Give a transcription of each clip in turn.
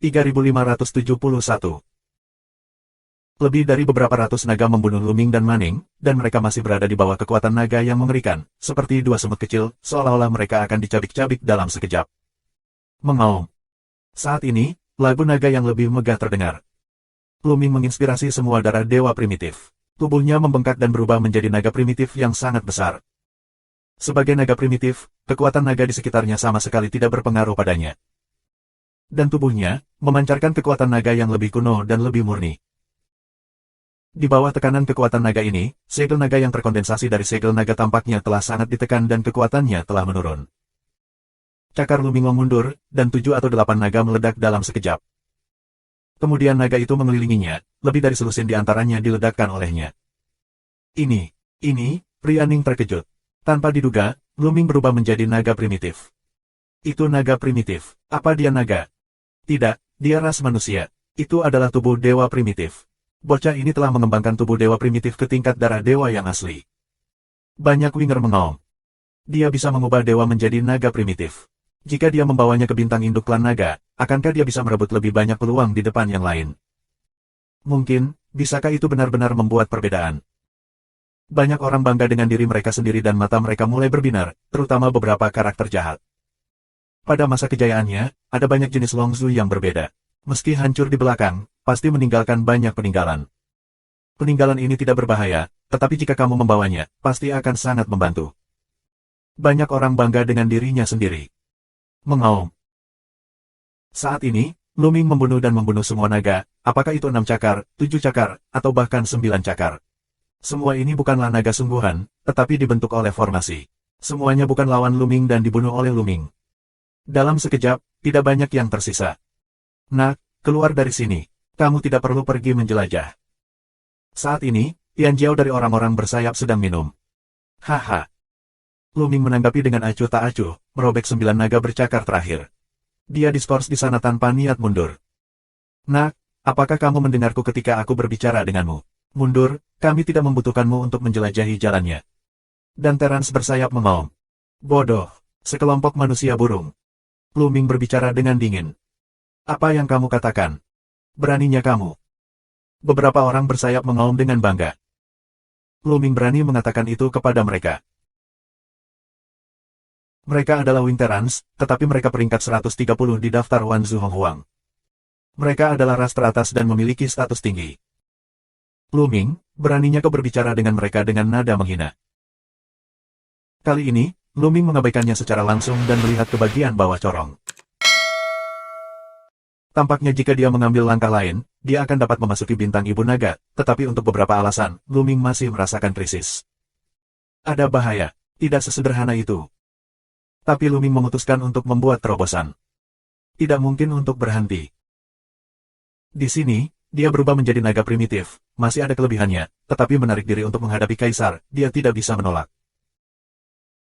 3571. Lebih dari beberapa ratus naga membunuh Luming dan Maning, dan mereka masih berada di bawah kekuatan naga yang mengerikan, seperti dua semut kecil, seolah-olah mereka akan dicabik-cabik dalam sekejap. Mengaum. Saat ini, lagu naga yang lebih megah terdengar. Luming menginspirasi semua darah dewa primitif. Tubuhnya membengkak dan berubah menjadi naga primitif yang sangat besar. Sebagai naga primitif, kekuatan naga di sekitarnya sama sekali tidak berpengaruh padanya. Dan tubuhnya, memancarkan kekuatan naga yang lebih kuno dan lebih murni. Di bawah tekanan kekuatan naga ini, segel naga yang terkondensasi dari segel naga tampaknya telah sangat ditekan dan kekuatannya telah menurun. Cakar Luming mundur, dan 7 atau 8 naga meledak dalam sekejap. Kemudian naga itu mengelilinginya, lebih dari selusin di antaranya diledakkan olehnya. Ini, Prianing terkejut. Tanpa diduga, Luming berubah menjadi naga primitif. Itu naga primitif. Apa dia naga? Tidak, dia ras manusia. Itu adalah tubuh dewa primitif. Bocah ini telah mengembangkan tubuh dewa primitif ke tingkat darah dewa yang asli. Banyak winger mengaum. Dia bisa mengubah dewa menjadi naga primitif. Jika dia membawanya ke bintang induk klan naga, akankah dia bisa merebut lebih banyak peluang di depan yang lain? Mungkin, bisakah itu benar-benar membuat perbedaan? Banyak orang bangga dengan diri mereka sendiri dan mata mereka mulai berbinar, terutama beberapa karakter jahat. Pada masa kejayaannya, ada banyak jenis Longzhu yang berbeda. Meski hancur di belakang, pasti meninggalkan banyak peninggalan. Peninggalan ini tidak berbahaya, tetapi jika kamu membawanya, pasti akan sangat membantu. Banyak orang bangga dengan dirinya sendiri. Mengaum. Saat ini, Luming membunuh semua naga, apakah itu 6 cakar, 7 cakar, atau bahkan 9 cakar. Semua ini bukanlah naga sungguhan, tetapi dibentuk oleh formasi. Semuanya bukan lawan Luming dan dibunuh oleh Luming. Dalam sekejap, tidak banyak yang tersisa. Nak, keluar dari sini. Kamu tidak perlu pergi menjelajah. Saat ini, Tian Jiao dari orang-orang bersayap sedang minum. Haha. Luming menanggapi dengan acuh tak acuh, merobek 9 naga bercakar terakhir. Dia diskors di sana tanpa niat mundur. Nak, apakah kamu mendengarku ketika aku berbicara denganmu? Mundur, kami tidak membutuhkanmu untuk menjelajahi jalannya. Dan Terans bersayap mengaum. Bodoh, sekelompok manusia burung. Luming berbicara dengan dingin. Apa yang kamu katakan? Beraninya kamu. Beberapa orang bersayap mengaum dengan bangga. Luming berani mengatakan itu kepada mereka. Mereka adalah Winterans, tetapi mereka peringkat 130 di daftar Wanzhou Honghuang. Mereka adalah ras teratas dan memiliki status tinggi. Luming, beraninya kau berbicara dengan mereka dengan nada menghina. Kali ini, Luming mengabaikannya secara langsung dan melihat ke bagian bawah corong. Tampaknya jika dia mengambil langkah lain, dia akan dapat memasuki bintang ibu naga, tetapi untuk beberapa alasan, Luming masih merasakan krisis. Ada bahaya, tidak sesederhana itu. Tapi Luming memutuskan untuk membuat terobosan. Tidak mungkin untuk berhenti. Di sini, dia berubah menjadi naga primitif, masih ada kelebihannya, tetapi menarik diri untuk menghadapi kaisar, dia tidak bisa menolak.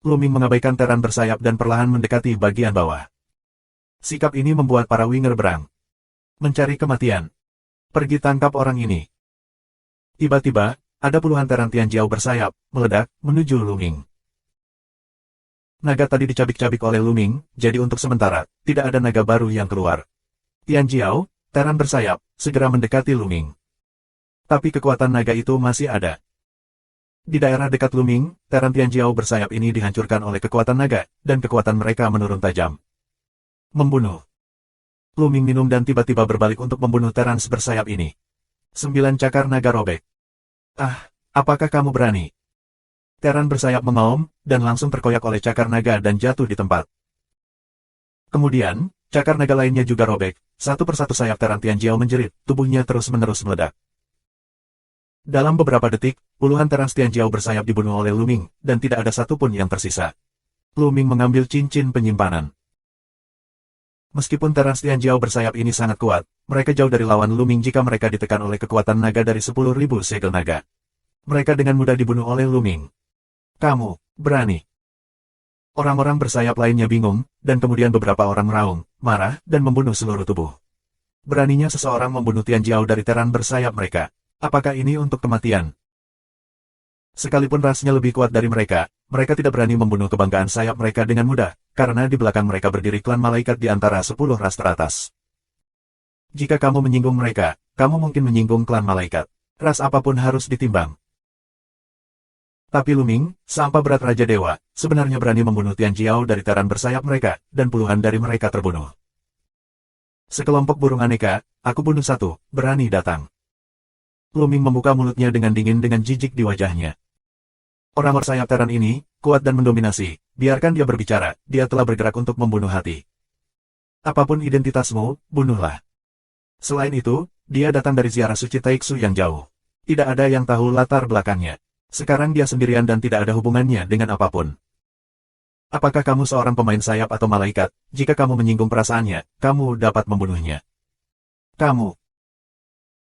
Luming mengabaikan teran bersayap dan perlahan mendekati bagian bawah. Sikap ini membuat para winger berang. Mencari kematian. Pergi tangkap orang ini. Tiba-tiba, ada puluhan teran Tian Jiao bersayap, meledak, menuju Luming. Naga tadi dicabik-cabik oleh Luming, jadi untuk sementara, tidak ada naga baru yang keluar. Tian Jiao, teran bersayap, segera mendekati Luming. Tapi kekuatan naga itu masih ada. Di daerah dekat Luming, teran Tian Jiao bersayap ini dihancurkan oleh kekuatan naga, dan kekuatan mereka menurun tajam. Membunuh. Luming minum dan tiba-tiba berbalik untuk membunuh Terans bersayap ini. 9 cakar naga robek. Ah, apakah kamu berani? Teran bersayap mengaum, dan langsung terkoyak oleh cakar naga dan jatuh di tempat. Kemudian, cakar naga lainnya juga robek, satu persatu sayap Teran Tian Jiao menjerit, tubuhnya terus-menerus meledak. Dalam beberapa detik, puluhan Terans Tian Jiao bersayap dibunuh oleh Luming, dan tidak ada satupun yang tersisa. Luming mengambil cincin penyimpanan. Meskipun Terans Tian Jiao bersayap ini sangat kuat, mereka jauh dari lawan Luming jika mereka ditekan oleh kekuatan naga dari 10.000 segel naga. Mereka dengan mudah dibunuh oleh Luming. Kamu, berani. Orang-orang bersayap lainnya bingung, dan kemudian beberapa orang meraung, marah, dan membunuh seluruh tubuh. Beraninya seseorang membunuh Tian Jiao dari teran bersayap mereka. Apakah ini untuk kematian? Sekalipun rasnya lebih kuat dari mereka, mereka tidak berani membunuh kebanggaan sayap mereka dengan mudah, karena di belakang mereka berdiri klan malaikat di antara 10 ras teratas. Jika kamu menyinggung mereka, kamu mungkin menyinggung klan malaikat. Ras apapun harus ditimbang. Tapi Luming, sampah berat Raja Dewa, sebenarnya berani membunuh Tian Jiao dari teran bersayap mereka, dan puluhan dari mereka terbunuh. Sekelompok burung aneka, aku bunuh satu, berani datang. Luming membuka mulutnya dengan dingin dengan jijik di wajahnya. Orang-orang sayap teran ini, kuat dan mendominasi, biarkan dia berbicara, dia telah bergerak untuk membunuh hati. Apapun identitasmu, bunuhlah. Selain itu, dia datang dari ziarah suci Taiksu yang jauh. Tidak ada yang tahu latar belakangnya. Sekarang dia sendirian dan tidak ada hubungannya dengan apapun. Apakah kamu seorang pemain sayap atau malaikat? Jika kamu menyinggung perasaannya, kamu dapat membunuhnya. Kamu.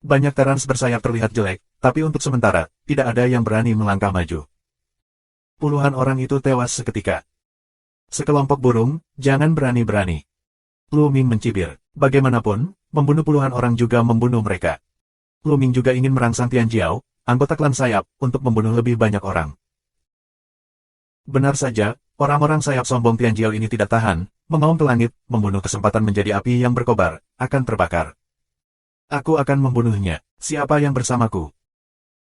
Banyak terans bersayap terlihat jelek, tapi untuk sementara, tidak ada yang berani melangkah maju. Puluhan orang itu tewas seketika. Sekelompok burung, jangan berani-berani. Luming mencibir. Bagaimanapun, membunuh puluhan orang juga membunuh mereka. Luming juga ingin merangsang Tian Jiao, anggota klan sayap, untuk membunuh lebih banyak orang. Benar saja, orang-orang sayap sombong Tian Jiao ini tidak tahan, mengaum ke langit, membunuh kesempatan menjadi api yang berkobar, akan terbakar. Aku akan membunuhnya. Siapa yang bersamaku?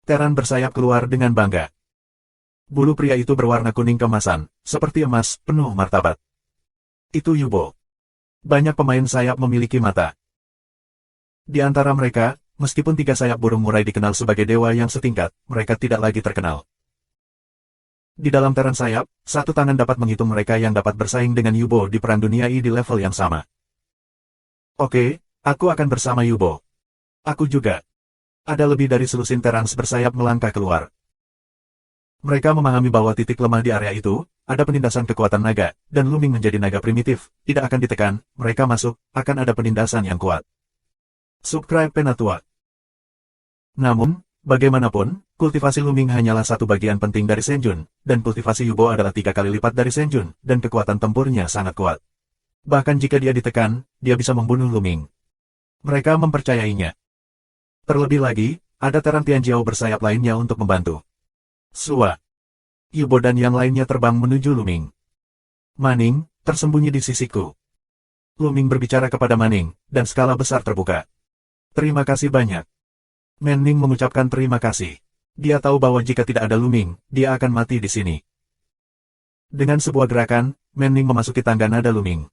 Teran bersayap keluar dengan bangga. Bulu pria itu berwarna kuning keemasan, seperti emas, penuh martabat. Itu Yubo. Banyak pemain sayap memiliki mata. Di antara mereka, meskipun tiga sayap burung murai dikenal sebagai dewa yang setingkat, mereka tidak lagi terkenal. Di dalam teran sayap, satu tangan dapat menghitung mereka yang dapat bersaing dengan Yubo di Perang Dunia I di level yang sama. Oke, aku akan bersama Yubo. Aku juga. Ada lebih dari selusin terans bersayap melangkah keluar. Mereka memahami bahwa titik lemah di area itu, ada penindasan kekuatan naga, dan Luming menjadi naga primitif, tidak akan ditekan, mereka masuk, akan ada penindasan yang kuat. Subscribe Penatua. Namun, bagaimanapun, kultivasi Luming hanyalah satu bagian penting dari Senjun, dan kultivasi Yubo adalah 3 kali lipat dari Senjun, dan kekuatan tempurnya sangat kuat. Bahkan jika dia ditekan, dia bisa membunuh Luming. Mereka mempercayainya. Terlebih lagi, ada teran Tian Jiao bersayap lainnya untuk membantu. Sua. Yubo dan yang lainnya terbang menuju Luming. Maning, tersembunyi di sisiku. Luming berbicara kepada Maning, dan skala besar terbuka. Terima kasih banyak. Maning mengucapkan terima kasih. Dia tahu bahwa jika tidak ada Luming, dia akan mati di sini. Dengan sebuah gerakan, Maning memasuki tangga nada Luming.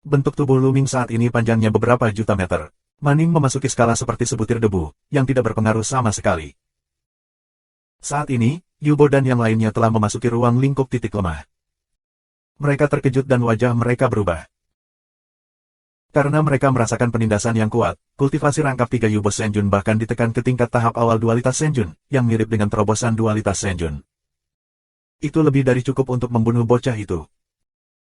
Bentuk tubuh Luming saat ini panjangnya beberapa juta meter. Maning memasuki skala seperti sebutir debu, yang tidak berpengaruh sama sekali. Saat ini, Yubo dan yang lainnya telah memasuki ruang lingkup titik lemah. Mereka terkejut dan wajah mereka berubah. Karena mereka merasakan penindasan yang kuat, kultivasi rangkap 3 Yubo Senjun bahkan ditekan ke tingkat tahap awal dualitas Senjun, yang mirip dengan terobosan dualitas Senjun. Itu lebih dari cukup untuk membunuh bocah itu.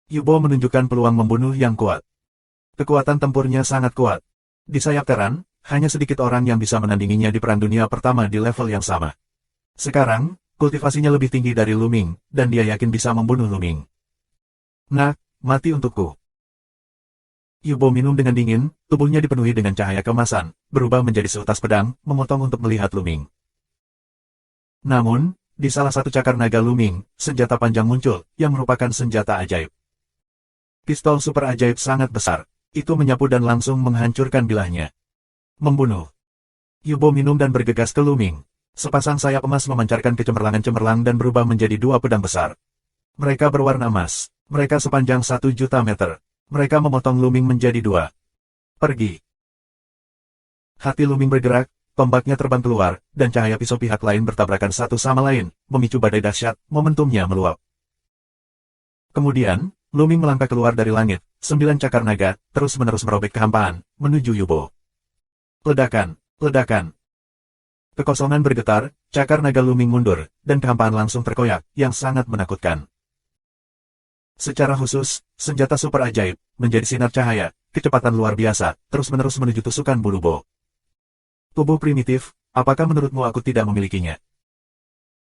Yubo menunjukkan peluang membunuh yang kuat. Kekuatan tempurnya sangat kuat. Di sayap teran, hanya sedikit orang yang bisa menandinginya di Perang Dunia Pertama di level yang sama. Sekarang, kultivasinya lebih tinggi dari Luming, dan dia yakin bisa membunuh Luming. Nak, mati untukku. Yubo minum dengan dingin, tubuhnya dipenuhi dengan cahaya keemasan, berubah menjadi seutas pedang, memotong untuk melihat Luming. Namun, di salah satu cakar naga Luming, senjata panjang muncul, yang merupakan senjata ajaib. Pistol super ajaib sangat besar, itu menyapu dan langsung menghancurkan bilahnya. Membunuh. Yubo minum dan bergegas ke Luming. Sepasang sayap emas memancarkan kecemerlangan cemerlang dan berubah menjadi 2 pedang besar. Mereka berwarna emas. Mereka sepanjang 1 juta meter. Mereka memotong Luming menjadi 2. Pergi. Hati Luming bergerak, tombaknya terbang keluar, dan cahaya pisau pihak lain bertabrakan satu sama lain, memicu badai dahsyat, momentumnya meluap. Kemudian, Luming melangkah keluar dari langit, 9 cakar naga, terus-menerus merobek kehampaan, menuju Yubo. Ledakan, ledakan. Kekosongan bergetar, cakar naga Luming mundur, dan kehampaan langsung terkoyak, yang sangat menakutkan. Secara khusus, senjata super ajaib, menjadi sinar cahaya, kecepatan luar biasa, terus-menerus menuju tusukan Bulubo. Tubuh primitif, apakah menurutmu aku tidak memilikinya?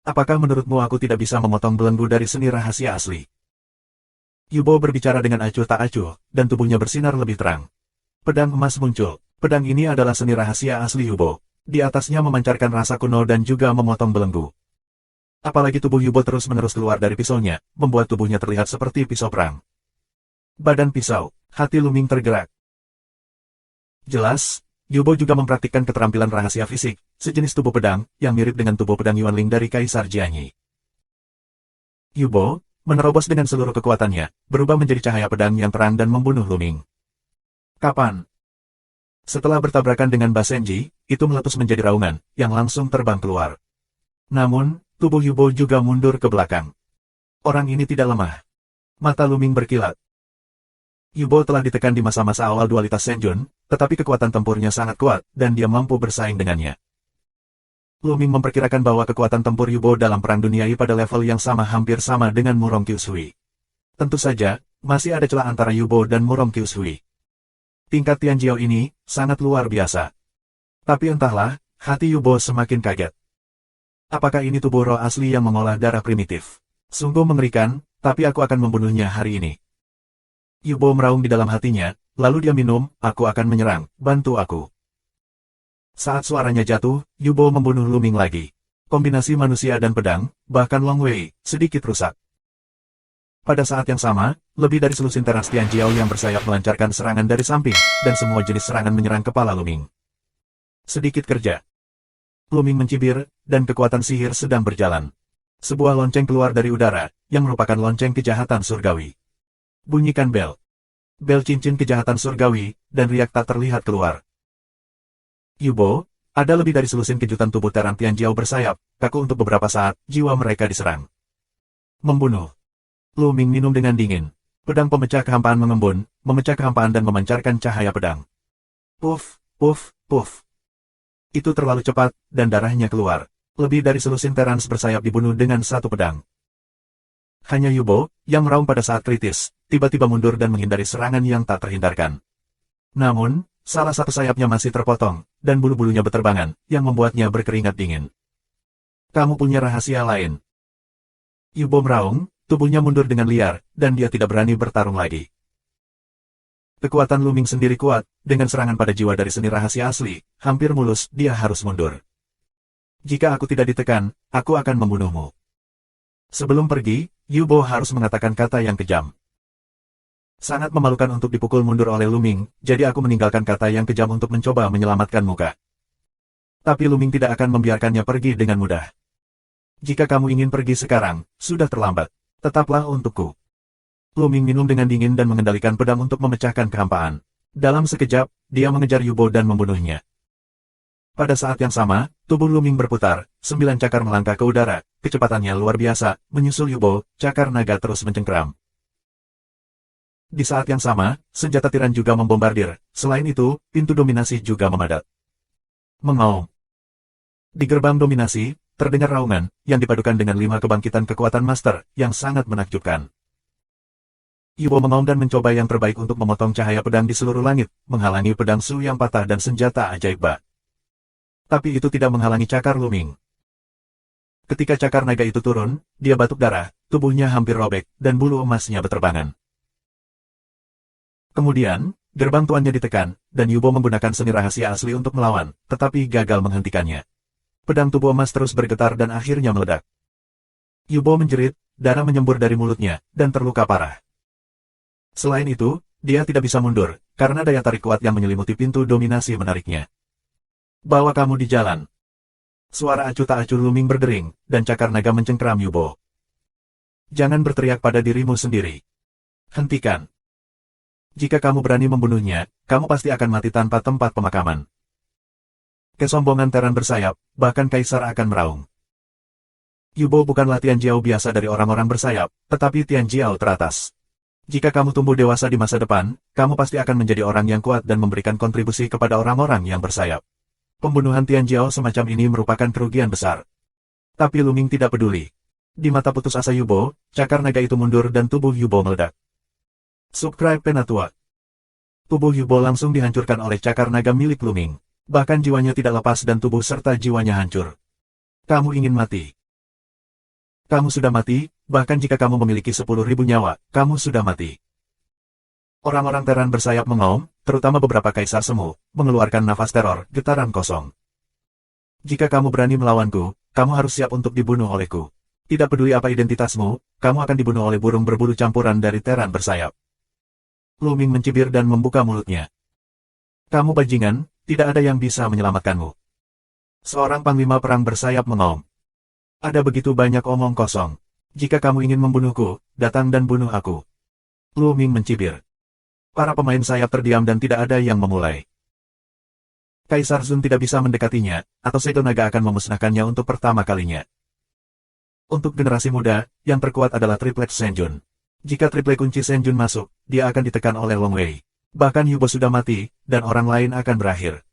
Apakah menurutmu aku tidak bisa memotong belenggu dari seni rahasia asli? Yubo berbicara dengan acuh tak acuh, dan tubuhnya bersinar lebih terang. Pedang emas muncul. Pedang ini adalah seni rahasia asli Yubo. Di atasnya memancarkan rasa kuno dan juga memotong belenggu. Apalagi tubuh Yubo terus-menerus keluar dari pisaunya, membuat tubuhnya terlihat seperti pisau perang. Badan pisau, hati Luming tergerak. Jelas, Yubo juga mempraktikkan keterampilan rahasia fisik, sejenis tubuh pedang, yang mirip dengan tubuh pedang Yuanling dari Kaisar Jianyi. Yubo, menerobos dengan seluruh kekuatannya, berubah menjadi cahaya pedang yang terang dan membunuh Luming. Kapan? Setelah bertabrakan dengan Basenji, itu meletus menjadi raungan, yang langsung terbang keluar. Namun, tubuh Yubo juga mundur ke belakang. Orang ini tidak lemah. Mata Luming berkilat. Yubo telah ditekan di masa-masa awal dualitas Senjun, tetapi kekuatan tempurnya sangat kuat, dan dia mampu bersaing dengannya. Luming memperkirakan bahwa kekuatan tempur Yubo dalam Perang Dunia I pada level yang hampir sama dengan Murong Kyushui. Tentu saja, masih ada celah antara Yubo dan Murong Kyushui. Tingkat Tianjiao ini sangat luar biasa. Tapi entahlah, hati Yubo semakin kaget. Apakah ini tubuh roh asli yang mengolah darah primitif? Sungguh mengerikan, tapi aku akan membunuhnya hari ini. Yubo meraung di dalam hatinya, lalu dia minum, aku akan menyerang, bantu aku. Saat suaranya jatuh, Yubo membunuh Luming lagi. Kombinasi manusia dan pedang, bahkan Long Wei, sedikit rusak. Pada saat yang sama, lebih dari selusin teras Tianjiao yang bersayap melancarkan serangan dari samping, dan semua jenis serangan menyerang kepala Luming. Sedikit kerja. Luming mencibir, dan kekuatan sihir sedang berjalan. Sebuah lonceng keluar dari udara, yang merupakan lonceng kejahatan surgawi. Bunyikan bel. Bel cincin kejahatan surgawi, dan riak tak terlihat keluar. Yubo, ada lebih dari selusin kejutan tubuh Teran Tianjiao bersayap, kaku untuk beberapa saat, jiwa mereka diserang. Membunuh. Luming minum dengan dingin. Pedang pemecah kehampaan mengembun, memecah kehampaan dan memancarkan cahaya pedang. Puff, puff, puff. Itu terlalu cepat, dan darahnya keluar. Lebih dari selusin Terans bersayap dibunuh dengan satu pedang. Hanya Yubo, yang meraung pada saat kritis, tiba-tiba mundur dan menghindari serangan yang tak terhindarkan. Namun, salah satu sayapnya masih terpotong, dan bulu-bulunya berterbangan, yang membuatnya berkeringat dingin. Kamu punya rahasia lain. Yubo meraung, tubuhnya mundur dengan liar, dan dia tidak berani bertarung lagi. Kekuatan Luming sendiri kuat, dengan serangan pada jiwa dari seni rahasia asli, hampir mulus, dia harus mundur. Jika aku tidak ditekan, aku akan membunuhmu. Sebelum pergi, Yubo harus mengatakan kata yang kejam. Sangat memalukan untuk dipukul mundur oleh Luming, jadi aku meninggalkan kata yang kejam untuk mencoba menyelamatkan muka. Tapi Luming tidak akan membiarkannya pergi dengan mudah. Jika kamu ingin pergi sekarang, sudah terlambat. Tetaplah untukku. Luming minum dengan dingin dan mengendalikan pedang untuk memecahkan kehampaan. Dalam sekejap, dia mengejar Yubo dan membunuhnya. Pada saat yang sama, tubuh Luming berputar, 9 cakar melangkah ke udara, kecepatannya luar biasa, menyusul Yubo, cakar naga terus mencengkeram. Di saat yang sama, senjata tiran juga membombardir, selain itu, pintu dominasi juga memadat. Mengaum. Di gerbang dominasi, terdengar raungan, yang dipadukan dengan 5 kebangkitan kekuatan master, yang sangat menakjubkan. Yubo mengaum dan mencoba yang terbaik untuk memotong cahaya pedang di seluruh langit, menghalangi pedang Su yang patah dan senjata ajaib Ba. Tapi itu tidak menghalangi cakar Luming. Ketika cakar naga itu turun, dia batuk darah, tubuhnya hampir robek, dan bulu emasnya berterbangan. Kemudian, gerbang tuannya ditekan, dan Yubo menggunakan seni rahasia asli untuk melawan, tetapi gagal menghentikannya. Pedang tubuh emas terus bergetar dan akhirnya meledak. Yubo menjerit, darah menyembur dari mulutnya, dan terluka parah. Selain itu, dia tidak bisa mundur, karena daya tarik kuat yang menyelimuti pintu dominasi menariknya. Bawa kamu di jalan. Suara acuh tak acuh Luming berdering, dan cakar naga mencengkeram Yubo. Jangan berteriak pada dirimu sendiri. Hentikan. Jika kamu berani membunuhnya, kamu pasti akan mati tanpa tempat pemakaman. Kesombongan Teran bersayap, bahkan Kaisar akan meraung. Yubo bukanlah Tianjiao biasa dari orang-orang bersayap, tetapi Tianjiao teratas. Jika kamu tumbuh dewasa di masa depan, kamu pasti akan menjadi orang yang kuat dan memberikan kontribusi kepada orang-orang yang bersayap. Pembunuhan Tianjiao semacam ini merupakan kerugian besar. Tapi Luming tidak peduli. Di mata putus asa Yubo, cakar naga itu mundur dan tubuh Yubo meledak. Subscribe Penatua. Tubuh Yubo langsung dihancurkan oleh cakar naga milik Luming. Bahkan jiwanya tidak lepas dan tubuh serta jiwanya hancur. Kamu ingin mati. Kamu sudah mati, bahkan jika kamu memiliki 10.000 nyawa, kamu sudah mati. Orang-orang Teran bersayap mengaum, terutama beberapa kaisar semu, mengeluarkan nafas teror, getaran kosong. Jika kamu berani melawanku, kamu harus siap untuk dibunuh olehku. Tidak peduli apa identitasmu, kamu akan dibunuh oleh burung berbulu campuran dari Teran bersayap. Luming mencibir dan membuka mulutnya. Kamu bajingan, tidak ada yang bisa menyelamatkanmu. Seorang panglima perang bersayap mengaum. Ada begitu banyak omong kosong. Jika kamu ingin membunuhku, datang dan bunuh aku. Lu Ming mencibir. Para pemain sayap terdiam dan tidak ada yang memulai. Kaisar Zun tidak bisa mendekatinya, atau Seto Naga akan memusnahkannya untuk pertama kalinya. Untuk generasi muda, yang terkuat adalah triplet Senjun. Jika triplet kunci Senjun masuk, dia akan ditekan oleh Long Wei. Bahkan Yubo sudah mati, dan orang lain akan berakhir.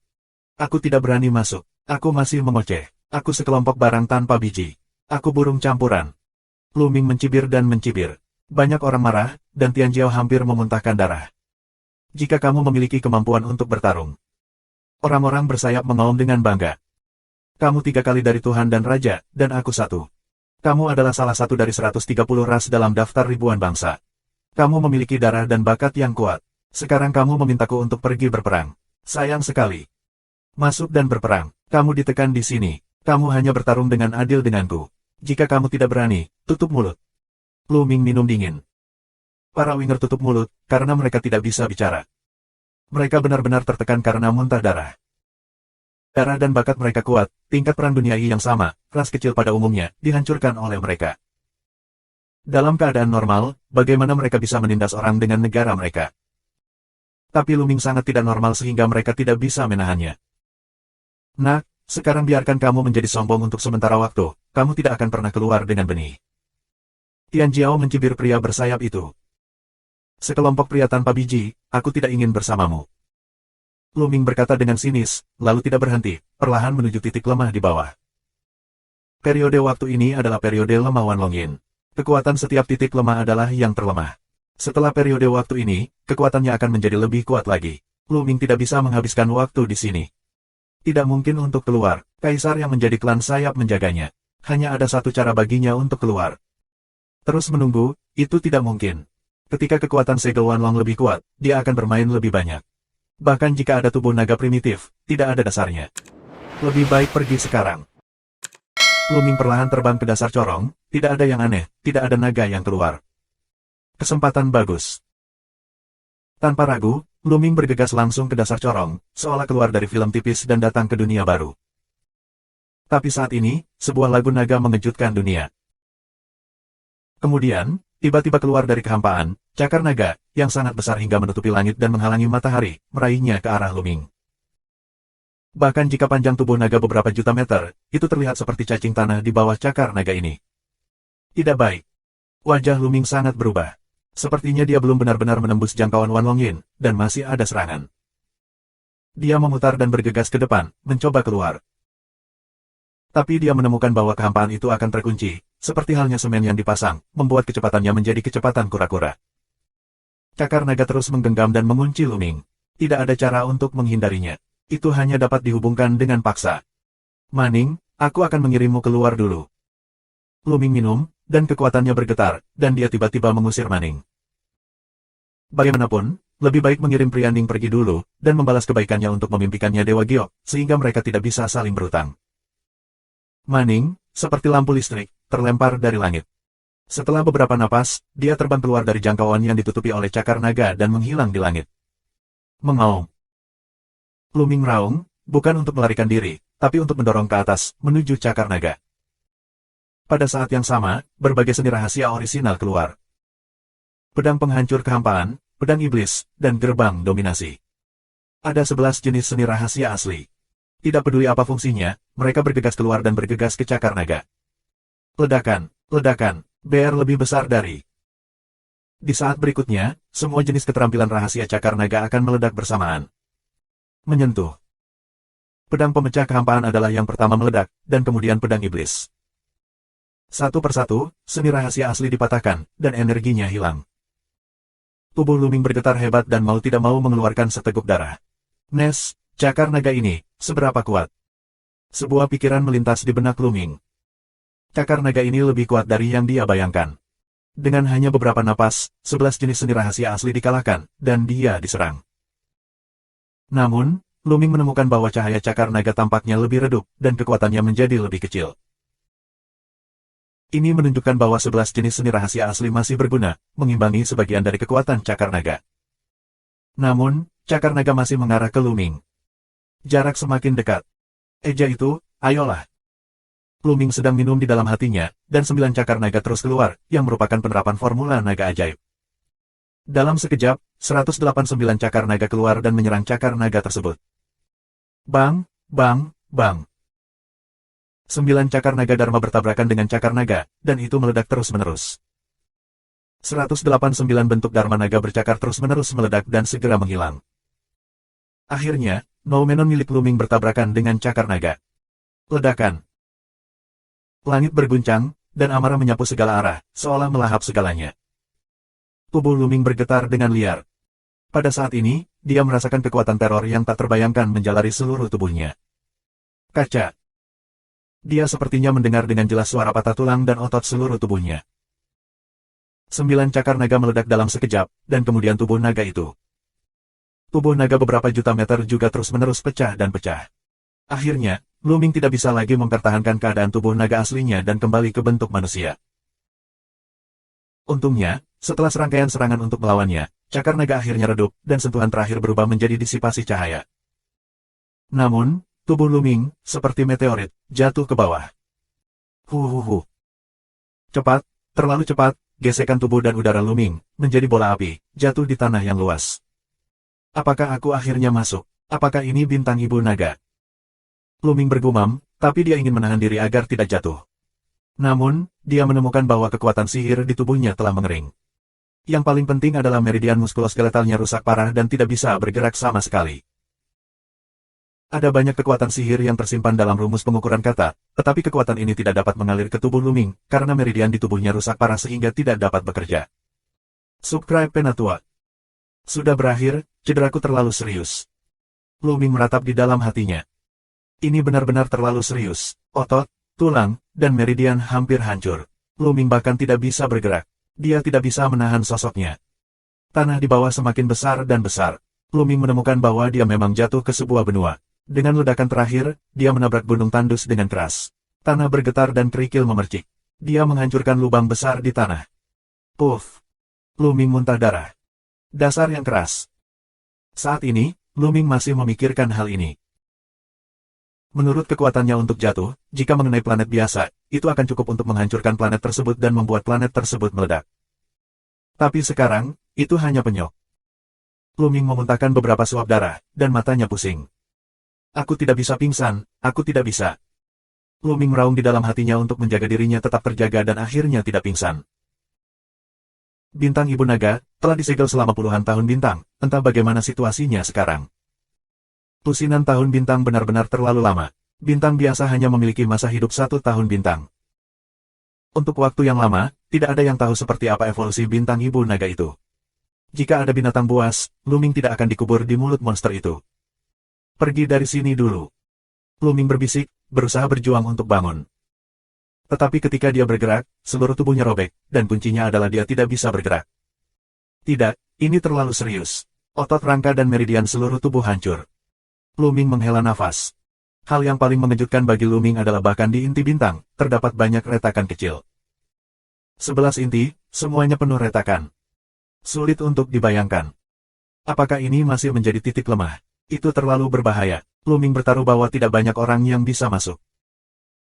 Aku tidak berani masuk. Aku masih mengoceh. Aku sekelompok barang tanpa biji. Aku burung campuran. Lu Ming mencibir dan mencibir. Banyak orang marah, dan Tian Jiao hampir memuntahkan darah. Jika kamu memiliki kemampuan untuk bertarung. Orang-orang bersayap mengaum dengan bangga. Kamu 3 kali dari Tuhan dan Raja, dan aku 1. Kamu adalah salah satu dari 130 ras dalam daftar ribuan bangsa. Kamu memiliki darah dan bakat yang kuat. Sekarang kamu memintaku untuk pergi berperang. Sayang sekali. Masuk dan berperang. Kamu ditekan di sini. Kamu hanya bertarung dengan adil denganku. Jika kamu tidak berani, tutup mulut. Lu Ming minum dingin. Para winger tutup mulut, karena mereka tidak bisa bicara. Mereka benar-benar tertekan karena muntah darah. Darah dan bakat mereka kuat, tingkat perang duniai yang sama, ras kecil pada umumnya, dihancurkan oleh mereka. Dalam keadaan normal, bagaimana mereka bisa menindas orang dengan negara mereka? Tapi Lu Ming sangat tidak normal sehingga mereka tidak bisa menahannya. Nah, sekarang biarkan kamu menjadi sombong untuk sementara waktu, kamu tidak akan pernah keluar dengan benih. Tian Jiao mencibir pria bersayap itu. Sekelompok pria tanpa biji, aku tidak ingin bersamamu. Lu Ming berkata dengan sinis, lalu tidak berhenti, perlahan menuju titik lemah di bawah. Periode waktu ini adalah periode lemah Wan Longyin. Kekuatan setiap titik lemah adalah yang terlemah. Setelah periode waktu ini, kekuatannya akan menjadi lebih kuat lagi. Lu Ming tidak bisa menghabiskan waktu di sini. Tidak mungkin untuk keluar, kaisar yang menjadi klan sayap menjaganya. Hanya ada satu cara baginya untuk keluar. Terus menunggu, itu tidak mungkin. Ketika kekuatan segel Wan Long lebih kuat, dia akan bermain lebih banyak. Bahkan jika ada tubuh naga primitif, tidak ada dasarnya. Lebih baik pergi sekarang. Lu Ming perlahan terbang ke dasar corong, tidak ada yang aneh, tidak ada naga yang keluar. Kesempatan bagus. Tanpa ragu, Lu Ming bergegas langsung ke dasar corong, seolah keluar dari film tipis dan datang ke dunia baru. Tapi saat ini, sebuah lagu naga mengejutkan dunia. Kemudian, tiba-tiba keluar dari kehampaan, cakar naga, yang sangat besar hingga menutupi langit dan menghalangi matahari, meraihnya ke arah Lu Ming. Bahkan jika panjang tubuh naga beberapa juta meter, itu terlihat seperti cacing tanah di bawah cakar naga ini. Tidak baik. Wajah Lu Ming sangat berubah. Sepertinya dia belum benar-benar menembus jangkauan Wan Longyin, dan masih ada serangan. Dia memutar dan bergegas ke depan, mencoba keluar. Tapi dia menemukan bahwa kehampaan itu akan terkunci, seperti halnya semen yang dipasang, membuat kecepatannya menjadi kecepatan kura-kura. Cakar naga terus menggenggam dan mengunci Lu Ming. Tidak ada cara untuk menghindarinya. Itu hanya dapat dihubungkan dengan paksa. Maning, aku akan mengirimmu keluar dulu. Lu Ming minum, dan kekuatannya bergetar, dan dia tiba-tiba mengusir Maning. Bagaimanapun, lebih baik mengirim pria Ning pergi dulu, dan membalas kebaikannya untuk memimpikannya Dewa Giok, sehingga mereka tidak bisa saling berutang. Maning, seperti lampu listrik, terlempar dari langit. Setelah beberapa napas, dia terbang keluar dari jangkauan yang ditutupi oleh cakar naga dan menghilang di langit. Mengaum. Lu Ming meraung, bukan untuk melarikan diri, tapi untuk mendorong ke atas, menuju cakar naga. Pada saat yang sama, berbagai seni rahasia orisinal keluar. Pedang penghancur kehampaan, pedang iblis, dan gerbang dominasi. Ada 11 jenis seni rahasia asli. Tidak peduli apa fungsinya, mereka bergegas keluar dan bergegas ke cakar naga. Ledakan, ledakan, BR lebih besar dari. Di saat berikutnya, semua jenis keterampilan rahasia cakar naga akan meledak bersamaan. Menyentuh. Pedang pemecah kehampaan adalah yang pertama meledak, dan kemudian pedang iblis. Satu persatu, seni rahasia asli dipatahkan, dan energinya hilang. Tubuh Lu Ming bergetar hebat dan mau tidak mau mengeluarkan seteguk darah. Nes, cakar naga ini, seberapa kuat? Sebuah pikiran melintas di benak Lu Ming. Cakar naga ini lebih kuat dari yang dia bayangkan. Dengan hanya beberapa napas, 11 jenis seni rahasia asli dikalahkan, dan dia diserang. Namun, Lu Ming menemukan bahwa cahaya cakar naga tampaknya lebih redup, dan kekuatannya menjadi lebih kecil. Ini menunjukkan bahwa 11 jenis seni rahasia asli masih berguna, mengimbangi sebagian dari kekuatan cakar naga. Namun, cakar naga masih mengarah ke Luming. Jarak semakin dekat. Eja itu, ayolah. Luming sedang minum di dalam hatinya, dan 9 cakar naga terus keluar, yang merupakan penerapan formula naga ajaib. Dalam sekejap, 189 cakar naga keluar dan menyerang cakar naga tersebut. Bang, bang, bang. 9 cakar naga Dharma bertabrakan dengan cakar naga, dan itu meledak terus-menerus. 189 bentuk Dharma naga bercakar terus-menerus meledak dan segera menghilang. Akhirnya, Noumenon milik Luming bertabrakan dengan cakar naga. Ledakan. Langit berguncang, dan amarah menyapu segala arah, seolah melahap segalanya. Tubuh Luming bergetar dengan liar. Pada saat ini, dia merasakan kekuatan teror yang tak terbayangkan menjalari seluruh tubuhnya. Kaca. Dia sepertinya mendengar dengan jelas suara patah tulang dan otot seluruh tubuhnya. 9 cakar naga meledak dalam sekejap, dan kemudian tubuh naga itu. Tubuh naga beberapa juta meter juga terus-menerus pecah dan pecah. Akhirnya, Luming tidak bisa lagi mempertahankan keadaan tubuh naga aslinya dan kembali ke bentuk manusia. Untungnya, setelah serangkaian serangan untuk melawannya, cakar naga akhirnya redup, dan sentuhan terakhir berubah menjadi disipasi cahaya. Namun, tubuh Luming, seperti meteorit, jatuh ke bawah. Huhuhu. Cepat, terlalu cepat, gesekan tubuh dan udara Luming, menjadi bola api, jatuh di tanah yang luas. Apakah aku akhirnya masuk? Apakah ini bintang ibu naga? Luming bergumam, tapi dia ingin menahan diri agar tidak jatuh. Namun, dia menemukan bahwa kekuatan sihir di tubuhnya telah mengering. Yang paling penting adalah meridian muskuloskeletalnya rusak parah dan tidak bisa bergerak sama sekali. Ada banyak kekuatan sihir yang tersimpan dalam rumus pengukuran kata, tetapi kekuatan ini tidak dapat mengalir ke tubuh Luming, karena meridian di tubuhnya rusak parah sehingga tidak dapat bekerja. Subscribe Penatua. Sudah berakhir, cederaku terlalu serius. Luming meratap di dalam hatinya. Ini benar-benar terlalu serius. Otot, tulang, dan meridian hampir hancur. Luming bahkan tidak bisa bergerak. Dia tidak bisa menahan sosoknya. Tanah di bawah semakin besar dan besar. Luming menemukan bahwa dia memang jatuh ke sebuah benua. Dengan ledakan terakhir, dia menabrak gunung tandus dengan keras. Tanah bergetar dan kerikil memercik. Dia menghancurkan lubang besar di tanah. Puff! Luming muntah darah. Dasar yang keras. Saat ini, Luming masih memikirkan hal ini. Menurut kekuatannya untuk jatuh, jika mengenai planet biasa, itu akan cukup untuk menghancurkan planet tersebut dan membuat planet tersebut meledak. Tapi sekarang, itu hanya penyok. Luming memuntahkan beberapa suap darah, dan matanya pusing. Aku tidak bisa pingsan, aku tidak bisa. Luming meraung di dalam hatinya untuk menjaga dirinya tetap terjaga dan akhirnya tidak pingsan. Bintang Ibu Naga, telah disegel selama puluhan tahun bintang, entah bagaimana situasinya sekarang. Lusinan tahun bintang benar-benar terlalu lama. Bintang biasa hanya memiliki masa hidup 1 tahun bintang. Untuk waktu yang lama, tidak ada yang tahu seperti apa evolusi bintang Ibu Naga itu. Jika ada binatang buas, Luming tidak akan dikubur di mulut monster itu. Pergi dari sini dulu. Luming berbisik, berusaha berjuang untuk bangun. Tetapi ketika dia bergerak, seluruh tubuhnya robek, dan kuncinya adalah dia tidak bisa bergerak. Tidak, ini terlalu serius. Otot rangka dan meridian seluruh tubuh hancur. Luming menghela nafas. Hal yang paling mengejutkan bagi Luming adalah bahkan di inti bintang, terdapat banyak retakan kecil. 11 inti, semuanya penuh retakan. Sulit untuk dibayangkan. Apakah ini masih menjadi titik lemah? Itu terlalu berbahaya. Luming bertaruh bahwa tidak banyak orang yang bisa masuk.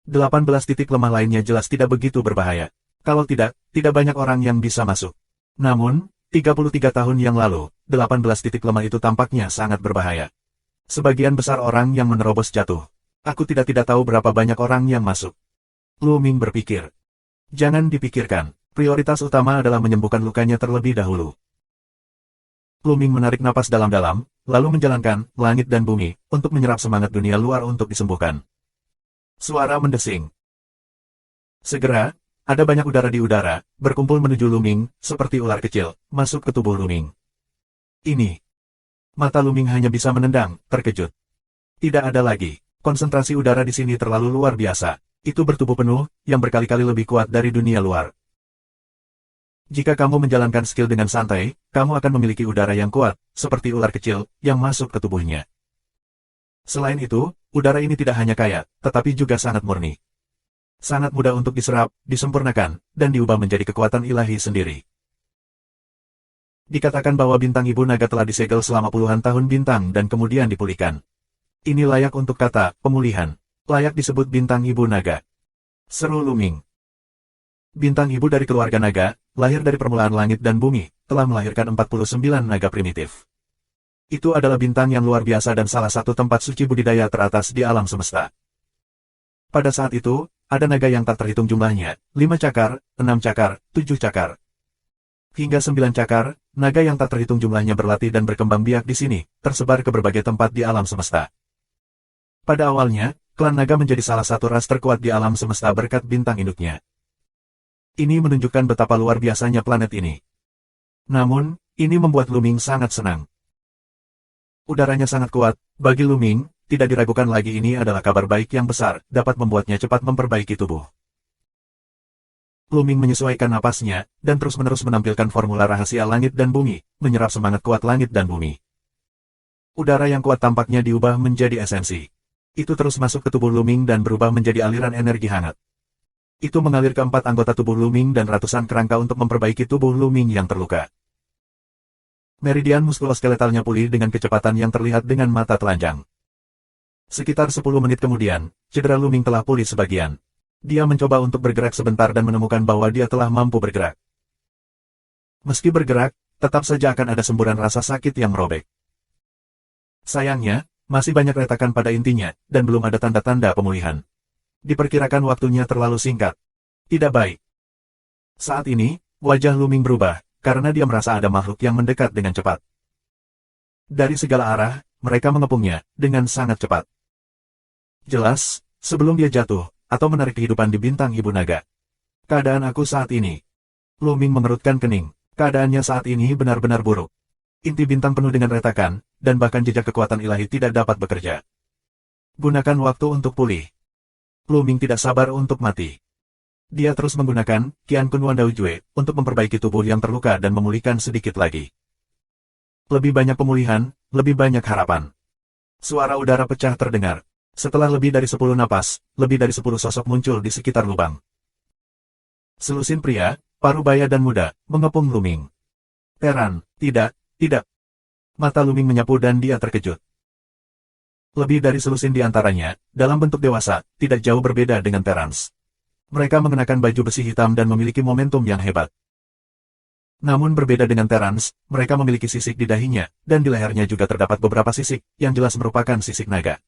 18 titik lemah lainnya jelas tidak begitu berbahaya. Kalau tidak, tidak banyak orang yang bisa masuk. Namun, 33 tahun yang lalu, 18 titik lemah itu tampaknya sangat berbahaya. Sebagian besar orang yang menerobos jatuh. Aku tidak tahu berapa banyak orang yang masuk. Luming berpikir. Jangan dipikirkan, prioritas utama adalah menyembuhkan lukanya terlebih dahulu. Luming menarik napas dalam-dalam, lalu menjalankan langit dan bumi untuk menyerap semangat dunia luar untuk disembuhkan. Suara mendesing. Segera, ada banyak udara di udara, berkumpul menuju Luming, seperti ular kecil, masuk ke tubuh Luming. Ini. Mata Luming hanya bisa menendang, terkejut. Tidak ada lagi. Konsentrasi udara di sini terlalu luar biasa. Itu bertubuh penuh, yang berkali-kali lebih kuat dari dunia luar. Jika kamu menjalankan skill dengan santai, kamu akan memiliki udara yang kuat, seperti ular kecil, yang masuk ke tubuhnya. Selain itu, udara ini tidak hanya kaya, tetapi juga sangat murni. Sangat mudah untuk diserap, disempurnakan, dan diubah menjadi kekuatan ilahi sendiri. Dikatakan bahwa bintang ibu naga telah disegel selama puluhan tahun bintang dan kemudian dipulihkan. Ini layak untuk kata pemulihan. Layak disebut bintang ibu naga. Seru Luming. Bintang ibu dari keluarga naga, lahir dari permulaan langit dan bumi, telah melahirkan 49 naga primitif. Itu adalah bintang yang luar biasa dan salah satu tempat suci budidaya teratas di alam semesta. Pada saat itu, ada naga yang tak terhitung jumlahnya, 5 cakar, 6 cakar, 7 cakar. Hingga 9 cakar, naga yang tak terhitung jumlahnya berlatih dan berkembang biak di sini, tersebar ke berbagai tempat di alam semesta. Pada awalnya, klan naga menjadi salah satu ras terkuat di alam semesta berkat bintang induknya. Ini menunjukkan betapa luar biasanya planet ini. Namun, ini membuat Luming sangat senang. Udaranya sangat kuat, bagi Luming, tidak diragukan lagi ini adalah kabar baik yang besar, dapat membuatnya cepat memperbaiki tubuh. Luming menyesuaikan napasnya, dan terus-menerus menampilkan formula rahasia langit dan bumi, menyerap semangat kuat langit dan bumi. Udara yang kuat tampaknya diubah menjadi esensi. Itu terus masuk ke tubuh Luming dan berubah menjadi aliran energi hangat. Itu mengalir ke 4 anggota tubuh Luming dan ratusan kerangka untuk memperbaiki tubuh Luming yang terluka. Meridian muskuloskeletalnya pulih dengan kecepatan yang terlihat dengan mata telanjang. Sekitar 10 menit kemudian, cedera Luming telah pulih sebagian. Dia mencoba untuk bergerak sebentar dan menemukan bahwa dia telah mampu bergerak. Meski bergerak, tetap saja akan ada semburan rasa sakit yang merobek. Sayangnya, masih banyak retakan pada intinya, dan belum ada tanda-tanda pemulihan. Diperkirakan waktunya terlalu singkat. Tidak baik. Saat ini, wajah Luming berubah, karena dia merasa ada makhluk yang mendekat dengan cepat. Dari segala arah, mereka mengepungnya, dengan sangat cepat. Jelas, sebelum dia jatuh, atau menarik kehidupan di bintang ibu naga. Keadaan aku saat ini. Luming mengerutkan kening. Keadaannya saat ini benar-benar buruk. Inti bintang penuh dengan retakan, dan bahkan jejak kekuatan ilahi tidak dapat bekerja. Gunakan waktu untuk pulih. Luming tidak sabar untuk mati. Dia terus menggunakan Qian Kun Wan Dao Jue untuk memperbaiki tubuh yang terluka dan memulihkan sedikit lagi. Lebih banyak pemulihan, lebih banyak harapan. Suara udara pecah terdengar. Setelah lebih dari 10 napas, lebih dari 10 sosok muncul di sekitar lubang. Selusin pria, parubaya dan muda, mengepung Luming. Teran, tidak. Mata Luming menyapu dan dia terkejut. Lebih dari selusin di antaranya, dalam bentuk dewasa, tidak jauh berbeda dengan Terans. Mereka mengenakan baju besi hitam dan memiliki momentum yang hebat. Namun berbeda dengan Terans, mereka memiliki sisik di dahinya, dan di lehernya juga terdapat beberapa sisik, yang jelas merupakan sisik naga.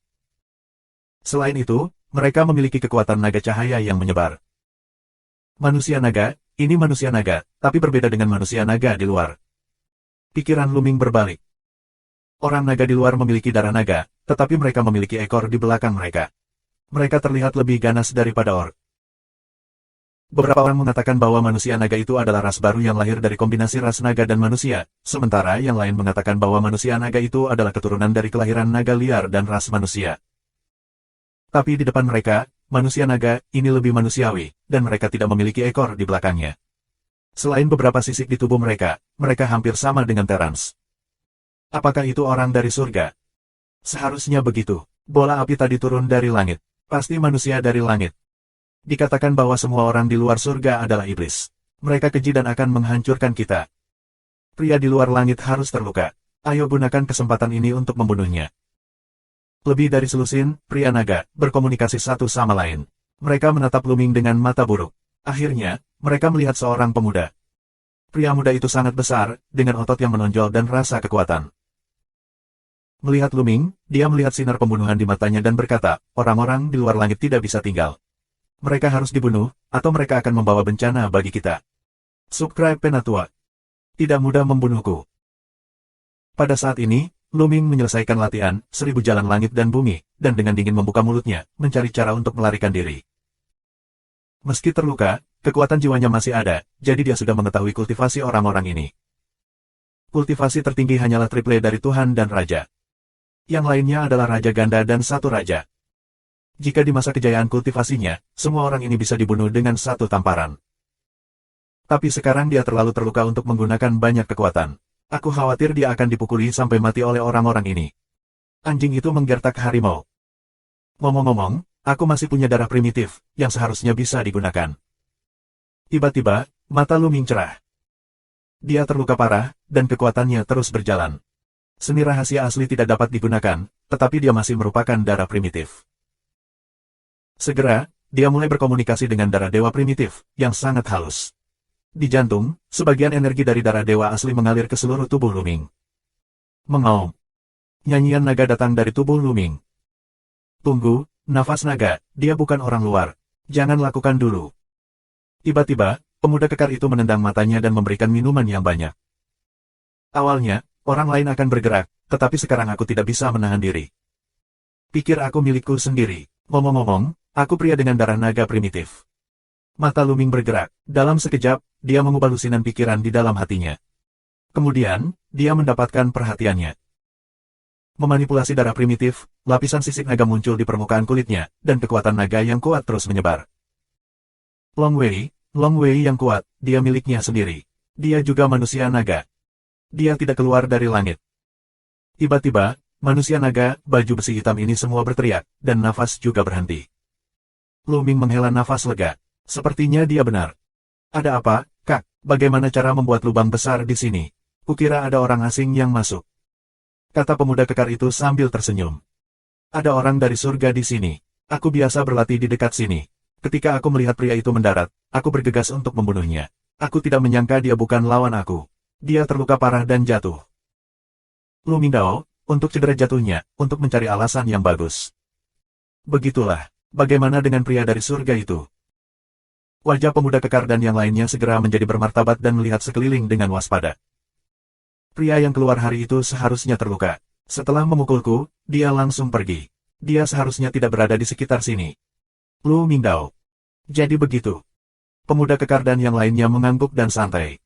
Selain itu, mereka memiliki kekuatan naga cahaya yang menyebar. Manusia naga, ini manusia naga, tapi berbeda dengan manusia naga di luar. Pikiran Luming berbalik. Orang naga di luar memiliki darah naga, tetapi mereka memiliki ekor di belakang mereka. Mereka terlihat lebih ganas daripada orc. Beberapa orang mengatakan bahwa manusia naga itu adalah ras baru yang lahir dari kombinasi ras naga dan manusia, sementara yang lain mengatakan bahwa manusia naga itu adalah keturunan dari kelahiran naga liar dan ras manusia. Tapi di depan mereka, manusia naga ini lebih manusiawi, dan mereka tidak memiliki ekor di belakangnya. Selain beberapa sisik di tubuh mereka, mereka hampir sama dengan Terans. Apakah itu orang dari surga? Seharusnya begitu. Bola api tadi turun dari langit. Pasti manusia dari langit. Dikatakan bahwa semua orang di luar surga adalah iblis. Mereka keji dan akan menghancurkan kita. Pria di luar langit harus terluka. Ayo gunakan kesempatan ini untuk membunuhnya. Lebih dari selusin, pria naga, berkomunikasi satu sama lain. Mereka menatap Luming dengan mata buruk. Akhirnya, mereka melihat seorang pemuda. Pria muda itu sangat besar, dengan otot yang menonjol dan rasa kekuatan. Melihat Luming, dia melihat sinar pembunuhan di matanya dan berkata, orang-orang di luar langit tidak bisa tinggal. Mereka harus dibunuh, atau mereka akan membawa bencana bagi kita. Subscribe Penatua. Tidak mudah membunuhku. Pada saat ini, Luming menyelesaikan latihan, 1000 jalan langit dan bumi, dan dengan dingin membuka mulutnya, mencari cara untuk melarikan diri. Meski terluka, kekuatan jiwanya masih ada, jadi dia sudah mengetahui kultivasi orang-orang ini. Kultivasi tertinggi hanyalah triple dari Tuhan dan Raja. Yang lainnya adalah Raja Ganda dan satu Raja. Jika di masa kejayaan kultivasinya, semua orang ini bisa dibunuh dengan satu tamparan. Tapi sekarang dia terlalu terluka untuk menggunakan banyak kekuatan. Aku khawatir dia akan dipukuli sampai mati oleh orang-orang ini. Anjing itu menggertak harimau. Ngomong-ngomong, aku masih punya darah primitif, yang seharusnya bisa digunakan. Tiba-tiba, mata Luming cerah. Dia terluka parah, dan kekuatannya terus berjalan. Seni rahasia asli tidak dapat digunakan, tetapi dia masih merupakan darah primitif. Segera, dia mulai berkomunikasi dengan darah dewa primitif, yang sangat halus. Di jantung, sebagian energi dari darah dewa asli mengalir ke seluruh tubuh Luming. Mengaum. Nyanyian naga datang dari tubuh Luming. Tunggu, nafas naga, dia bukan orang luar. Jangan lakukan dulu. Tiba-tiba, pemuda kekar itu menendang matanya dan memberikan minuman yang banyak. Awalnya, orang lain akan bergerak, tetapi sekarang aku tidak bisa menahan diri. Pikir aku milikku sendiri. Ngomong-ngomong, aku pria dengan darah naga primitif. Mata Luming bergerak. Dalam sekejap, dia mengubah lusinan pikiran di dalam hatinya. Kemudian, dia mendapatkan perhatiannya. Memanipulasi darah primitif, lapisan sisik naga muncul di permukaan kulitnya, dan kekuatan naga yang kuat terus menyebar. Long Wei yang kuat, dia miliknya sendiri. Dia juga manusia naga. Dia tidak keluar dari langit. Tiba-tiba, manusia naga, baju besi hitam ini semua berteriak, dan nafas juga berhenti. Luming menghela nafas lega. Sepertinya dia benar. Ada apa, Kak? Bagaimana cara membuat lubang besar di sini? Kukira ada orang asing yang masuk. Kata pemuda kekar itu sambil tersenyum. Ada orang dari surga di sini. Aku biasa berlatih di dekat sini. Ketika aku melihat pria itu mendarat, aku bergegas untuk membunuhnya. Aku tidak menyangka dia bukan lawan aku. Dia terluka parah dan jatuh. Luming Dao, untuk cedera jatuhnya, untuk mencari alasan yang bagus. Begitulah, bagaimana dengan pria dari surga itu? Wajah pemuda kekar dan yang lainnya segera menjadi bermartabat dan melihat sekeliling dengan waspada. Pria yang keluar hari itu seharusnya terluka. Setelah memukulku, dia langsung pergi. Dia seharusnya tidak berada di sekitar sini. Luming Dao. Jadi begitu. Pemuda kekar dan yang lainnya mengangguk dan santai.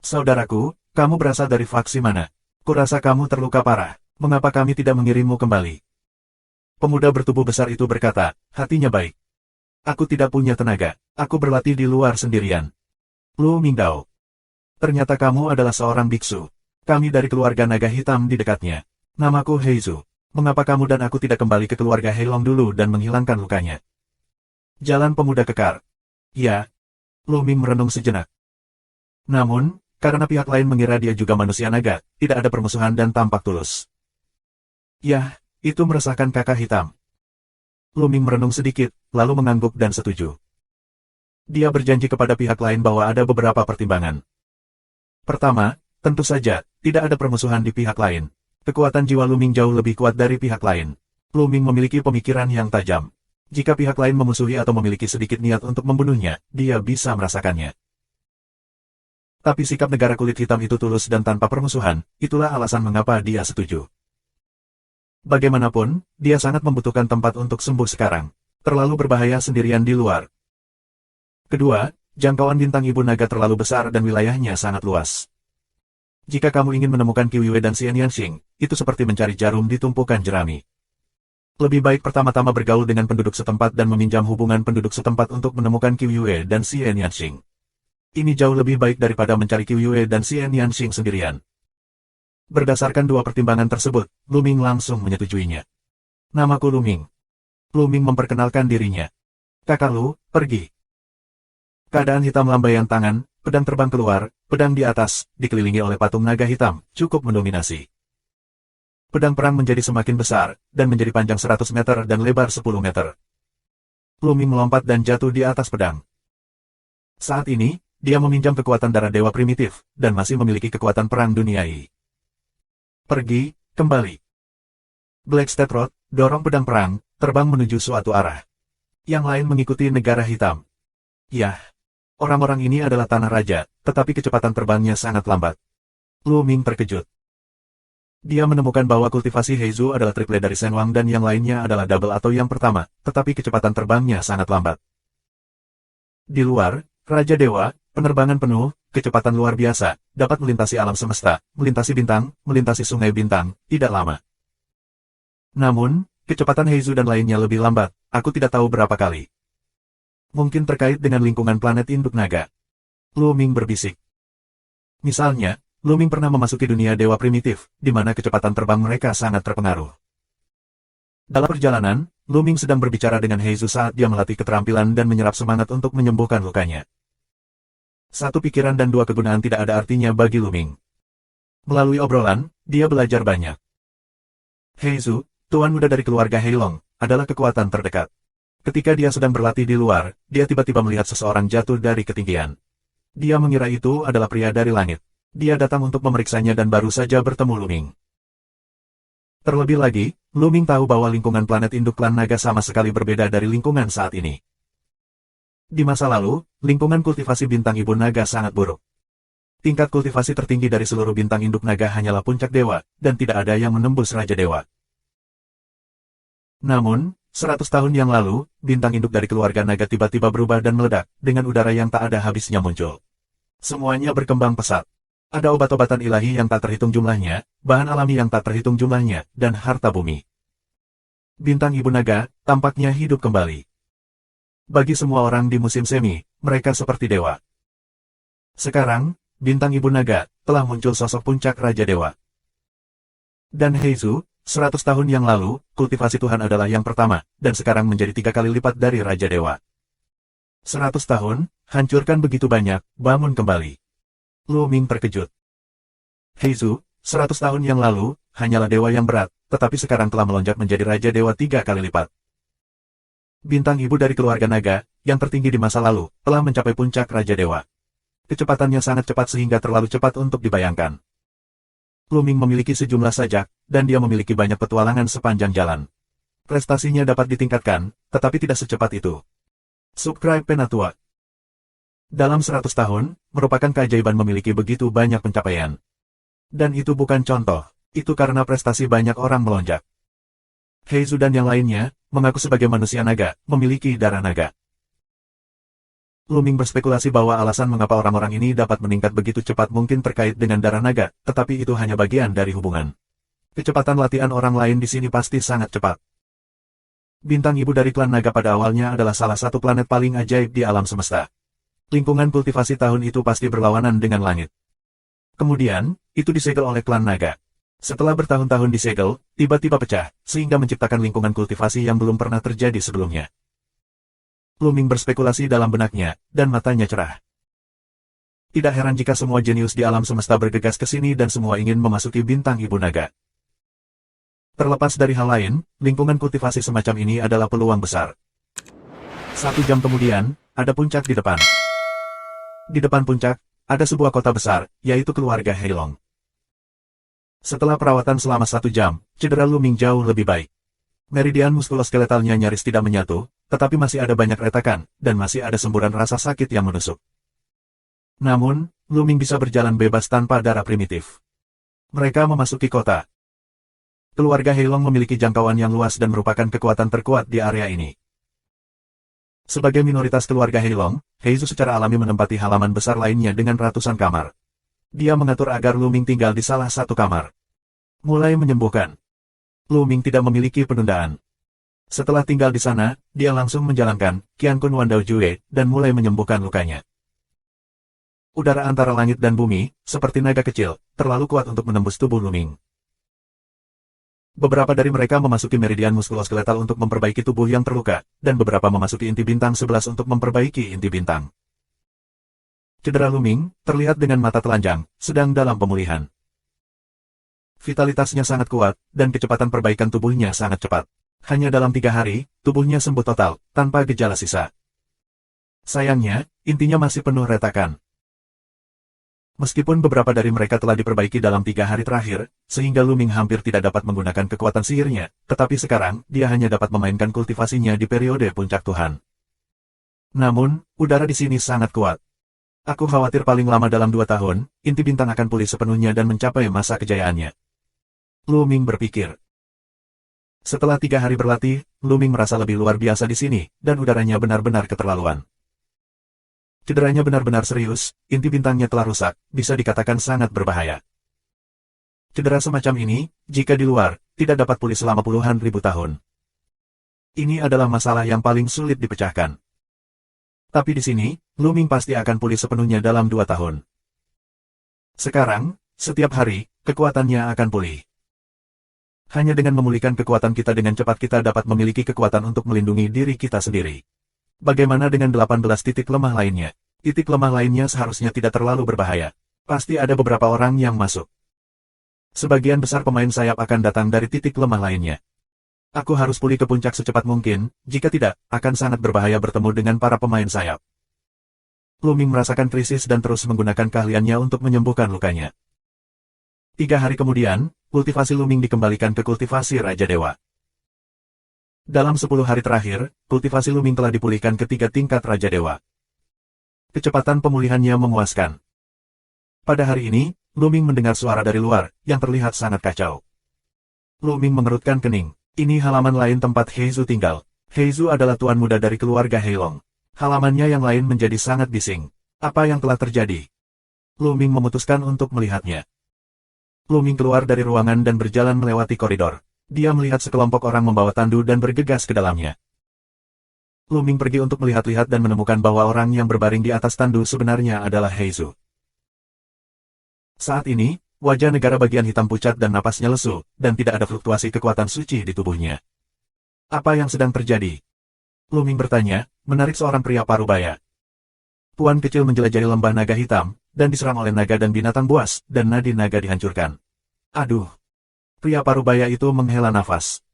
Saudaraku, kamu berasal dari faksi mana? Kurasa kamu terluka parah. Mengapa kami tidak mengirimmu kembali? Pemuda bertubuh besar itu berkata, hatinya baik. Aku tidak punya tenaga. Aku berlatih di luar sendirian. Luming Dao. Ternyata kamu adalah seorang biksu. Kami dari keluarga naga hitam di dekatnya. Namaku Heizu. Mengapa kamu dan aku tidak kembali ke keluarga Heilong dulu dan menghilangkan lukanya? Jalan pemuda kekar. Ya. Luming merenung sejenak. Namun, karena pihak lain mengira dia juga manusia naga, tidak ada permusuhan dan tampak tulus. Yah, itu meresahkan kakak hitam. Luming merenung sedikit, lalu mengangguk dan setuju. Dia berjanji kepada pihak lain bahwa ada beberapa pertimbangan. Pertama, tentu saja, tidak ada permusuhan di pihak lain. Kekuatan jiwa Luming jauh lebih kuat dari pihak lain. Luming memiliki pemikiran yang tajam. Jika pihak lain memusuhi atau memiliki sedikit niat untuk membunuhnya, dia bisa merasakannya. Tapi sikap negara kulit hitam itu tulus dan tanpa permusuhan, itulah alasan mengapa dia setuju. Bagaimanapun, dia sangat membutuhkan tempat untuk sembuh sekarang. Terlalu berbahaya sendirian di luar. Kedua, jangkauan bintang ibu naga terlalu besar dan wilayahnya sangat luas. Jika kamu ingin menemukan Qiuwei dan Xian Yanxing, itu seperti mencari jarum di tumpukan jerami. Lebih baik pertama-tama bergaul dengan penduduk setempat dan meminjam hubungan penduduk setempat untuk menemukan Qiuwei dan Xian Yanxing. Ini jauh lebih baik daripada mencari Qiuwei dan Xian Yanxing sendirian. Berdasarkan dua pertimbangan tersebut, Luming langsung menyetujuinya. Namaku Luming. Luming memperkenalkan dirinya. Kakak Lu, pergi. Keadaan hitam lambaian tangan, pedang terbang keluar, pedang di atas, dikelilingi oleh patung naga hitam, cukup mendominasi. Pedang perang menjadi semakin besar, dan menjadi panjang 100 meter dan lebar 10 meter. Luming melompat dan jatuh di atas pedang. Saat ini, dia meminjam kekuatan darah dewa primitif, dan masih memiliki kekuatan perang duniai. Pergi, kembali. Black State dorong pedang perang, terbang menuju suatu arah. Yang lain mengikuti negara hitam. Yah. Orang-orang ini adalah tanah raja, tetapi kecepatan terbangnya sangat lambat. Luming terkejut. Dia menemukan bahwa kultivasi Heizu adalah triple dari Shenwang dan yang lainnya adalah double atau yang pertama, tetapi kecepatan terbangnya sangat lambat. Di luar, Raja Dewa, penerbangan penuh, kecepatan luar biasa, dapat melintasi alam semesta, melintasi bintang, melintasi sungai bintang, tidak lama. Namun, kecepatan Heizu dan lainnya lebih lambat, aku tidak tahu berapa kali. Mungkin terkait dengan lingkungan planet induk naga. Luming berbisik. Misalnya, Luming pernah memasuki dunia dewa primitif, di mana kecepatan terbang mereka sangat terpengaruh. Dalam perjalanan, Luming sedang berbicara dengan Heizu saat dia melatih keterampilan dan menyerap semangat untuk menyembuhkan lukanya. Satu pikiran dan dua kegunaan tidak ada artinya bagi Luming. Melalui obrolan, dia belajar banyak. Heizu, tuan muda dari keluarga Heilong, adalah kekuatan terdekat. Ketika dia sedang berlatih di luar, dia tiba-tiba melihat seseorang jatuh dari ketinggian. Dia mengira itu adalah pria dari langit. Dia datang untuk memeriksanya dan baru saja bertemu Luming. Terlebih lagi, Luming tahu bahwa lingkungan planet induk klan naga sama sekali berbeda dari lingkungan saat ini. Di masa lalu, lingkungan kultivasi bintang ibu naga sangat buruk. Tingkat kultivasi tertinggi dari seluruh bintang induk naga hanyalah puncak dewa, dan tidak ada yang menembus Raja Dewa. Namun, 100 tahun yang lalu, bintang induk dari keluarga naga tiba-tiba berubah dan meledak, dengan udara yang tak ada habisnya muncul. Semuanya berkembang pesat. Ada obat-obatan ilahi yang tak terhitung jumlahnya, bahan alami yang tak terhitung jumlahnya, dan harta bumi. Bintang ibu naga, tampaknya hidup kembali. Bagi semua orang di musim semi, mereka seperti dewa. Sekarang, bintang ibu naga, telah muncul sosok puncak Raja Dewa. Dan Heizu, 100 tahun yang lalu, kultivasi Tuhan adalah yang pertama, dan sekarang menjadi 3 kali lipat dari Raja Dewa. 100 tahun, hancurkan begitu banyak, bangun kembali. Luming terkejut. Heizu, 100 tahun yang lalu, hanyalah dewa yang berat, tetapi sekarang telah melonjak menjadi Raja Dewa 3 kali lipat. Bintang ibu dari keluarga naga, yang tertinggi di masa lalu, telah mencapai puncak Raja Dewa. Kecepatannya sangat cepat sehingga terlalu cepat untuk dibayangkan. Luming memiliki sejumlah sajak, dan dia memiliki banyak petualangan sepanjang jalan. Prestasinya dapat ditingkatkan, tetapi tidak secepat itu. Subscribe Penatua. Dalam 100 tahun, merupakan keajaiban memiliki begitu banyak pencapaian. Dan itu bukan contoh, itu karena prestasi banyak orang melonjak. Heizu dan yang lainnya, mengaku sebagai manusia naga, memiliki darah naga. Luming berspekulasi bahwa alasan mengapa orang-orang ini dapat meningkat begitu cepat mungkin terkait dengan darah naga, tetapi itu hanya bagian dari hubungan. Kecepatan latihan orang lain di sini pasti sangat cepat. Bintang ibu dari klan naga pada awalnya adalah salah satu planet paling ajaib di alam semesta. Lingkungan kultivasi tahun itu pasti berlawanan dengan langit. Kemudian, itu disegel oleh klan naga. Setelah bertahun-tahun disegel, tiba-tiba pecah, sehingga menciptakan lingkungan kultivasi yang belum pernah terjadi sebelumnya. Luming berspekulasi dalam benaknya, dan matanya cerah. Tidak heran jika semua jenius di alam semesta bergegas ke sini dan semua ingin memasuki bintang ibu naga. Terlepas dari hal lain, lingkungan kultivasi semacam ini adalah peluang besar. 1 jam kemudian, ada puncak di depan. Di depan puncak, ada sebuah kota besar, yaitu keluarga Heilong. Setelah perawatan selama 1 jam, cedera Luming jauh lebih baik. Meridian muskuloskeletalnya nyaris tidak menyatu, tetapi masih ada banyak retakan, dan masih ada semburan rasa sakit yang menusuk. Namun, Luming bisa berjalan bebas tanpa darah primitif. Mereka memasuki kota. Keluarga Heilong memiliki jangkauan yang luas dan merupakan kekuatan terkuat di area ini. Sebagai minoritas keluarga Heilong, Heizu secara alami menempati halaman besar lainnya dengan ratusan kamar. Dia mengatur agar Luming tinggal di salah satu kamar. Mulai menyembuhkan. Luming tidak memiliki penundaan. Setelah tinggal di sana, dia langsung menjalankan Qiankun Wandao Jue dan mulai menyembuhkan lukanya. Udara antara langit dan bumi, seperti naga kecil, terlalu kuat untuk menembus tubuh Luming. Beberapa dari mereka memasuki meridian muskuloskeletal untuk memperbaiki tubuh yang terluka, dan beberapa memasuki inti bintang 11 untuk memperbaiki inti bintang. Cedera Luming, terlihat dengan mata telanjang, sedang dalam pemulihan. Vitalitasnya sangat kuat, dan kecepatan perbaikan tubuhnya sangat cepat. Hanya dalam 3 hari, tubuhnya sembuh total, tanpa gejala sisa. Sayangnya, intinya masih penuh retakan. Meskipun beberapa dari mereka telah diperbaiki dalam 3 hari terakhir, sehingga Luming hampir tidak dapat menggunakan kekuatan sihirnya, tetapi sekarang, dia hanya dapat memainkan kultivasinya di periode puncak Tuhan. Namun, udara di sini sangat kuat. Aku khawatir paling lama dalam 2 tahun, inti bintang akan pulih sepenuhnya dan mencapai masa kejayaannya. Luming berpikir. Setelah 3 hari berlatih, Luming merasa lebih luar biasa di sini, dan udaranya benar-benar keterlaluan. Cederanya benar-benar serius, inti bintangnya telah rusak, bisa dikatakan sangat berbahaya. Cedera semacam ini, jika di luar, tidak dapat pulih selama puluhan ribu tahun. Ini adalah masalah yang paling sulit dipecahkan. Tapi di sini, Luming pasti akan pulih sepenuhnya dalam 2 tahun. Sekarang, setiap hari, kekuatannya akan pulih. Hanya dengan memulihkan kekuatan kita dengan cepat kita dapat memiliki kekuatan untuk melindungi diri kita sendiri. Bagaimana dengan 18 titik lemah lainnya? Titik lemah lainnya seharusnya tidak terlalu berbahaya. Pasti ada beberapa orang yang masuk. Sebagian besar pemain sayap akan datang dari titik lemah lainnya. Aku harus pulih ke puncak secepat mungkin, jika tidak, akan sangat berbahaya bertemu dengan para pemain sayap. Lu Ming merasakan krisis dan terus menggunakan keahliannya untuk menyembuhkan lukanya. 3 hari kemudian, kultivasi Lu Ming dikembalikan ke kultivasi Raja Dewa. Dalam 10 hari terakhir, kultivasi Lu Ming telah dipulihkan ke 3 tingkat Raja Dewa. Kecepatan pemulihannya memuaskan. Pada hari ini, Lu Ming mendengar suara dari luar, yang terlihat sangat kacau. Lu Ming mengerutkan kening. Ini halaman lain tempat Heizu tinggal. Heizu adalah tuan muda dari keluarga Heilong. Halamannya yang lain menjadi sangat bising. Apa yang telah terjadi? Lu Ming memutuskan untuk melihatnya. Lu Ming keluar dari ruangan dan berjalan melewati koridor. Dia melihat sekelompok orang membawa tandu dan bergegas ke dalamnya. Lu Ming pergi untuk melihat-lihat dan menemukan bahwa orang yang berbaring di atas tandu sebenarnya adalah Heizu. Saat ini, wajah negara bagian hitam pucat dan napasnya lesu, dan tidak ada fluktuasi kekuatan suci di tubuhnya. Apa yang sedang terjadi? Lu Ming bertanya, menarik seorang pria parubaya. Tuan kecil menjelajahi lembah naga hitam, dan diserang oleh naga dan binatang buas, dan nadi naga dihancurkan. Aduh! Pria parubaya itu menghela nafas.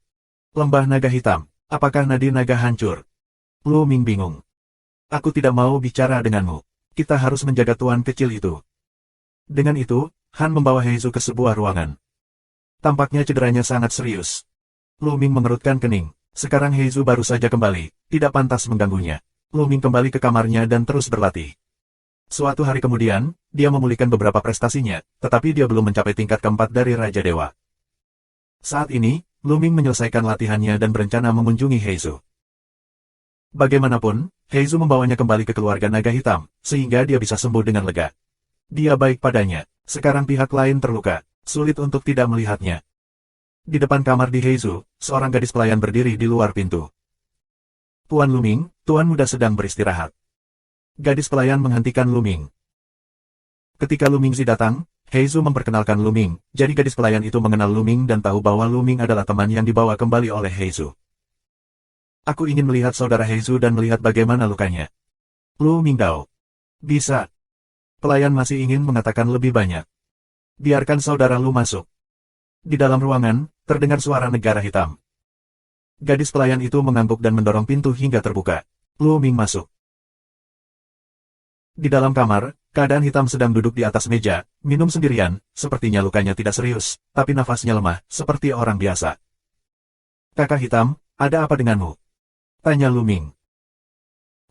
Lembah naga hitam, apakah nadi naga hancur? Lu Ming bingung. Aku tidak mau bicara denganmu. Kita harus menjaga tuan kecil itu. Dengan itu, Han membawa Heizu ke sebuah ruangan. Tampaknya cederanya sangat serius. Lu Ming mengerutkan kening. Sekarang Heizu baru saja kembali, tidak pantas mengganggunya. Lu Ming kembali ke kamarnya dan terus berlatih. Suatu hari kemudian, dia memulihkan beberapa prestasinya, tetapi dia belum mencapai tingkat keempat dari Raja Dewa. Saat ini, Lu Ming menyelesaikan latihannya dan berencana mengunjungi Heizu. Bagaimanapun, Heizu membawanya kembali ke keluarga naga hitam, sehingga dia bisa sembuh dengan lega. Dia baik padanya. Sekarang pihak lain terluka. Sulit untuk tidak melihatnya. Di depan kamar di Heizu, seorang gadis pelayan berdiri di luar pintu. Tuan Lu Ming, tuan muda sedang beristirahat. Gadis pelayan menghentikan Lu Ming. Ketika Lu Mingzi datang, Heizu memperkenalkan Lu Ming, jadi gadis pelayan itu mengenal Lu Ming dan tahu bahwa Lu Ming adalah teman yang dibawa kembali oleh Heizu. Aku ingin melihat saudara Heizu dan melihat bagaimana lukanya. Lu Ming Dao. Bisa. Pelayan masih ingin mengatakan lebih banyak. Biarkan saudara Lu masuk. Di dalam ruangan, terdengar suara negara hitam. Gadis pelayan itu mengangguk dan mendorong pintu hingga terbuka. Lu Ming masuk. Di dalam kamar, keadaan hitam sedang duduk di atas meja, minum sendirian, sepertinya lukanya tidak serius, tapi nafasnya lemah, seperti orang biasa. Kakak hitam, ada apa denganmu? Tanya Lu Ming.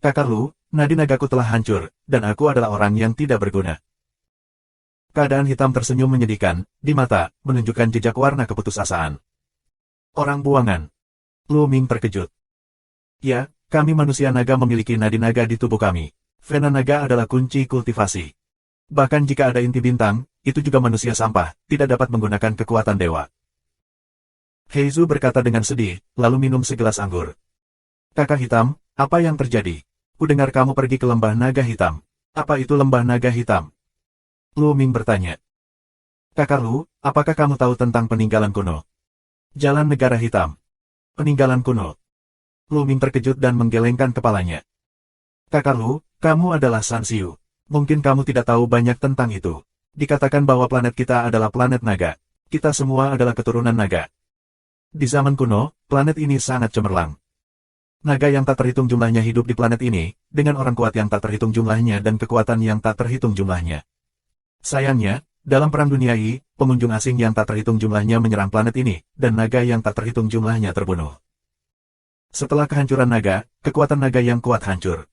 Kakak Lu, nadi nagaku telah hancur, dan aku adalah orang yang tidak berguna. Keadaan hitam tersenyum menyedihkan, di mata, menunjukkan jejak warna keputusasaan. Orang buangan. Lu Ming terkejut. Ya, kami manusia naga memiliki nadi naga di tubuh kami. Vena naga adalah kunci kultivasi. Bahkan jika ada inti bintang, itu juga manusia sampah, tidak dapat menggunakan kekuatan dewa. Heizu berkata dengan sedih, lalu minum segelas anggur. Kakak hitam, apa yang terjadi? Kudengar kamu pergi ke lembah naga hitam. Apa itu lembah naga hitam? Lu Ming bertanya. Kakak Lu, apakah kamu tahu tentang peninggalan kuno? Jalan negara hitam. Peninggalan kuno. Lu Ming terkejut dan menggelengkan kepalanya. Kakak Lu, kamu adalah San Xiu. Mungkin kamu tidak tahu banyak tentang itu. Dikatakan bahwa planet kita adalah planet naga. Kita semua adalah keturunan naga. Di zaman kuno, planet ini sangat cemerlang. Naga yang tak terhitung jumlahnya hidup di planet ini, dengan orang kuat yang tak terhitung jumlahnya dan kekuatan yang tak terhitung jumlahnya. Sayangnya, dalam Perang Dunia I, pengunjung asing yang tak terhitung jumlahnya menyerang planet ini, dan naga yang tak terhitung jumlahnya terbunuh. Setelah kehancuran naga, kekuatan naga yang kuat hancur.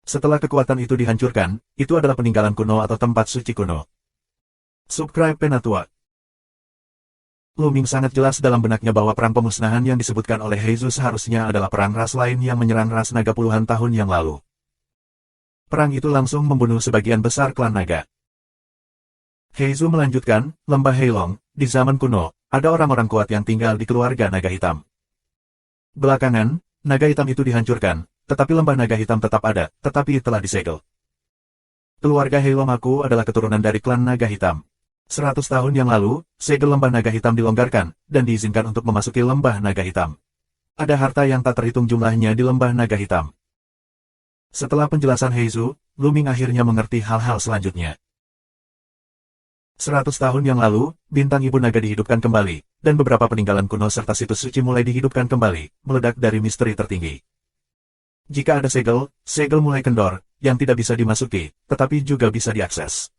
Setelah kekuatan itu dihancurkan, itu adalah peninggalan kuno atau tempat suci kuno. Subscribe Penatua. Lu Ming sangat jelas dalam benaknya bahwa perang pemusnahan yang disebutkan oleh Heizu seharusnya adalah perang ras lain yang menyerang ras naga puluhan tahun yang lalu. Perang itu langsung membunuh sebagian besar klan naga. Heizu melanjutkan, lembah Heilong, di zaman kuno, ada orang-orang kuat yang tinggal di keluarga naga hitam. Belakangan, naga hitam itu dihancurkan, tetapi lembah naga hitam tetap ada, tetapi telah disegel. Keluarga Heilong aku adalah keturunan dari klan naga hitam. 100 tahun yang lalu, segel lembah naga hitam dilonggarkan, dan diizinkan untuk memasuki lembah naga hitam. Ada harta yang tak terhitung jumlahnya di lembah naga hitam. Setelah penjelasan Heizu, Lu Ming akhirnya mengerti hal-hal selanjutnya. 100 tahun yang lalu, bintang ibu naga dihidupkan kembali, dan beberapa peninggalan kuno serta situs suci mulai dihidupkan kembali, meledak dari misteri tertinggi. Jika ada segel, segel mulai kendor, yang tidak bisa dimasuki, tetapi juga bisa diakses.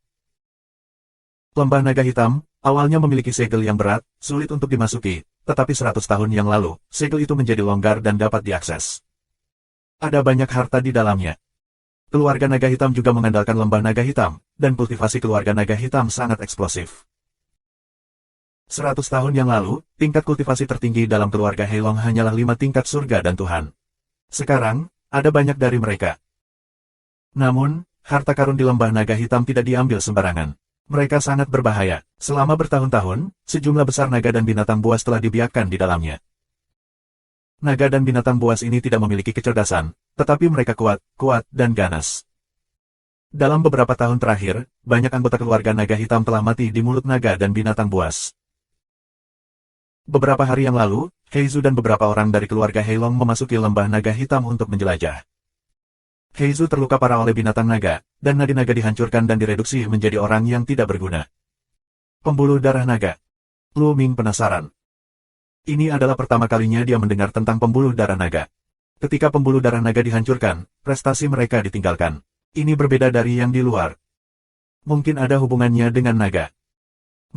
Lembah Naga Hitam, awalnya memiliki segel yang berat, sulit untuk dimasuki, tetapi 100 tahun yang lalu, segel itu menjadi longgar dan dapat diakses. Ada banyak harta di dalamnya. Keluarga Naga Hitam juga mengandalkan Lembah Naga Hitam, dan kultivasi keluarga Naga Hitam sangat eksplosif. 100 tahun yang lalu, tingkat kultivasi tertinggi dalam keluarga Heilong hanyalah 5 tingkat surga dan Tuhan. Sekarang, ada banyak dari mereka. Namun, harta karun di Lembah Naga Hitam tidak diambil sembarangan. Mereka sangat berbahaya. Selama bertahun-tahun, sejumlah besar naga dan binatang buas telah dibiarkan di dalamnya. Naga dan binatang buas ini tidak memiliki kecerdasan, tetapi mereka kuat, dan ganas. Dalam beberapa tahun terakhir, banyak anggota keluarga Naga Hitam telah mati di mulut naga dan binatang buas. Beberapa hari yang lalu, Heizu dan beberapa orang dari keluarga Heilong memasuki Lembah Naga Hitam untuk menjelajah. Heizu terluka parah oleh binatang naga, dan nadi naga dihancurkan dan direduksi menjadi orang yang tidak berguna. Pembuluh darah naga. Lu Ming penasaran. Ini adalah pertama kalinya dia mendengar tentang pembuluh darah naga. Ketika pembuluh darah naga dihancurkan, prestasi mereka ditinggalkan. Ini berbeda dari yang di luar. Mungkin ada hubungannya dengan naga.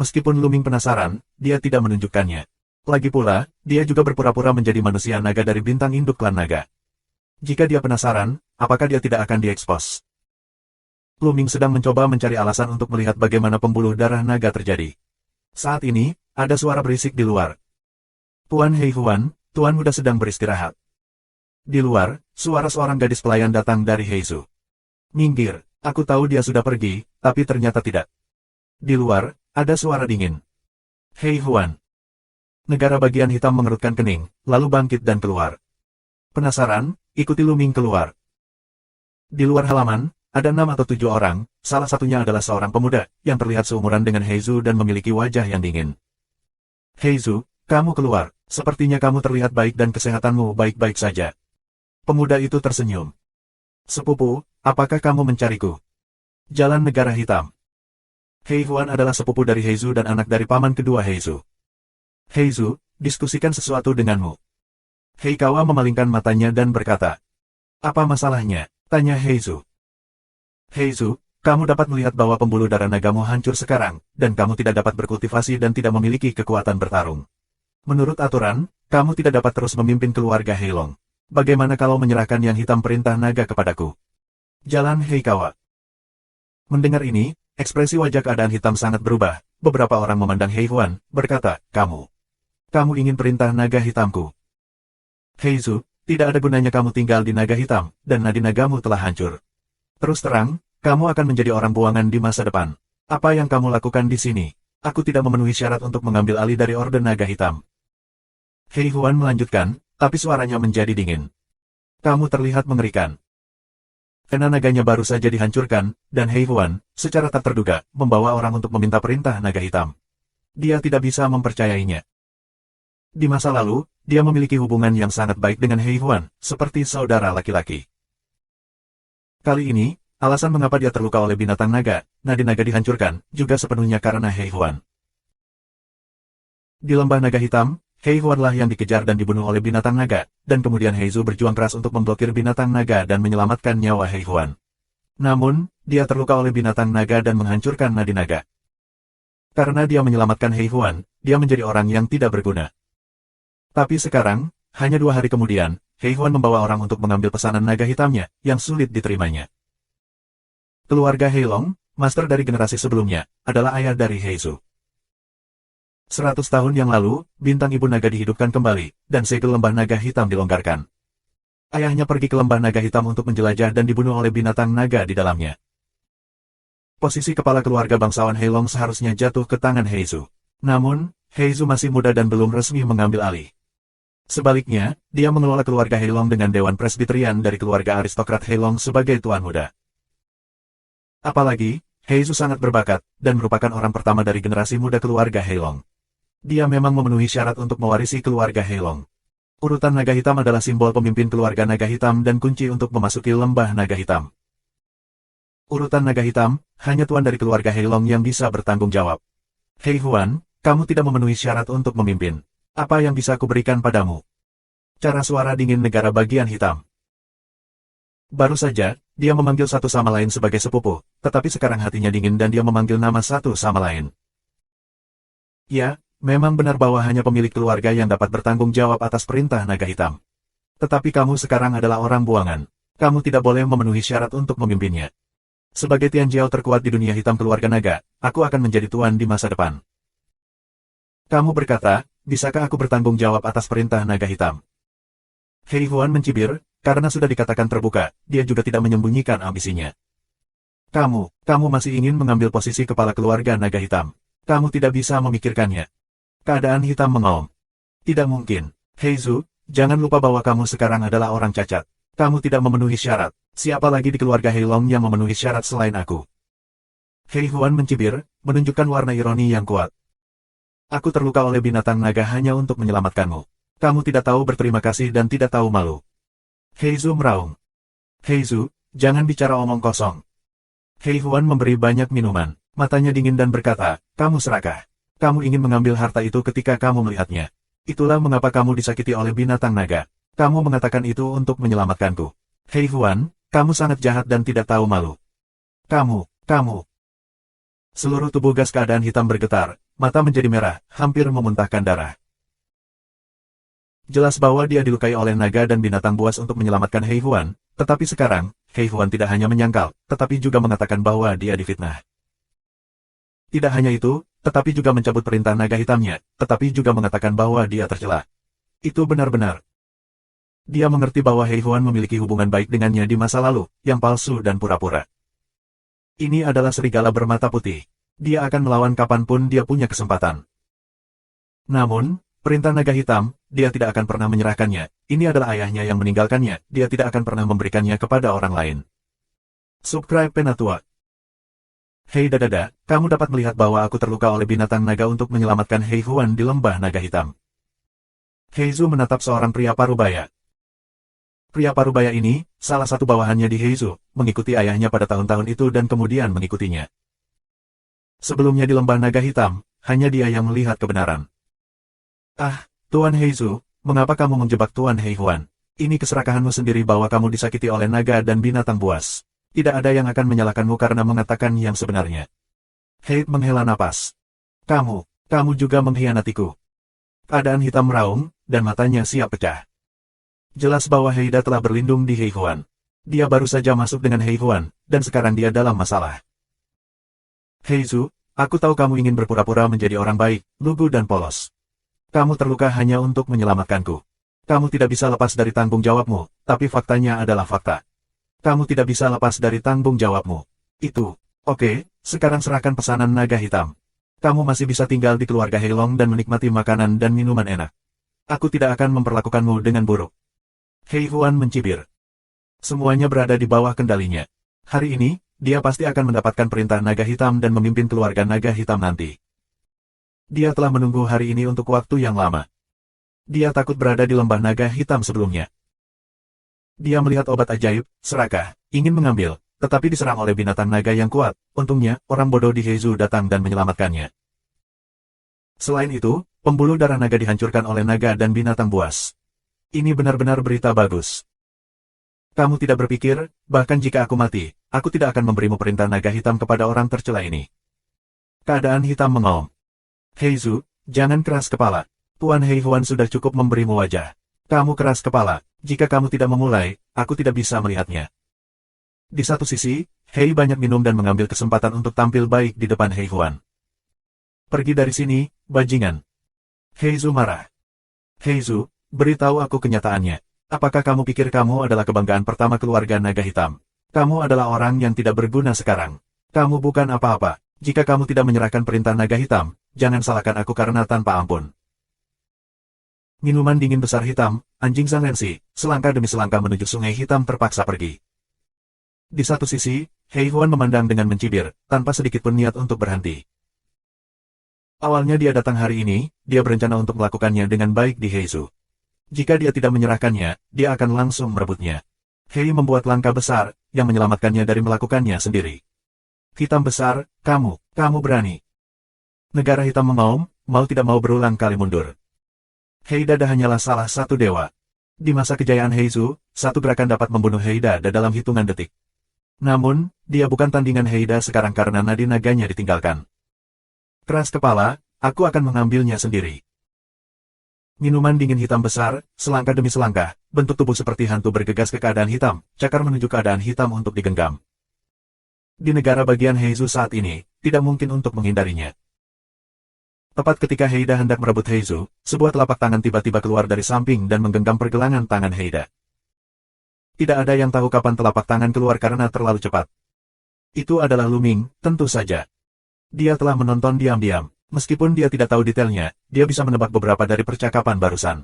Meskipun Lu Ming penasaran, dia tidak menunjukkannya. Lagi pula, dia juga berpura-pura menjadi manusia naga dari bintang induk klan naga. Jika dia penasaran, apakah dia tidak akan diekspos? Lu Ming sedang mencoba mencari alasan untuk melihat bagaimana pembuluh darah naga terjadi. Saat ini, ada suara berisik di luar. Tuan Hei Huan, Tuan Muda sedang beristirahat. Di luar, suara seorang gadis pelayan datang dari Heizu. Minggir, aku tahu dia sudah pergi, tapi ternyata tidak. Di luar, ada suara dingin. Hei Huan. Negara bagian hitam mengerutkan kening, lalu bangkit dan keluar. Penasaran, ikuti Lu Ming keluar. Di luar halaman, ada 6 atau 7 orang, salah satunya adalah seorang pemuda, yang terlihat seumuran dengan Heizu dan memiliki wajah yang dingin. Heizu, kamu keluar. Sepertinya kamu terlihat baik dan kesehatanmu baik-baik saja. Pemuda itu tersenyum. Sepupu, apakah kamu mencariku? Jalan Negara Hitam. Hei Huan adalah sepupu dari Heizu dan anak dari paman kedua Heizu. Heizu, diskusikan sesuatu denganmu. Hei Kawa memalingkan matanya dan berkata. Apa masalahnya? Tanya Heizu. Heizu, kamu dapat melihat bahwa pembuluh darah nagamu hancur sekarang, dan kamu tidak dapat berkultivasi dan tidak memiliki kekuatan bertarung. Menurut aturan, kamu tidak dapat terus memimpin keluarga Heilong. Bagaimana kalau menyerahkan yang hitam perintah naga kepadaku? Jalan Hei Kawa. Mendengar ini, ekspresi wajah keadaan hitam sangat berubah. Beberapa orang memandang Hei Huan, berkata, kamu ingin perintah naga hitamku. Heizu, tidak ada gunanya kamu tinggal di naga hitam, dan nadi nagamu telah hancur. Terus terang, kamu akan menjadi orang buangan di masa depan. Apa yang kamu lakukan di sini? Aku tidak memenuhi syarat untuk mengambil alih dari Orde Naga Hitam. Hei Huan melanjutkan, tapi suaranya menjadi dingin. Kamu terlihat mengerikan. Karena naganya baru saja dihancurkan, dan Hei Huan, secara tak terduga, membawa orang untuk meminta perintah naga hitam. Dia tidak bisa mempercayainya. Di masa lalu, dia memiliki hubungan yang sangat baik dengan Hei Huan, seperti saudara laki-laki. Kali ini, alasan mengapa dia terluka oleh binatang naga, nadi naga dihancurkan, juga sepenuhnya karena Hei Huan. Di Lembah Naga Hitam, Hei Huanlah yang dikejar dan dibunuh oleh binatang naga, dan kemudian Heizu berjuang keras untuk memblokir binatang naga dan menyelamatkan nyawa Hei Huan. Namun, dia terluka oleh binatang naga dan menghancurkan nadi naga. Karena dia menyelamatkan Hei Huan, dia menjadi orang yang tidak berguna. Tapi sekarang, hanya 2 hari kemudian, Hei Huan membawa orang untuk mengambil pesanan naga hitamnya, yang sulit diterimanya. Keluarga Heilong, master dari generasi sebelumnya, adalah ayah dari Heizu. 100 tahun yang lalu, bintang ibu naga dihidupkan kembali, dan segel Lembah Naga Hitam dilonggarkan. Ayahnya pergi ke Lembah Naga Hitam untuk menjelajah dan dibunuh oleh binatang naga di dalamnya. Posisi kepala keluarga bangsawan Heilong seharusnya jatuh ke tangan Heizu. Namun, Heizu masih muda dan belum resmi mengambil alih. Sebaliknya, dia mengelola keluarga Heilong dengan Dewan Presbyterian dari keluarga aristokrat Heilong sebagai tuan muda. Apalagi, Heizu sangat berbakat, dan merupakan orang pertama dari generasi muda keluarga Heilong. Dia memang memenuhi syarat untuk mewarisi keluarga Heilong. Urutan naga hitam adalah simbol pemimpin keluarga naga hitam dan kunci untuk memasuki Lembah Naga Hitam. Urutan naga hitam, hanya tuan dari keluarga Heilong yang bisa bertanggung jawab. Hei Huan, kamu tidak memenuhi syarat untuk memimpin. Apa yang bisa aku berikan padamu? Cara suara dingin negara bagian hitam. Baru saja, dia memanggil satu sama lain sebagai sepupu, tetapi sekarang hatinya dingin dan dia memanggil nama satu sama lain. Ya, memang benar bahwa hanya pemilik keluarga yang dapat bertanggung jawab atas perintah naga hitam. Tetapi kamu sekarang adalah orang buangan. Kamu tidak boleh memenuhi syarat untuk memimpinnya. Sebagai Tian Jiao terkuat di dunia hitam keluarga naga, aku akan menjadi tuan di masa depan. Kamu berkata, bisakah aku bertanggung jawab atas perintah naga hitam? Hei Huan mencibir, karena sudah dikatakan terbuka, dia juga tidak menyembunyikan ambisinya. Kamu masih ingin mengambil posisi kepala keluarga naga hitam. Kamu tidak bisa memikirkannya. Keadaan hitam mengaum. Tidak mungkin. Hei Zhu, jangan lupa bahwa kamu sekarang adalah orang cacat. Kamu tidak memenuhi syarat. Siapa lagi di keluarga Heilong yang memenuhi syarat selain aku? Hei Huan mencibir, menunjukkan warna ironi yang kuat. Aku terluka oleh binatang naga hanya untuk menyelamatkanmu. Kamu tidak tahu berterima kasih dan tidak tahu malu. Hei Zhu meraung. Hei Zhu, jangan bicara omong kosong. Hei Huan memberi banyak minuman. Matanya dingin dan berkata, kamu serakah. Kamu ingin mengambil harta itu ketika kamu melihatnya. Itulah mengapa kamu disakiti oleh binatang naga. Kamu mengatakan itu untuk menyelamatkanku. Hei Huan, kamu sangat jahat dan tidak tahu malu. Kamu. Seluruh tubuh gas keadaan hitam bergetar, mata menjadi merah, hampir memuntahkan darah. Jelas bahwa dia dilukai oleh naga dan binatang buas untuk menyelamatkan Hei Huan, tetapi sekarang, Hei Huan tidak hanya menyangkal, tetapi juga mengatakan bahwa dia difitnah. Tidak hanya itu, tetapi juga mencabut perintah naga hitamnya, tetapi juga mengatakan bahwa dia tercela. Itu benar-benar. Dia mengerti bahwa Hei Huan memiliki hubungan baik dengannya di masa lalu, yang palsu dan pura-pura. Ini adalah serigala bermata putih. Dia akan melawan kapanpun dia punya kesempatan. Namun, perintah naga hitam, dia tidak akan pernah menyerahkannya. Ini adalah ayahnya yang meninggalkannya, dia tidak akan pernah memberikannya kepada orang lain. Subscribe Penatua. Hei Dadada, kamu dapat melihat bahwa aku terluka oleh binatang naga untuk menyelamatkan Hei Huan di lembah naga hitam. Hei Zhu menatap seorang pria parubaya. Pria parubaya ini, salah satu bawahannya di Hei Zhu, mengikuti ayahnya pada tahun-tahun itu dan kemudian mengikutinya. Sebelumnya di lembah naga hitam, hanya dia yang melihat kebenaran. Ah, Tuan Hei Zhu, mengapa kamu menjebak Tuan Hei Huan? Ini keserakahanmu sendiri bahwa kamu disakiti oleh naga dan binatang buas. Tidak ada yang akan menyalahkanmu karena mengatakan yang sebenarnya. Hei menghela napas. Kamu juga mengkhianatiku. Keadaan hitam meraung, dan matanya siap pecah. Jelas bahwa Heida telah berlindung di Hei Huan. Dia baru saja masuk dengan Hei Huan, dan sekarang dia dalam masalah. Hei Zhu, aku tahu kamu ingin berpura-pura menjadi orang baik, lugu dan polos. Kamu terluka hanya untuk menyelamatkanku. Kamu tidak bisa lepas dari tanggung jawabmu, tapi faktanya adalah fakta. Kamu tidak bisa lepas dari tanggung jawabmu. Itu. Oke, sekarang serahkan pesanan naga hitam. Kamu masih bisa tinggal di keluarga Heilong dan menikmati makanan dan minuman enak. Aku tidak akan memperlakukanmu dengan buruk. Hei Huan mencibir. Semuanya berada di bawah kendalinya. Hari ini, dia pasti akan mendapatkan perintah naga hitam dan memimpin keluarga naga hitam nanti. Dia telah menunggu hari ini untuk waktu yang lama. Dia takut berada di lembah naga hitam sebelumnya. Dia melihat obat ajaib, serakah, ingin mengambil, tetapi diserang oleh binatang naga yang kuat. Untungnya, orang bodoh di Hei Zhu datang dan menyelamatkannya. Selain itu, pembuluh darah naga dihancurkan oleh naga dan binatang buas. Ini benar-benar berita bagus. Kamu tidak berpikir, bahkan jika aku mati, aku tidak akan memberimu perintah naga hitam kepada orang tercela ini. Keadaan hitam mengaum. Hei Zhu, jangan keras kepala. Tuan Hei Huan sudah cukup memberimu wajah. Kamu keras kepala, jika kamu tidak memulai, aku tidak bisa melihatnya. Di satu sisi, Hei banyak minum dan mengambil kesempatan untuk tampil baik di depan Hei Huan. Pergi dari sini, bajingan. Hei Zhu marah. Hei Zhu, beritahu aku kenyataannya. Apakah kamu pikir kamu adalah kebanggaan pertama keluarga naga hitam? Kamu adalah orang yang tidak berguna sekarang. Kamu bukan apa-apa. Jika kamu tidak menyerahkan perintah naga hitam, jangan salahkan aku karena tanpa ampun. Minuman dingin besar hitam, anjing Zhanglensi, selangkah demi selangkah menuju sungai hitam terpaksa pergi. Di satu sisi, Hei Huan memandang dengan mencibir, tanpa sedikit pun niat untuk berhenti. Awalnya dia datang hari ini, dia berencana untuk melakukannya dengan baik di Hei Zhu. Jika dia tidak menyerahkannya, dia akan langsung merebutnya. Hei membuat langkah besar, yang menyelamatkannya dari melakukannya sendiri. Hitam besar, kamu berani. Negara hitam mengaum, mau tidak mau berulang kali mundur. Heidada hanyalah salah satu dewa. Di masa kejayaan Heizu, satu gerakan dapat membunuh Heidada dalam hitungan detik. Namun, dia bukan tandingan Heida sekarang karena nadi naganya ditinggalkan. Keras kepala, aku akan mengambilnya sendiri. Minuman dingin hitam besar, selangkah demi selangkah, bentuk tubuh seperti hantu bergegas ke keadaan hitam, cakar menuju keadaan hitam untuk digenggam. Di negara bagian Heizu saat ini, tidak mungkin untuk menghindarinya. Tepat ketika Heida hendak merebut Heizu, sebuah telapak tangan tiba-tiba keluar dari samping dan menggenggam pergelangan tangan Heida. Tidak ada yang tahu kapan telapak tangan keluar karena terlalu cepat. Itu adalah Luming, tentu saja. Dia telah menonton diam-diam. Meskipun dia tidak tahu detailnya, dia bisa menebak beberapa dari percakapan barusan.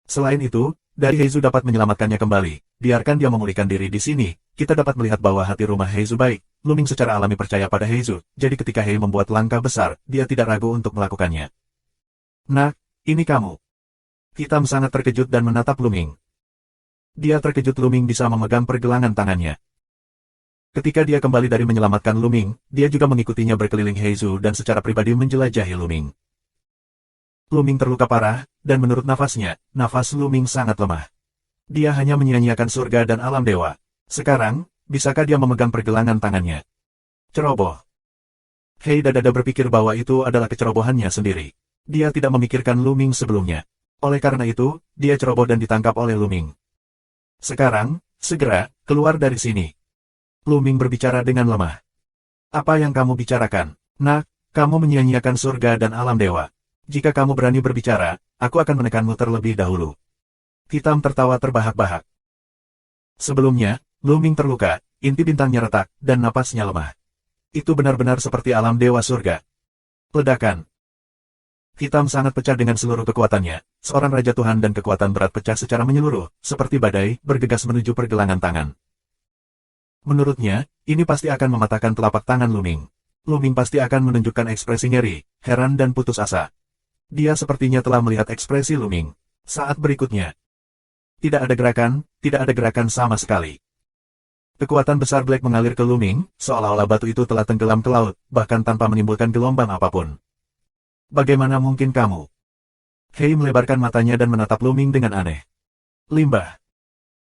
Selain itu, dari Heizu dapat menyelamatkannya kembali. Biarkan dia memulihkan diri di sini, kita dapat melihat bahwa hati rumah Heizu baik. Luming secara alami percaya pada Heizu, jadi ketika Hei membuat langkah besar, dia tidak ragu untuk melakukannya. Nah, ini kamu. Hitam sangat terkejut dan menatap Luming. Dia terkejut Luming bisa memegang pergelangan tangannya. Ketika dia kembali dari menyelamatkan Luming, dia juga mengikutinya berkeliling Heizu dan secara pribadi menjelajahi Luming. Luming terluka parah, dan menurut nafasnya, nafas Luming sangat lemah. Dia hanya menyia-nyiakan surga dan alam dewa. Sekarang, bisakah dia memegang pergelangan tangannya? Ceroboh. Heidada berpikir bahwa itu adalah kecerobohannya sendiri. Dia tidak memikirkan Luming sebelumnya. Oleh karena itu, dia ceroboh dan ditangkap oleh Luming. Sekarang, segera, keluar dari sini. Luming berbicara dengan lemah. Apa yang kamu bicarakan? Nak, kamu menyia-nyiakan surga dan alam dewa. Jika kamu berani berbicara, aku akan menekanmu terlebih dahulu. Hitam tertawa terbahak-bahak. Sebelumnya, Luming terluka, inti bintangnya retak, dan napasnya lemah. Itu benar-benar seperti alam dewa surga. Ledakan. Hitam sangat pecah dengan seluruh kekuatannya. Seorang Raja Tuhan dan kekuatan berat pecah secara menyeluruh, seperti badai, bergegas menuju pergelangan tangan. Menurutnya, ini pasti akan mematahkan telapak tangan Luming. Luming pasti akan menunjukkan ekspresi ngeri, heran dan putus asa. Dia sepertinya telah melihat ekspresi Luming. Saat berikutnya, tidak ada gerakan sama sekali. Kekuatan besar Black mengalir ke Luming, seolah-olah batu itu telah tenggelam ke laut, bahkan tanpa menimbulkan gelombang apapun. Bagaimana mungkin kamu? Hei melebarkan matanya dan menatap Luming dengan aneh. Limbah.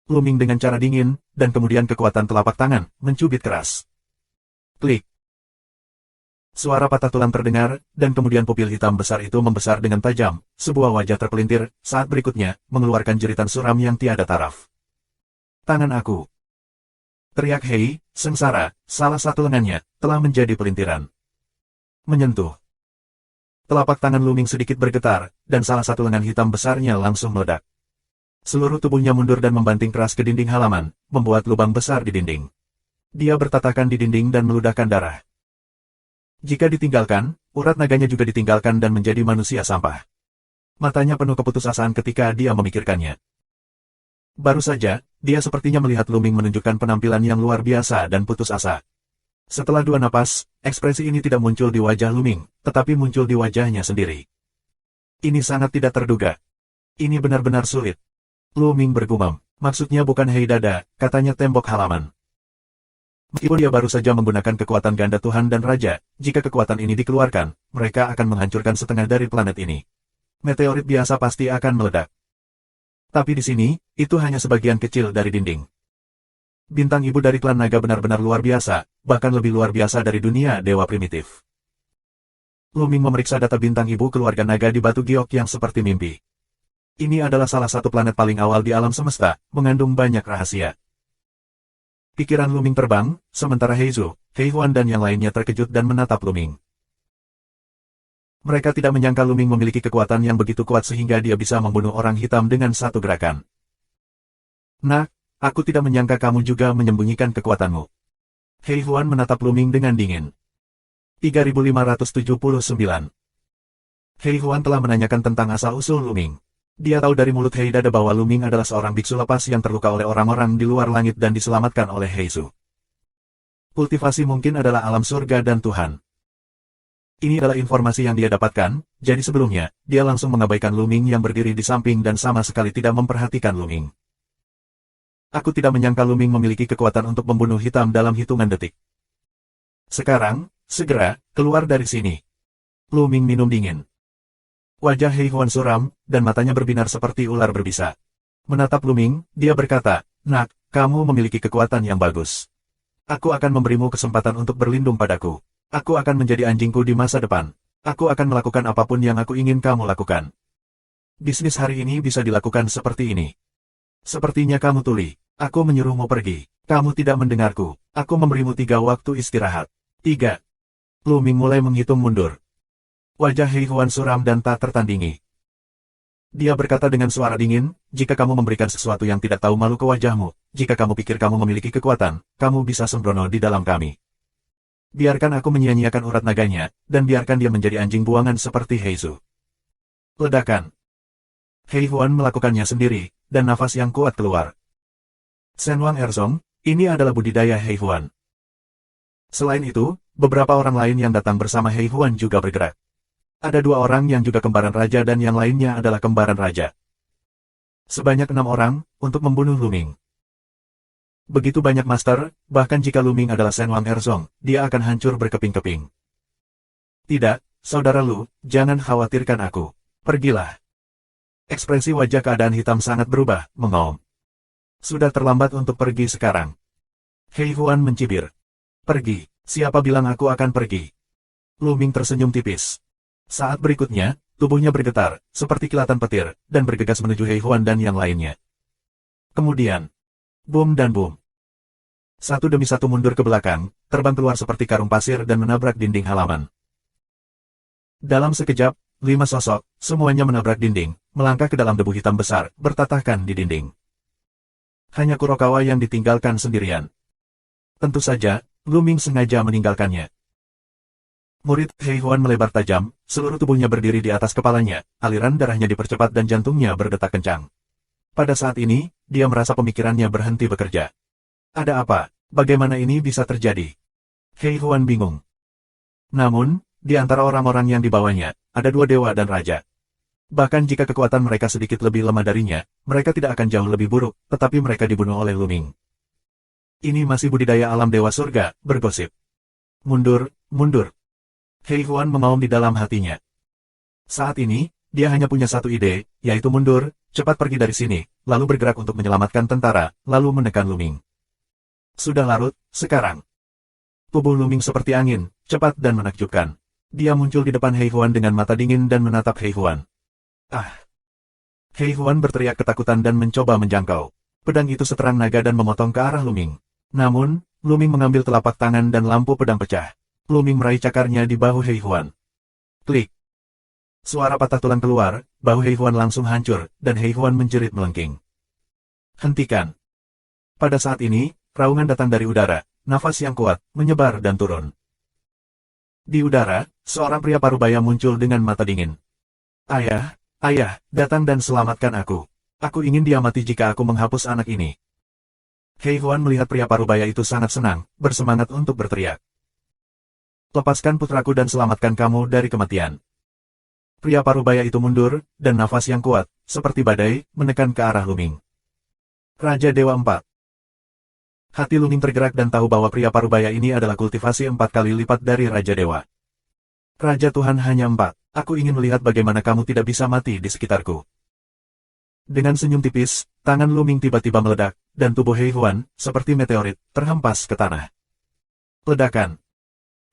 Luming dengan cara dingin, dan kemudian kekuatan telapak tangan, mencubit keras. Klik. Suara patah tulang terdengar, dan kemudian pupil hitam besar itu membesar dengan tajam, sebuah wajah terpelintir, saat berikutnya, mengeluarkan jeritan suram yang tiada taraf. Tangan aku. Teriak Hei, sengsara, salah satu lengannya, telah menjadi pelintiran. Menyentuh. Telapak tangan Luming sedikit bergetar, dan salah satu lengan hitam besarnya langsung meledak. Seluruh tubuhnya mundur dan membanting keras ke dinding halaman, membuat lubang besar di dinding. Dia bertatakan di dinding dan meludahkan darah. Jika ditinggalkan, urat naganya juga ditinggalkan dan menjadi manusia sampah. Matanya penuh keputusasaan ketika dia memikirkannya. Baru saja, dia sepertinya melihat Luming menunjukkan penampilan yang luar biasa dan putus asa. Setelah 2 napas, ekspresi ini tidak muncul di wajah Luming, tetapi muncul di wajahnya sendiri. Ini sangat tidak terduga. Ini benar-benar sulit. Luming bergumam. Maksudnya bukan Heidada, katanya tembok halaman. Meskipun dia baru saja menggunakan kekuatan ganda Tuhan dan Raja, jika kekuatan ini dikeluarkan, mereka akan menghancurkan setengah dari planet ini. Meteorit biasa pasti akan meledak. Tapi di sini, itu hanya sebagian kecil dari dinding. Bintang ibu dari klan naga benar-benar luar biasa, bahkan lebih luar biasa dari dunia dewa primitif. Luming memeriksa data bintang ibu keluarga naga di batu giok yang seperti mimpi. Ini adalah salah satu planet paling awal di alam semesta, mengandung banyak rahasia. Pikiran Luming terbang, sementara Heizu, Hei Huan dan yang lainnya terkejut dan menatap Luming. Mereka tidak menyangka Luming memiliki kekuatan yang begitu kuat sehingga dia bisa membunuh orang hitam dengan satu gerakan. Nak, aku tidak menyangka kamu juga menyembunyikan kekuatanmu. Hei Huan menatap Luming dengan dingin. 3579. Hei Huan telah menanyakan tentang asal-usul Luming. Dia tahu dari mulut Heidada bahwa Luming adalah seorang biksu lepas yang terluka oleh orang-orang di luar langit dan diselamatkan oleh Heizu. Kultivasi mungkin adalah alam surga dan Tuhan. Ini adalah informasi yang dia dapatkan, jadi sebelumnya, dia langsung mengabaikan Luming yang berdiri di samping dan sama sekali tidak memperhatikan Luming. Aku tidak menyangka Luming memiliki kekuatan untuk membunuh hitam dalam hitungan detik. Sekarang, segera, keluar dari sini. Luming minum dingin. Wajah Hei Huan suram, dan matanya berbinar seperti ular berbisa. Menatap Luming, dia berkata, "Nak, kamu memiliki kekuatan yang bagus. Aku akan memberimu kesempatan untuk berlindung padaku. Aku akan menjadi anjingku di masa depan. Aku akan melakukan apapun yang aku ingin kamu lakukan. Bisnis hari ini bisa dilakukan seperti ini. Sepertinya kamu tuli. Aku menyuruhmu pergi. Kamu tidak mendengarku. Aku memberimu 3 waktu istirahat. 3. Luming mulai menghitung mundur. Wajah Hei Huan suram dan tak tertandingi. Dia berkata dengan suara dingin, "Jika kamu memberikan sesuatu yang tidak tahu malu ke wajahmu, jika kamu pikir kamu memiliki kekuatan, kamu bisa sembrono di dalam kami. Biarkan aku menyia-nyiakan urat naganya, dan biarkan dia menjadi anjing buangan seperti Heizu." Ledakan. Hei Huan melakukannya sendiri, dan nafas yang kuat keluar. Senwang Erzong, ini adalah budidaya Hei Huan. Selain itu, beberapa orang lain yang datang bersama Hei Huan juga bergerak. Ada 2 orang yang juga kembaran raja dan yang lainnya adalah kembaran raja. Sebanyak 6 orang, untuk membunuh Luming. Begitu banyak master, bahkan jika Luming adalah Senwang Erzong, dia akan hancur berkeping-keping. Tidak, saudara Lu, jangan khawatirkan aku. Pergilah. Ekspresi wajah keadaan hitam sangat berubah, mengaum. Sudah terlambat untuk pergi sekarang. Hei Huan mencibir. Pergi, siapa bilang aku akan pergi? Luming tersenyum tipis. Saat berikutnya, tubuhnya bergetar, seperti kilatan petir, dan bergegas menuju Hei Huan dan yang lainnya. Kemudian, boom dan boom. Satu demi satu mundur ke belakang, terbang keluar seperti karung pasir dan menabrak dinding halaman. Dalam sekejap, 5 sosok, semuanya menabrak dinding, melangkah ke dalam debu hitam besar, bertatahkan di dinding. Hanya Kurokawa yang ditinggalkan sendirian. Tentu saja, Luming sengaja meninggalkannya. Murid Hei Huan melebar tajam, seluruh tubuhnya berdiri di atas kepalanya, aliran darahnya dipercepat dan jantungnya berdetak kencang. Pada saat ini, dia merasa pemikirannya berhenti bekerja. Ada apa? Bagaimana ini bisa terjadi? Hei Huan bingung. Namun, di antara orang-orang yang dibawanya, ada 2 dewa dan raja. Bahkan jika kekuatan mereka sedikit lebih lemah darinya, mereka tidak akan jauh lebih buruk, tetapi mereka dibunuh oleh Luming. Ini masih budidaya alam dewa surga, bergosip. Mundur, mundur. Hei Huan mengaum di dalam hatinya. Saat ini, dia hanya punya satu ide, yaitu mundur, cepat pergi dari sini, lalu bergerak untuk menyelamatkan tentara, lalu menekan Luming. Sudah larut, sekarang. Tubuh Luming seperti angin, cepat dan menakjubkan. Dia muncul di depan Hei Huan dengan mata dingin dan menatap Hei Huan. Ah! Hei Huan berteriak ketakutan dan mencoba menjangkau. Pedang itu seterang naga dan memotong ke arah Luming. Namun, Luming mengambil telapak tangan dan lampu pedang pecah. Luming meraih cakarnya di bahu Hei Huan. Klik. Suara patah tulang keluar, bahu Hei Huan langsung hancur, dan Hei Huan menjerit melengking. Hentikan. Pada saat ini, raungan datang dari udara, nafas yang kuat, menyebar dan turun. Di udara, seorang pria parubaya muncul dengan mata dingin. Ayah, ayah, datang dan selamatkan aku. Aku ingin dia mati jika aku menghapus anak ini. Hei Huan melihat pria parubaya itu sangat senang, bersemangat untuk berteriak. Lepaskan putraku dan selamatkan kamu dari kematian. Pria parubaya itu mundur, dan nafas yang kuat, seperti badai, menekan ke arah Luming. Raja Dewa 4. Hati Luming tergerak dan tahu bahwa pria parubaya ini adalah kultivasi 4 kali lipat dari Raja Dewa. Raja Tuhan hanya 4, aku ingin melihat bagaimana kamu tidak bisa mati di sekitarku. Dengan senyum tipis, tangan Luming tiba-tiba meledak, dan tubuh Hei Huan, seperti meteorit, terhempas ke tanah. Ledakan.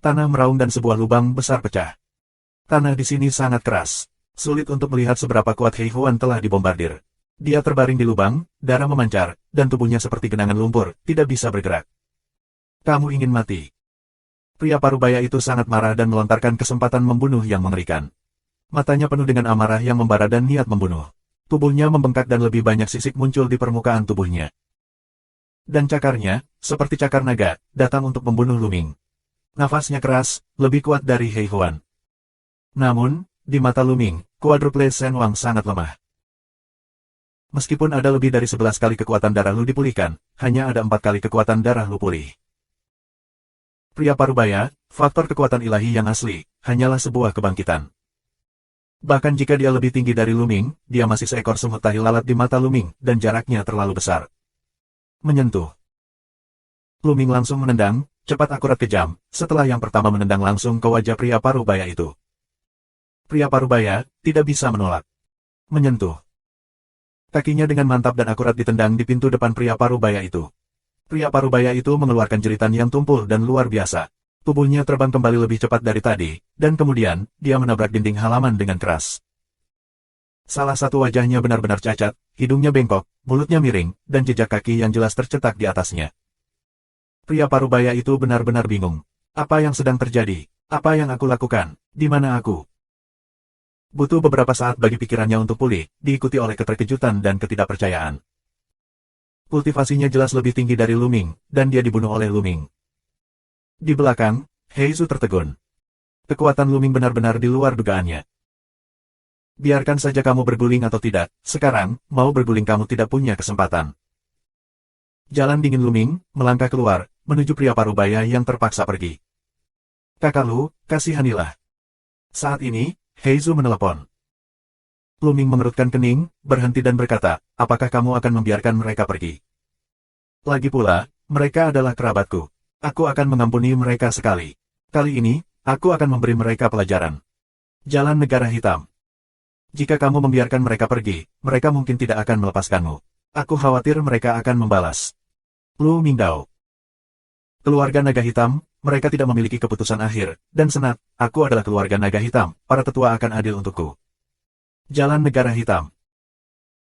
Tanah meraung dan sebuah lubang besar pecah. Tanah di sini sangat keras. Sulit untuk melihat seberapa kuat Hei Huan telah dibombardir. Dia terbaring di lubang, darah memancar, dan tubuhnya seperti genangan lumpur, tidak bisa bergerak. Kamu ingin mati. Pria parubaya itu sangat marah dan melontarkan kesempatan membunuh yang mengerikan. Matanya penuh dengan amarah yang membara dan niat membunuh. Tubuhnya membengkak dan lebih banyak sisik muncul di permukaan tubuhnya. Dan cakarnya, seperti cakar naga, datang untuk membunuh Luming. Nafasnya keras, lebih kuat dari Hei Huan. Namun, di mata Luming, kuadruple Senwang sangat lemah. Meskipun ada lebih dari 11 kali kekuatan darah Lu dipulihkan, hanya ada 4 kali kekuatan darah Lu pulih. Pria parubaya, faktor kekuatan ilahi yang asli, hanyalah sebuah kebangkitan. Bahkan jika dia lebih tinggi dari Luming, dia masih seekor semut tahi lalat di mata Luming, dan jaraknya terlalu besar. Menyentuh. Luming langsung menendang, cepat akurat kejam, setelah yang pertama menendang langsung ke wajah pria parubaya itu. Pria parubaya tidak bisa menolak. Menyentuh. Kakinya dengan mantap dan akurat ditendang di pintu depan pria parubaya itu. Pria parubaya itu mengeluarkan jeritan yang tumpul dan luar biasa. Tubuhnya terbang kembali lebih cepat dari tadi, dan kemudian, dia menabrak dinding halaman dengan keras. Salah satu wajahnya benar-benar cacat, hidungnya bengkok, mulutnya miring, dan jejak kaki yang jelas tercetak di atasnya. Pria parubaya itu benar-benar bingung. Apa yang sedang terjadi? Apa yang aku lakukan? Di mana aku? Butuh beberapa saat bagi pikirannya untuk pulih, diikuti oleh keterkejutan dan ketidakpercayaan. Kultivasinya jelas lebih tinggi dari Luming, dan dia dibunuh oleh Luming. Di belakang, Heizu tertegun. Kekuatan Luming benar-benar di luar dugaannya. Biarkan saja kamu berguling atau tidak, sekarang, mau berguling kamu tidak punya kesempatan. Jalan dingin Luming, melangkah keluar, menuju pria parubaya yang terpaksa pergi. Kakak Lu, kasihanilah. Saat ini, Heizu menelepon. Luming mengerutkan kening, berhenti dan berkata, apakah kamu akan membiarkan mereka pergi? Lagi pula, mereka adalah kerabatku. Aku akan mengampuni mereka sekali. Kali ini, aku akan memberi mereka pelajaran. Jalan Negara Hitam. Jika kamu membiarkan mereka pergi, mereka mungkin tidak akan melepaskanmu. Aku khawatir mereka akan membalas. Lu Mingdao. Keluarga Naga Hitam, mereka tidak memiliki keputusan akhir, dan senat, aku adalah keluarga Naga Hitam, para tetua akan adil untukku. Jalan Negara Hitam.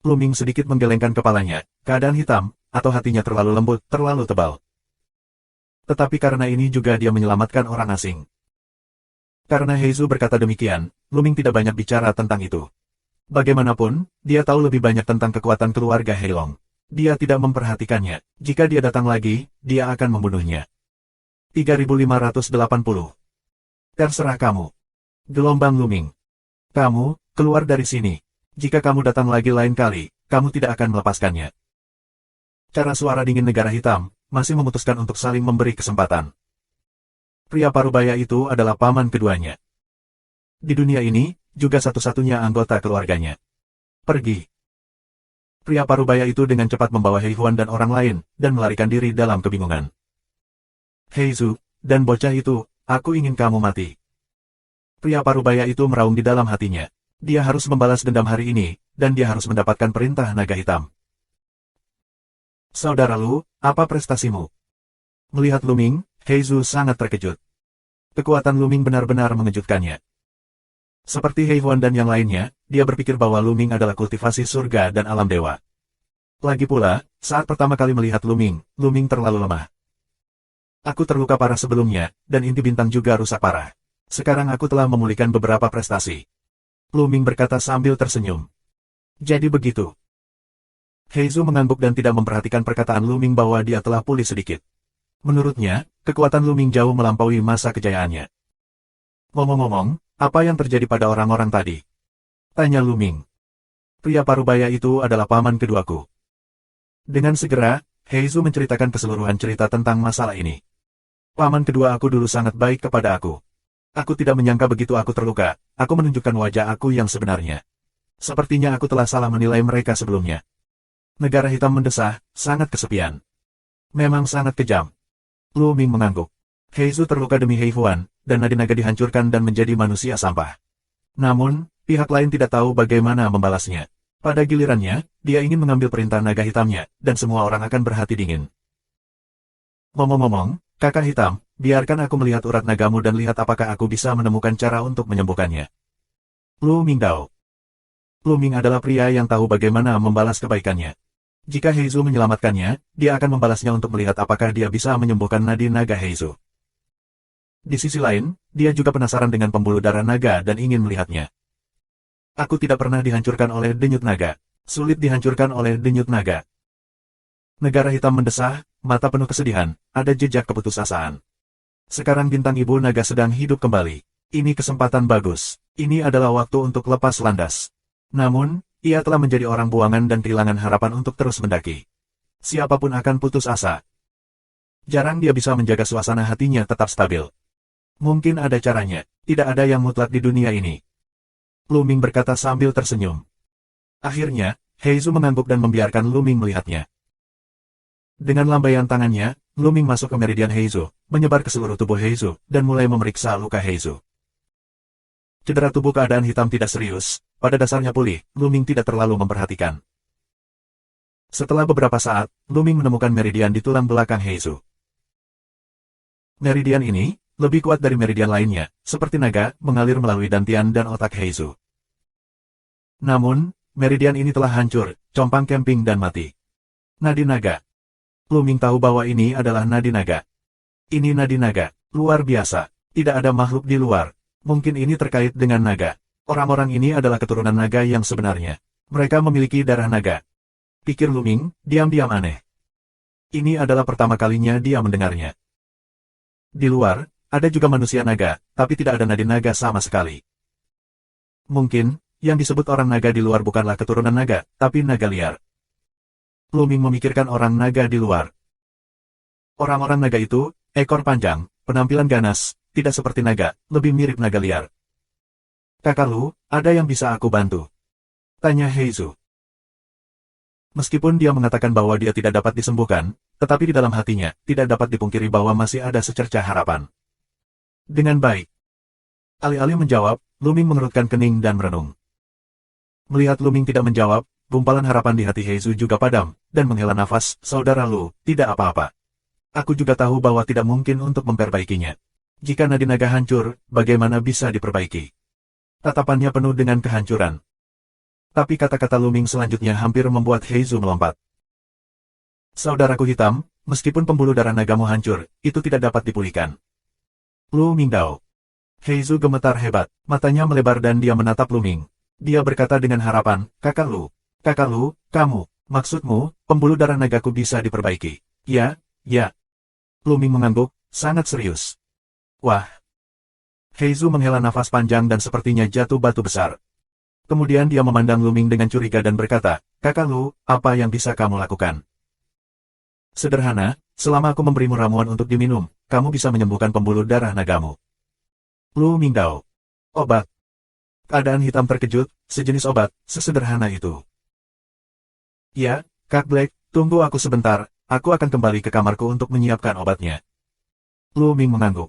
Luming sedikit menggelengkan kepalanya, keadaan hitam, atau hatinya terlalu lembut, terlalu tebal. Tetapi karena ini juga dia menyelamatkan orang asing. Karena Heizu berkata demikian, Luming tidak banyak bicara tentang itu. Bagaimanapun, dia tahu lebih banyak tentang kekuatan keluarga Heilong. Dia tidak memperhatikannya. Jika dia datang lagi, dia akan membunuhnya. 3580. Terserah kamu. Gelombang Luming. Kamu, keluar dari sini. Jika kamu datang lagi lain kali, kamu tidak akan melepaskannya. Cara suara dingin Negara Hitam, masih memutuskan untuk saling memberi kesempatan. Pria parubaya itu adalah paman keduanya. Di dunia ini, juga satu-satunya anggota keluarganya. Pergi. Pria parubaya itu dengan cepat membawa Heihuan dan orang lain, dan melarikan diri dalam kebingungan. Heizu, dan bocah itu, aku ingin kamu mati. Pria parubaya itu meraung di dalam hatinya. Dia harus membalas dendam hari ini, dan dia harus mendapatkan perintah Naga Hitam. Saudara Lu, apa prestasimu? Melihat Luming, Heizu sangat terkejut. Kekuatan Luming benar-benar mengejutkannya. Seperti Heihuan dan yang lainnya, dia berpikir bahwa Luming adalah kultivasi surga dan alam dewa. Lagi pula, saat pertama kali melihat Luming, Luming terlalu lemah. Aku terluka parah sebelumnya, dan inti bintang juga rusak parah. Sekarang aku telah memulihkan beberapa prestasi. Luming berkata sambil tersenyum. Jadi begitu. Heizu mengangguk dan tidak memperhatikan perkataan Luming bahwa dia telah pulih sedikit. Menurutnya, kekuatan Luming jauh melampaui masa kejayaannya. Ngomong-ngomong, apa yang terjadi pada orang-orang tadi? Tanya Luming. Pria parubaya itu adalah paman keduaku. Dengan segera, Heizu menceritakan keseluruhan cerita tentang masalah ini. Paman kedua aku dulu sangat baik kepada aku. Aku tidak menyangka begitu aku terluka, aku menunjukkan wajah aku yang sebenarnya. Sepertinya aku telah salah menilai mereka sebelumnya. Negara Hitam mendesah, sangat kesepian. Memang sangat kejam. Luming mengangguk. Heizu terluka demi Heihuan, dan nadi naga dihancurkan dan menjadi manusia sampah. Namun, pihak lain tidak tahu bagaimana membalasnya. Pada gilirannya, dia ingin mengambil perintah naga hitamnya, dan semua orang akan berhati dingin. Ngomong-ngomong, kakak hitam, biarkan aku melihat urat nagamu dan lihat apakah aku bisa menemukan cara untuk menyembuhkannya. Lu Mingdao. Luming adalah pria yang tahu bagaimana membalas kebaikannya. Jika Heizu menyelamatkannya, dia akan membalasnya untuk melihat apakah dia bisa menyembuhkan nadi naga Heizu. Di sisi lain, dia juga penasaran dengan pembuluh darah naga dan ingin melihatnya. Aku tidak pernah dihancurkan oleh denyut naga. Sulit dihancurkan oleh denyut naga. Negara Hitam mendesah, mata penuh kesedihan, ada jejak keputusasaan. Sekarang bintang ibu naga sedang hidup kembali. Ini kesempatan bagus. Ini adalah waktu untuk lepas landas. Namun, ia telah menjadi orang buangan dan kehilangan harapan untuk terus mendaki. Siapapun akan putus asa. Jarang dia bisa menjaga suasana hatinya tetap stabil. Mungkin ada caranya, tidak ada yang mutlak di dunia ini. Luming berkata sambil tersenyum. Akhirnya, Heizu mengangguk dan membiarkan Luming melihatnya. Dengan lambaian tangannya, Luming masuk ke meridian Heizu, menyebar ke seluruh tubuh Heizu, dan mulai memeriksa luka Heizu. Cedera tubuh keadaan hitam tidak serius, pada dasarnya pulih, Luming tidak terlalu memperhatikan. Setelah beberapa saat, Luming menemukan meridian di tulang belakang Heizu. Meridian ini lebih kuat dari meridian lainnya, seperti naga, mengalir melalui dantian dan otak Heizu. Namun, meridian ini telah hancur, compang-camping dan mati. Nadi naga. Luming tahu bahwa ini adalah nadi naga. Ini nadi naga, luar biasa. Tidak ada makhluk di luar. Mungkin ini terkait dengan naga. Orang-orang ini adalah keturunan naga yang sebenarnya. Mereka memiliki darah naga. Pikir Luming, diam-diam aneh. Ini adalah pertama kalinya dia mendengarnya. Di luar, ada juga manusia naga, tapi tidak ada nadi naga sama sekali. Mungkin, yang disebut orang naga di luar bukanlah keturunan naga, tapi naga liar. Luming memikirkan orang naga di luar. Orang-orang naga itu, ekor panjang, penampilan ganas, tidak seperti naga, lebih mirip naga liar. Kakak Lu, ada yang bisa aku bantu? Tanya Heizu. Meskipun dia mengatakan bahwa dia tidak dapat disembuhkan, tetapi di dalam hatinya, tidak dapat dipungkiri bahwa masih ada secercah harapan. Dengan baik. Alih-alih menjawab, Luming mengerutkan kening dan merenung. Melihat Luming tidak menjawab, gumpalan harapan di hati Heizu juga padam, dan menghela nafas, saudara Lu, tidak apa-apa. Aku juga tahu bahwa tidak mungkin untuk memperbaikinya. Jika nadi naga hancur, bagaimana bisa diperbaiki? Tatapannya penuh dengan kehancuran. Tapi kata-kata Luming selanjutnya hampir membuat Heizu melompat. Saudaraku hitam, meskipun pembuluh darah nagamu hancur, itu tidak dapat dipulihkan. Lu Mingdao. Heizu gemetar hebat, matanya melebar dan dia menatap Luming. Dia berkata dengan harapan, Kakak Lu, kamu, maksudmu, pembuluh darah nagaku bisa diperbaiki? Ya. Luming mengangguk, sangat serius. Wah. Heizu menghela nafas panjang dan sepertinya jatuh batu besar. Kemudian dia memandang Luming dengan curiga dan berkata, Kakak Lu, apa yang bisa kamu lakukan? Sederhana, selama aku memberimu ramuan untuk diminum, kamu bisa menyembuhkan pembuluh darah nagamu. Lu Mingdao. Obat. Keadaan hitam terkejut, sejenis obat, sesederhana itu. Ya, Kak Black, tunggu aku sebentar, aku akan kembali ke kamarku untuk menyiapkan obatnya. Luming mengangguk.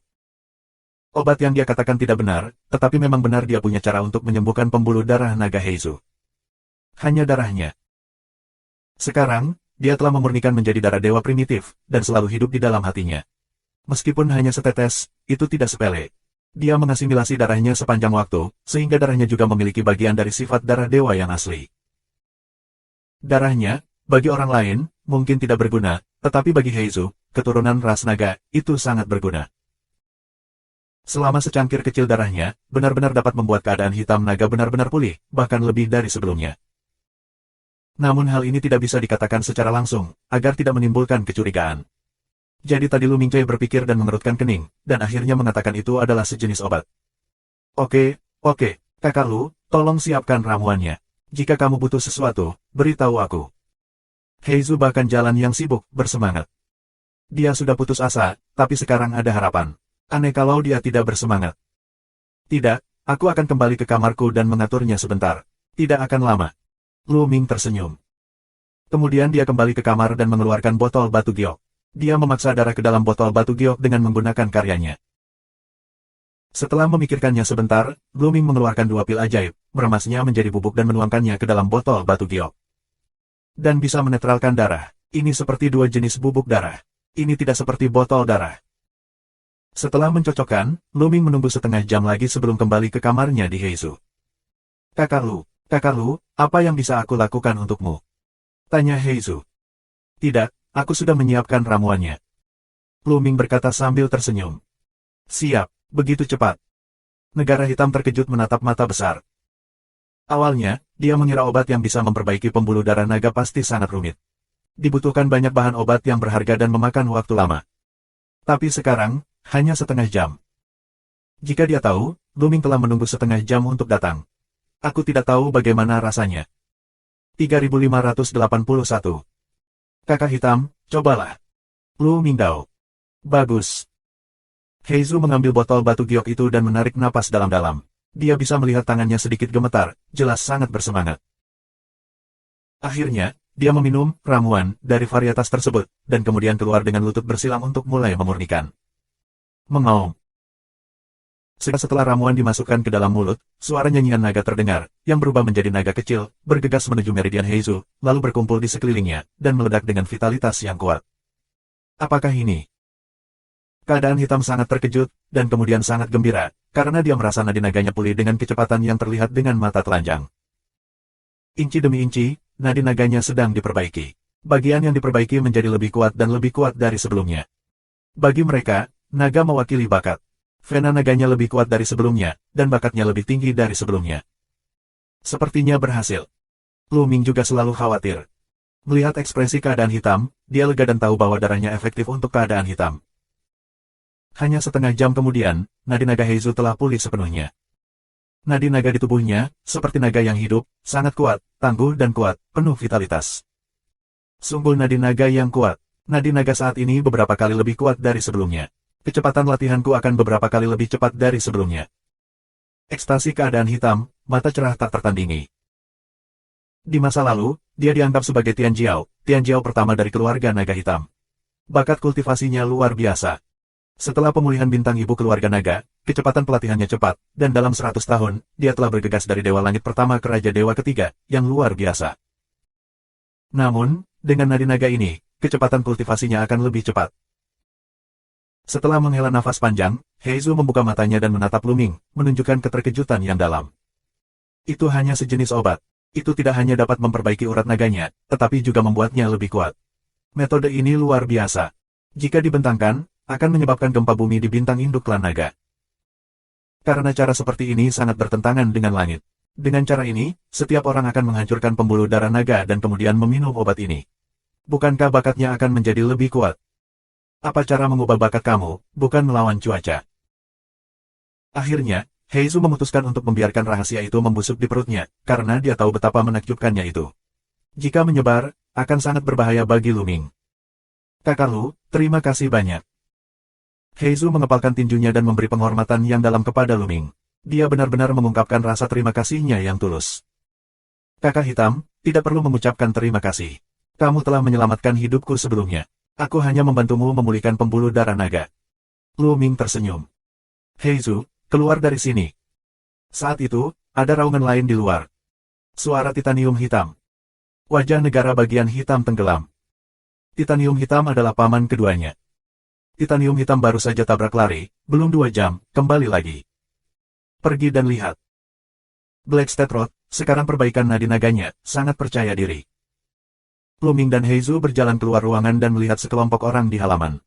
Obat yang dia katakan tidak benar, tetapi memang benar dia punya cara untuk menyembuhkan pembuluh darah naga Heizu. Hanya darahnya. Sekarang, dia telah memurnikan menjadi darah dewa primitif, dan selalu hidup di dalam hatinya. Meskipun hanya setetes, itu tidak sepele. Dia mengasimilasi darahnya sepanjang waktu, sehingga darahnya juga memiliki bagian dari sifat darah dewa yang asli. Darahnya, bagi orang lain, mungkin tidak berguna, tetapi bagi Heizu, keturunan ras naga, itu sangat berguna. Selama secangkir kecil darahnya, benar-benar dapat membuat keadaan hitam naga benar-benar pulih, bahkan lebih dari sebelumnya. Namun hal ini tidak bisa dikatakan secara langsung, agar tidak menimbulkan kecurigaan. Jadi tadi Lu Mingcai berpikir dan mengerutkan kening, dan akhirnya mengatakan itu adalah sejenis obat. Oke, Kakak Lu, tolong siapkan ramuannya. Jika kamu butuh sesuatu, beritahu aku. Heizu bahkan jalan yang sibuk, bersemangat. Dia sudah putus asa, tapi sekarang ada harapan. Aneh kalau dia tidak bersemangat. Tidak, aku akan kembali ke kamarku dan mengaturnya sebentar. Tidak akan lama. Lu Ming tersenyum. Kemudian dia kembali ke kamar dan mengeluarkan botol batu giok. Dia memaksa darah ke dalam botol batu giok dengan menggunakan karyanya. Setelah memikirkannya sebentar, Luming mengeluarkan 2 pil ajaib, meremasnya menjadi bubuk dan menuangkannya ke dalam botol batu giok. Dan bisa menetralkan darah. Ini seperti 2 jenis bubuk darah. Ini tidak seperti botol darah. Setelah mencocokkan, Luming menunggu setengah jam lagi sebelum kembali ke kamarnya di Heizu. Kakak Lu, apa yang bisa aku lakukan untukmu? Tanya Heizu. Tidak. Aku sudah menyiapkan ramuannya. Luming berkata sambil tersenyum. Siap, begitu cepat. Negara hitam terkejut menatap mata besar. Awalnya, dia mengira obat yang bisa memperbaiki pembuluh darah naga pasti sangat rumit. Dibutuhkan banyak bahan obat yang berharga dan memakan waktu lama. Tapi sekarang, hanya setengah jam. Jika dia tahu, Luming telah menunggu setengah jam untuk datang. Aku tidak tahu bagaimana rasanya. 3581. Kakak hitam, cobalah. Lu Mingdao. Bagus. Heizu mengambil botol batu giok itu dan menarik napas dalam-dalam. Dia bisa melihat tangannya sedikit gemetar, jelas sangat bersemangat. Akhirnya, Dia meminum ramuan dari varietas tersebut, dan kemudian keluar dengan lutut bersilang untuk mulai memurnikan. Mengaum. Setelah ramuan dimasukkan ke dalam mulut, suara nyanyian naga terdengar, yang berubah menjadi naga kecil, bergegas menuju meridian Heizu, lalu berkumpul di sekelilingnya, dan meledak dengan vitalitas yang kuat. Apakah ini? Keadaan hitam sangat terkejut, dan kemudian sangat gembira, karena dia merasa nadi naganya pulih dengan kecepatan yang terlihat dengan mata telanjang. Inci demi inci, nadi naganya sedang diperbaiki. Bagian yang diperbaiki menjadi lebih kuat dan lebih kuat dari sebelumnya. Bagi mereka, naga mewakili bakat. Vena naganya lebih kuat dari sebelumnya, dan bakatnya lebih tinggi dari sebelumnya. Sepertinya berhasil. Lu Ming juga selalu khawatir. Melihat ekspresi keadaan hitam, dia lega dan tahu bahwa darahnya efektif untuk keadaan hitam. Hanya setengah jam kemudian, nadi naga Heizu telah pulih sepenuhnya. Nadi naga di tubuhnya, seperti naga yang hidup, sangat kuat, tangguh dan kuat, penuh vitalitas. Sungguh nadi naga yang kuat. Nadi naga saat ini beberapa kali lebih kuat dari sebelumnya. Kecepatan latihanku akan beberapa kali lebih cepat dari sebelumnya. Ekstasi keadaan hitam, mata cerah tak tertandingi. Di masa lalu, dia dianggap sebagai Tian Jiao pertama dari keluarga naga hitam. Bakat kultivasinya luar biasa. Setelah pemulihan bintang ibu keluarga naga, kecepatan pelatihannya cepat, dan dalam 100 tahun, dia telah bergegas dari Dewa Langit pertama ke Raja Dewa ketiga, yang luar biasa. Namun, dengan nadi naga ini, kecepatan kultivasinya akan lebih cepat. Setelah menghela nafas panjang, Heizu membuka matanya dan menatap Lu Ming, menunjukkan keterkejutan yang dalam. Itu hanya sejenis obat. Itu tidak hanya dapat memperbaiki urat naganya, tetapi juga membuatnya lebih kuat. Metode ini luar biasa. Jika dibentangkan, akan menyebabkan gempa bumi di bintang induk klan naga. Karena cara seperti ini sangat bertentangan dengan langit. Dengan cara ini, setiap orang akan menghancurkan pembuluh darah naga dan kemudian meminum obat ini. Bukankah bakatnya akan menjadi lebih kuat? Apa cara mengubah bakat kamu, bukan melawan cuaca? Akhirnya, Heizu memutuskan untuk membiarkan rahasia itu membusuk di perutnya, karena dia tahu betapa menakjubkannya itu. Jika menyebar, akan sangat berbahaya bagi Lu Ming. Kakak Lu, terima kasih banyak. Heizu mengepalkan tinjunya dan memberi penghormatan yang dalam kepada Lu Ming. Dia benar-benar mengungkapkan rasa terima kasihnya yang tulus. Kakak hitam, tidak perlu mengucapkan terima kasih. Kamu telah menyelamatkan hidupku sebelumnya. Aku hanya membantumu memulihkan pembuluh darah naga. Lu Ming tersenyum. Heizu, keluar dari sini. Saat itu, ada raungan lain di luar. Suara titanium hitam. Wajah negara bagian hitam tenggelam. Titanium hitam adalah paman keduanya. Titanium hitam baru saja tabrak lari, belum 2 jam, kembali lagi. Pergi dan lihat. Black State sekarang perbaikan nadi naganya, sangat percaya diri. Lu Ming dan Heizu berjalan keluar ruangan dan melihat sekelompok orang di halaman.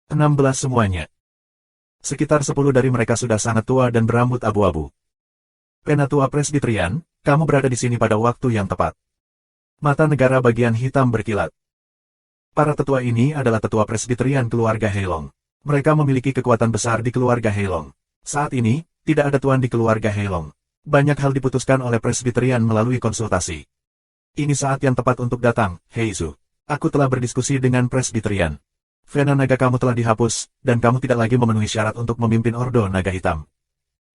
16 semuanya. Sekitar 10 dari mereka sudah sangat tua dan berambut abu-abu. Penatua Presbyterian, kamu berada di sini pada waktu yang tepat. Mata negara bagian hitam berkilat. Para tetua ini adalah tetua Presbyterian keluarga Heilong. Mereka memiliki kekuatan besar di keluarga Heilong. Saat ini, tidak ada tuan di keluarga Heilong. Banyak hal diputuskan oleh Presbyterian melalui konsultasi. Ini saat yang tepat untuk datang, Heizu. Aku telah berdiskusi dengan Presbyterian. Vena naga kamu telah dihapus, dan kamu tidak lagi memenuhi syarat untuk memimpin Ordo Naga Hitam.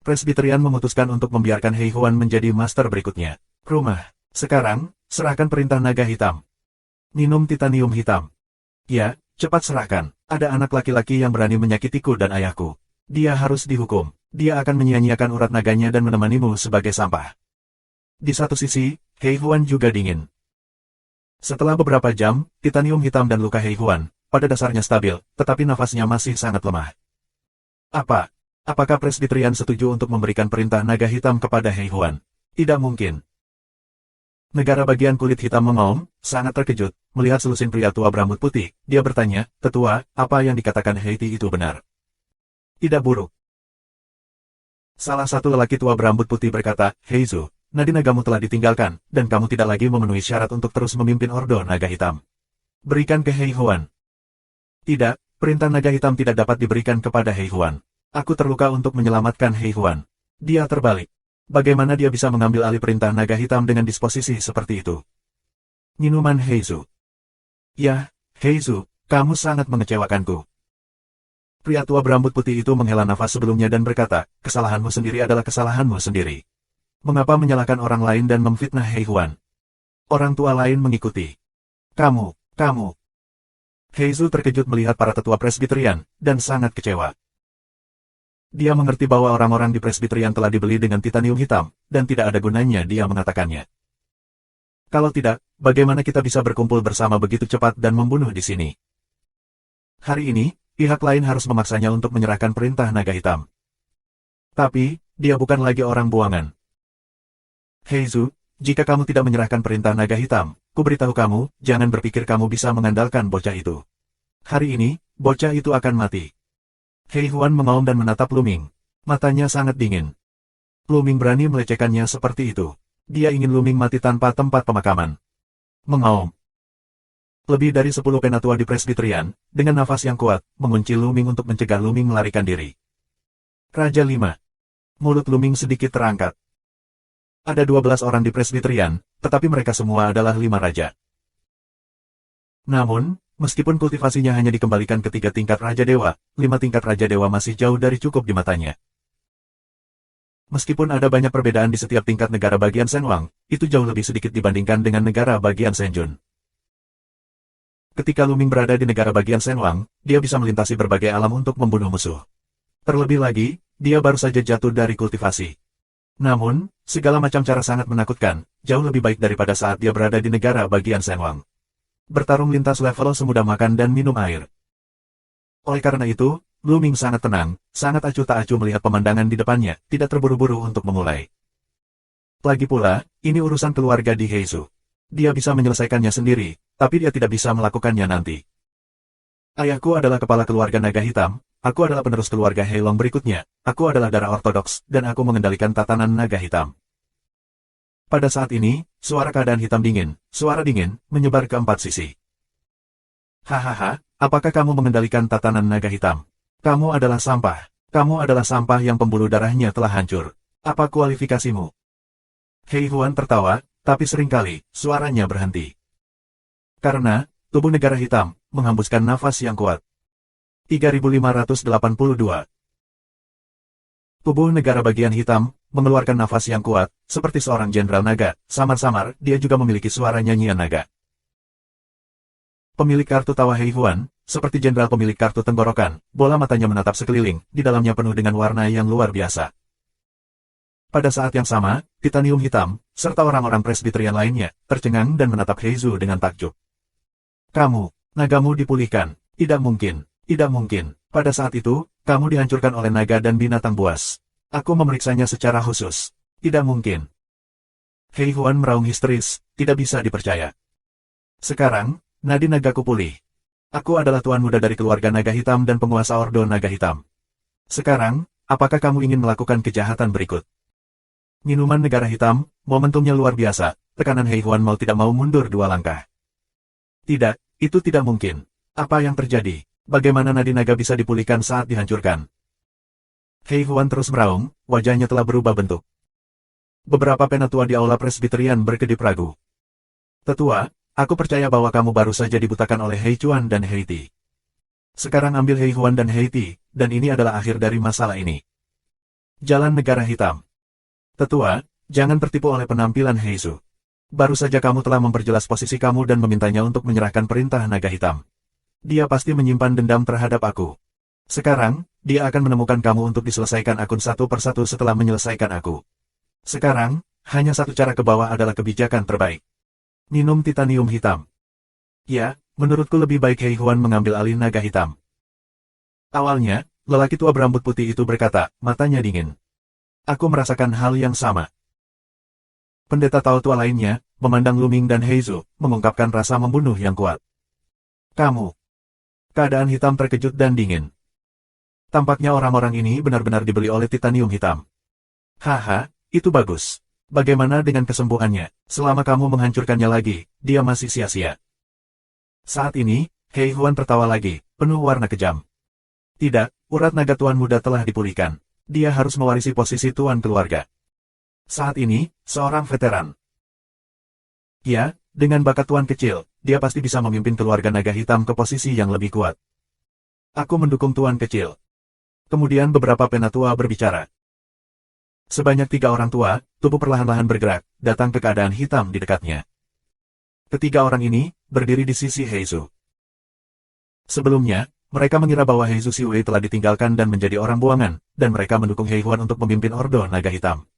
Presbyterian memutuskan untuk membiarkan Hei Huan menjadi master berikutnya. Rumah. Sekarang, serahkan perintah naga hitam. Minum titanium hitam. Ya, cepat serahkan. Ada anak laki-laki yang berani menyakitiku dan ayahku. Dia harus dihukum. Dia akan menyia-nyiakan urat naganya dan menemanimu sebagai sampah. Di satu sisi, Hei Huan juga dingin. Setelah beberapa jam, titanium hitam dan luka Hei Huan, pada dasarnya stabil, tetapi nafasnya masih sangat lemah. Apakah Presbyterian setuju untuk memberikan perintah naga hitam kepada Hei Huan? Tidak mungkin. Negara bagian kulit hitam mengaum, sangat terkejut, melihat selusin pria tua berambut putih. Dia bertanya, Tetua, apa yang dikatakan Heiti itu benar? Tidak buruk. Salah satu lelaki tua berambut putih berkata, Heizu, nadi nagamu telah ditinggalkan, dan kamu tidak lagi memenuhi syarat untuk terus memimpin Ordo Naga Hitam. Berikan ke Hei Huan. Tidak, perintah naga hitam tidak dapat diberikan kepada Hei Huan. Aku terluka untuk menyelamatkan Hei Huan. Dia terbalik. Bagaimana dia bisa mengambil alih perintah naga hitam dengan disposisi seperti itu? Minuman Heizu. Ya, Heizu, kamu sangat mengecewakanku. Pria tua berambut putih itu menghela nafas sebelumnya dan berkata, kesalahanmu sendiri adalah kesalahanmu sendiri. Mengapa menyalahkan orang lain dan memfitnah Hei Huan? Orang tua lain mengikuti. Kamu. Heizu terkejut melihat para tetua presbiterian, dan sangat kecewa. Dia mengerti bahwa orang-orang di presbiterian telah dibeli dengan titanium hitam, dan tidak ada gunanya dia mengatakannya. Kalau tidak, bagaimana kita bisa berkumpul bersama begitu cepat dan membunuh di sini? Hari ini, pihak lain harus memaksanya untuk menyerahkan perintah naga hitam. Tapi, dia bukan lagi orang buangan. Heizu, jika kamu tidak menyerahkan perintah naga hitam, kuberitahu kamu, jangan berpikir kamu bisa mengandalkan bocah itu. Hari ini, bocah itu akan mati. Hei Huan mengaum dan menatap Luming. Matanya sangat dingin. Luming berani melecehkannya seperti itu. Dia ingin Luming mati tanpa tempat pemakaman. Mengaum. Lebih dari 10 penatua di presbiterian, dengan nafas yang kuat, mengunci Luming untuk mencegah Luming melarikan diri. Raja 5. Mulut Luming sedikit terangkat. Ada 12 orang di presbiterian, tetapi mereka semua adalah 5 raja. Namun, meskipun kultivasinya hanya dikembalikan ke 3 tingkat Raja Dewa, 5 tingkat Raja Dewa masih jauh dari cukup di matanya. Meskipun ada banyak perbedaan di setiap tingkat negara bagian Shenwang, itu jauh lebih sedikit dibandingkan dengan negara bagian Shenjun. Ketika Luming berada di negara bagian Shenwang, dia bisa melintasi berbagai alam untuk membunuh musuh. Terlebih lagi, dia baru saja jatuh dari kultivasi. Namun, segala macam cara sangat menakutkan, jauh lebih baik daripada saat dia berada di negara bagian Shenwang. Bertarung lintas level semudah makan dan minum air. Oleh karena itu, Luming sangat tenang, sangat acuh tak acuh melihat pemandangan di depannya, tidak terburu-buru untuk memulai. Lagi pula, ini urusan keluarga di Heizu. Dia bisa menyelesaikannya sendiri, tapi dia tidak bisa melakukannya nanti. Ayahku adalah kepala keluarga naga hitam, aku adalah penerus keluarga Heilong berikutnya, aku adalah darah ortodoks, dan aku mengendalikan tatanan naga hitam. Pada saat ini, suara keadaan hitam dingin, suara dingin, menyebar ke 4 sisi. Hahaha, apakah kamu mengendalikan tatanan naga hitam? Kamu adalah sampah yang pembuluh darahnya telah hancur. Apa kualifikasimu? Hei Huan tertawa, tapi seringkali, suaranya berhenti. Karena, tubuh negara hitam, menghembuskan nafas yang kuat. 3582. Tubuh negara bagian hitam, mengeluarkan nafas yang kuat, seperti seorang jenderal naga, samar-samar, dia juga memiliki suara nyanyian naga. Pemilik kartu tawa Hei Huan, seperti jenderal pemilik kartu tenggorokan, bola matanya menatap sekeliling, di dalamnya penuh dengan warna yang luar biasa. Pada saat yang sama, titanium hitam, serta orang-orang presbiterian lainnya, tercengang dan menatap Heizu dengan takjub. Kamu, nagamu dipulihkan. Tidak mungkin. Pada saat itu, kamu dihancurkan oleh naga dan binatang buas. Aku memeriksanya secara khusus. Tidak mungkin. Hei Huan meraung histeris, tidak bisa dipercaya. Sekarang, nadi nagaku pulih. Aku adalah tuan muda dari keluarga naga hitam dan penguasa Ordo Naga Hitam. Sekarang, apakah kamu ingin melakukan kejahatan berikut? Minuman negara hitam, momentumnya luar biasa, tekanan Hei Huan mau tidak mau mundur 2 langkah. Tidak, itu tidak mungkin. Apa yang terjadi? Bagaimana nadi naga bisa dipulihkan saat dihancurkan? Hei Huan terus meraung, wajahnya telah berubah bentuk. Beberapa penatua di aula presbiterian berkedip ragu. Tetua, aku percaya bahwa kamu baru saja dibutakan oleh Hei Chuan dan Hei Ti. Sekarang ambil Hei Huan dan Hei Ti, dan ini adalah akhir dari masalah ini. Jalan negara hitam. Tetua, jangan tertipu oleh penampilan Heizu. Baru saja kamu telah memperjelas posisi kamu dan memintanya untuk menyerahkan perintah naga hitam. Dia pasti menyimpan dendam terhadap aku. Sekarang, dia akan menemukan kamu untuk diselesaikan akun satu persatu setelah menyelesaikan aku. Sekarang, hanya satu cara ke bawah adalah kebijakan terbaik. Minum titanium hitam. Ya, menurutku lebih baik Hei Huan mengambil alih naga hitam. Awalnya, lelaki tua berambut putih itu berkata, matanya dingin. Aku merasakan hal yang sama. Pendeta Tao tua lainnya, memandang Luming dan Heizu, mengungkapkan rasa membunuh yang kuat. Kamu. Keadaan hitam terkejut dan dingin. Tampaknya orang-orang ini benar-benar dibeli oleh titanium hitam. Haha, itu bagus. Bagaimana dengan kesembuhannya? Selama kamu menghancurkannya lagi, dia masih sia-sia. Saat ini, Hei Huan tertawa lagi, penuh warna kejam. Tidak, urat naga tuan muda telah dipulihkan. Dia harus mewarisi posisi tuan keluarga. Saat ini, seorang veteran. Ya, dengan bakat tuan kecil, dia pasti bisa memimpin keluarga naga hitam ke posisi yang lebih kuat. Aku mendukung tuan kecil. Kemudian beberapa penatua berbicara. Sebanyak 3 orang tua, tubuh perlahan-lahan bergerak, datang ke keadaan hitam di dekatnya. Ketiga orang ini berdiri di sisi Heizu. Sebelumnya, mereka mengira bahwa Heizu Xiwei telah ditinggalkan dan menjadi orang buangan, dan mereka mendukung Hei Huan untuk memimpin Ordo Naga Hitam.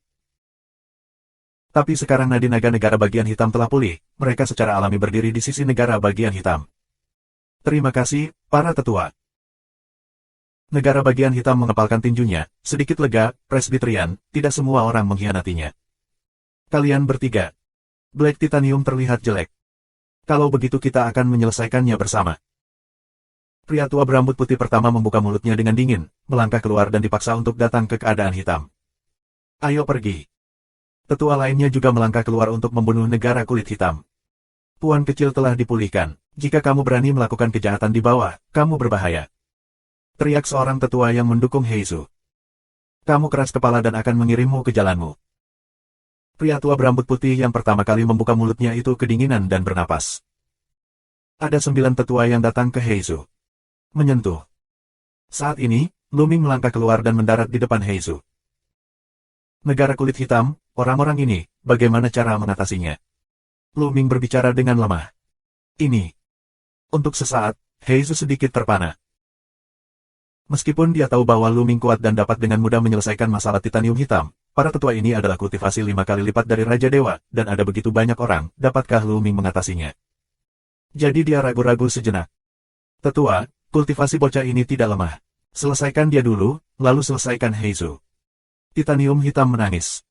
Tapi sekarang nadi naga negara bagian hitam telah pulih, mereka secara alami berdiri di sisi negara bagian hitam. Terima kasih, para tetua. Negara bagian hitam mengepalkan tinjunya, sedikit lega, Presbyterian, tidak semua orang mengkhianatinya. Kalian bertiga. Black Titanium terlihat jelek. Kalau begitu kita akan menyelesaikannya bersama. Pria tua berambut putih pertama membuka mulutnya dengan dingin, melangkah keluar dan dipaksa untuk datang ke keadaan hitam. Ayo pergi. Tetua lainnya juga melangkah keluar untuk membunuh negara kulit hitam. Puan kecil telah dipulihkan. Jika kamu berani melakukan kejahatan di bawah, kamu berbahaya. Teriak seorang tetua yang mendukung Heizu. Kamu keras kepala dan akan mengirimmu ke jalanmu. Pria tua berambut putih yang pertama kali membuka mulutnya itu kedinginan dan bernapas. Ada 9 tetua yang datang ke Heizu. Menyentuh. Saat ini, Luming melangkah keluar dan mendarat di depan Heizu. Negara kulit hitam, orang-orang ini, bagaimana cara mengatasinya? Luming berbicara dengan lemah. Ini. Untuk sesaat, Heizu sedikit terpana. Meskipun dia tahu bahwa Luming kuat dan dapat dengan mudah menyelesaikan masalah titanium hitam, para tetua ini adalah kultivasi 5 kali lipat dari Raja Dewa, dan ada begitu banyak orang, dapatkah Luming mengatasinya? Jadi dia ragu-ragu sejenak. Tetua, kultivasi bocah ini tidak lemah. Selesaikan dia dulu, lalu selesaikan Heizu. Titanium hitam menangis.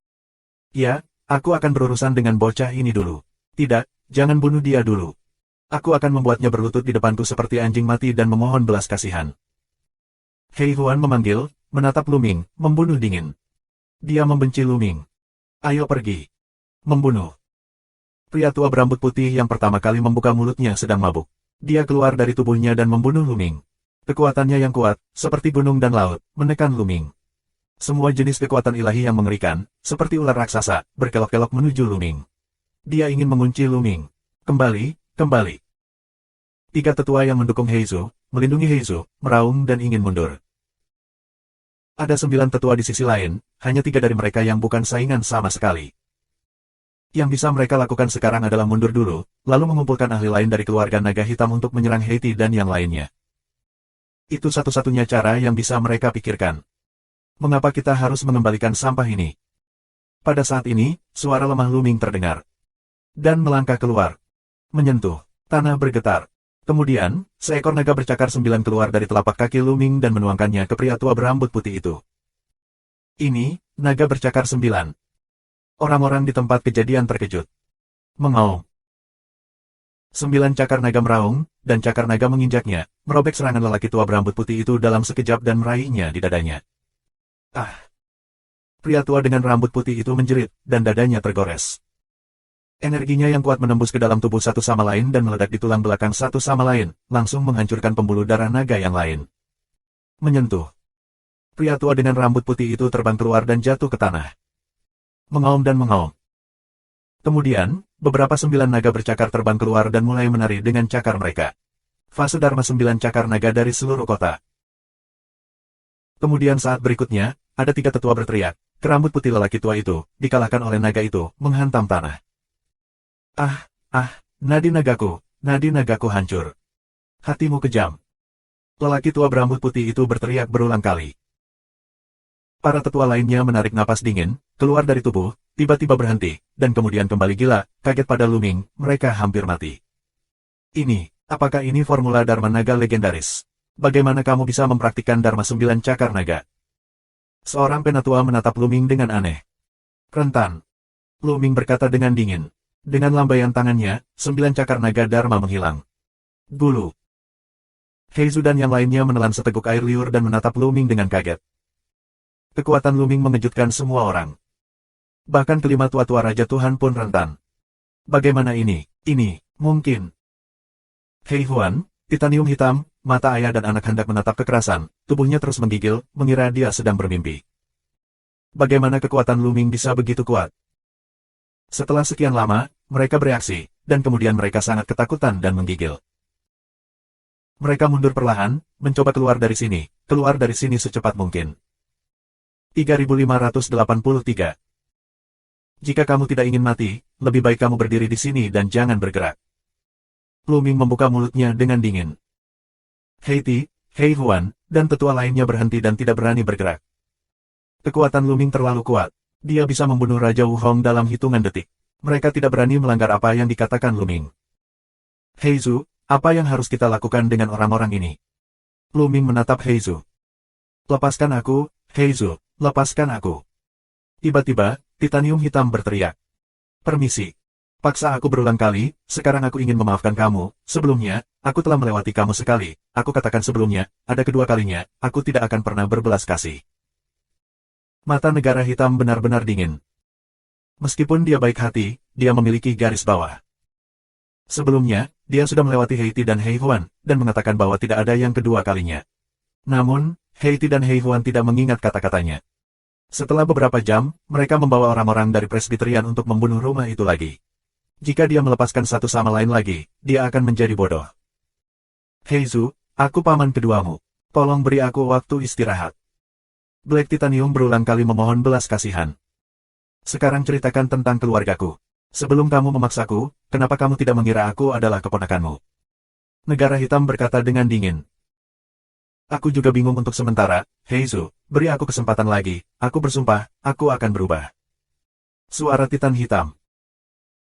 Ya, aku akan berurusan dengan bocah ini dulu. Tidak, jangan bunuh dia dulu. Aku akan membuatnya berlutut di depanku seperti anjing mati dan memohon belas kasihan. Hei Huan memanggil, menatap Luming, membunuh dingin. Dia membenci Luming. Ayo pergi. Membunuh. Pria tua berambut putih yang pertama kali membuka mulutnya sedang mabuk. Dia keluar dari tubuhnya dan membunuh Luming. Kekuatannya yang kuat, seperti gunung dan laut, menekan Luming. Semua jenis kekuatan ilahi yang mengerikan, seperti ular raksasa, berkelok-kelok menuju Luming. Dia ingin mengunci Luming. Kembali, kembali. 3 tetua yang mendukung Heizu, melindungi Heizu, meraung dan ingin mundur. Ada 9 tetua di sisi lain, hanya 3 dari mereka yang bukan saingan sama sekali. Yang bisa mereka lakukan sekarang adalah mundur dulu, lalu mengumpulkan ahli lain dari keluarga naga hitam untuk menyerang Heiti dan yang lainnya. Itu satu-satunya cara yang bisa mereka pikirkan. Mengapa kita harus mengembalikan sampah ini? Pada saat ini, suara lemah Luming terdengar. Dan melangkah keluar. Menyentuh. Tanah bergetar. Kemudian, seekor naga bercakar 9 keluar dari telapak kaki Luming dan menuangkannya ke pria tua berambut putih itu. Ini, naga bercakar 9. Orang-orang di tempat kejadian terkejut. Mengaum. 9 cakar naga meraung, dan cakar naga menginjaknya, merobek serangan lelaki tua berambut putih itu dalam sekejap dan meraihnya di dadanya. Ah! Pria tua dengan rambut putih itu menjerit, dan dadanya tergores. Energinya yang kuat menembus ke dalam tubuh satu sama lain dan meledak di tulang belakang satu sama lain, langsung menghancurkan pembuluh darah naga yang lain. Menyentuh. Pria tua dengan rambut putih itu terbang keluar dan jatuh ke tanah. Mengaum dan mengaum. Kemudian, beberapa 9 naga bercakar terbang keluar dan mulai menari dengan cakar mereka. Fase Dharma 9 cakar naga dari seluruh kota. Kemudian saat berikutnya, ada 3 tetua berteriak, kerambut putih lelaki tua itu, dikalahkan oleh naga itu, menghantam tanah. Nadi nagaku hancur. Hatimu kejam. Lelaki tua berambut putih itu berteriak berulang kali. Para tetua lainnya menarik napas dingin, keluar dari tubuh, tiba-tiba berhenti, dan kemudian kembali gila, kaget pada Luming, mereka hampir mati. Apakah ini formula Dharma Naga legendaris? Bagaimana kamu bisa mempraktikkan Dharma 9 cakar naga? Seorang penatua menatap Luming dengan aneh. Rentan. Luming berkata dengan dingin. Dengan lambaian tangannya, 9 cakar naga Dharma menghilang. Gulu. Heizu dan yang lainnya menelan seteguk air liur dan menatap Luming dengan kaget. Kekuatan Luming mengejutkan semua orang. Bahkan kelima tua-tua Raja Tuhan pun rentan. Bagaimana ini? Ini, mungkin. Hei Huan, titanium hitam, mata ayah dan anak hendak menatap kekerasan, tubuhnya terus menggigil, mengira dia sedang bermimpi. Bagaimana kekuatan Luming bisa begitu kuat? Setelah sekian lama, mereka bereaksi, dan kemudian mereka sangat ketakutan dan menggigil. Mereka mundur perlahan, mencoba keluar dari sini secepat mungkin. 3583. Jika kamu tidak ingin mati, lebih baik kamu berdiri di sini dan jangan bergerak. Lu Ming membuka mulutnya dengan dingin. Hei Ti, Hei Huan, dan tetua lainnya berhenti dan tidak berani bergerak. Kekuatan Lu Ming terlalu kuat. Dia bisa membunuh Raja Wu Hong dalam hitungan detik. Mereka tidak berani melanggar apa yang dikatakan Lu Ming. Hei Zhu, apa yang harus kita lakukan dengan orang-orang ini? Lu Ming menatap Hei Zhu. Lepaskan aku, Hei Zhu, lepaskan aku. Tiba-tiba, titanium hitam berteriak. Permisi. Paksa aku berulang kali, sekarang aku ingin memaafkan kamu. Sebelumnya, aku telah melewati kamu sekali. Aku katakan sebelumnya, ada kedua kalinya, aku tidak akan pernah berbelas kasih. Mata negara hitam benar-benar dingin. Meskipun dia baik hati, dia memiliki garis bawah. Sebelumnya, dia sudah melewati Hei Ti dan Hei Huan, dan mengatakan bahwa tidak ada yang kedua kalinya. Namun, Hei Ti dan Hei Huan tidak mengingat kata-katanya. Setelah beberapa jam, mereka membawa orang-orang dari Presbyterian untuk membunuh rumah itu lagi. Jika dia melepaskan satu sama lain lagi, dia akan menjadi bodoh. Hei Zhu, aku paman keduamu. Tolong beri aku waktu istirahat. Black Titanium berulang kali memohon belas kasihan. Sekarang ceritakan tentang keluargaku. Sebelum kamu memaksaku, kenapa kamu tidak mengira aku adalah keponakanmu? Negara hitam berkata dengan dingin. Aku juga bingung untuk sementara, Hei Zhu, beri aku kesempatan lagi, aku bersumpah, aku akan berubah. Suara Titan hitam.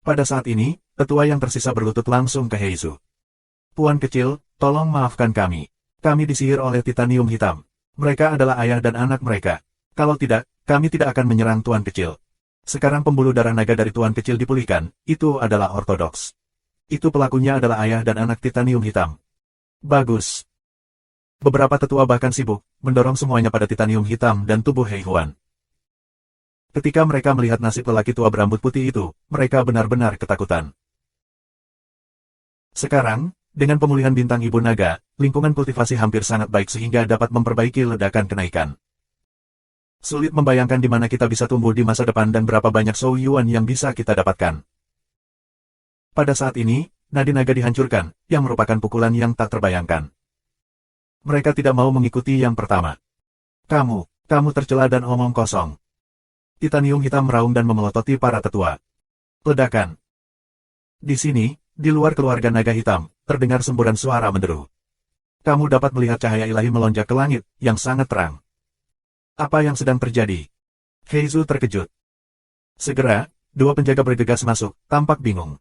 Pada saat ini, tetua yang tersisa berlutut langsung ke Hei Zhu. Puan kecil, tolong maafkan kami. Kami disihir oleh titanium hitam. Mereka adalah ayah dan anak mereka. Kalau tidak, kami tidak akan menyerang Tuan kecil. Sekarang pembuluh darah naga dari Tuan kecil dipulihkan, itu adalah ortodoks. Itu pelakunya adalah ayah dan anak titanium hitam. Bagus. Beberapa tetua bahkan sibuk, mendorong semuanya pada titanium hitam dan tubuh Hei Huan. Ketika mereka melihat nasib lelaki tua berambut putih itu, mereka benar-benar ketakutan. Sekarang, dengan pemulihan bintang Ibu Naga, lingkungan kultivasi hampir sangat baik sehingga dapat memperbaiki ledakan kenaikan. Sulit membayangkan di mana kita bisa tumbuh di masa depan dan berapa banyak Shou Yuan yang bisa kita dapatkan. Pada saat ini, nadi naga dihancurkan, yang merupakan pukulan yang tak terbayangkan. Mereka tidak mau mengikuti yang pertama. Kamu tercela dan omong kosong. Titanium hitam meraung dan memelototi para tetua. Ledakan. Di sini, di luar keluarga naga hitam, terdengar semburan suara menderu. Kamu dapat melihat cahaya ilahi melonjak ke langit, yang sangat terang. Apa yang sedang terjadi? Hei Zhu terkejut. Segera, dua penjaga bergegas masuk, tampak bingung.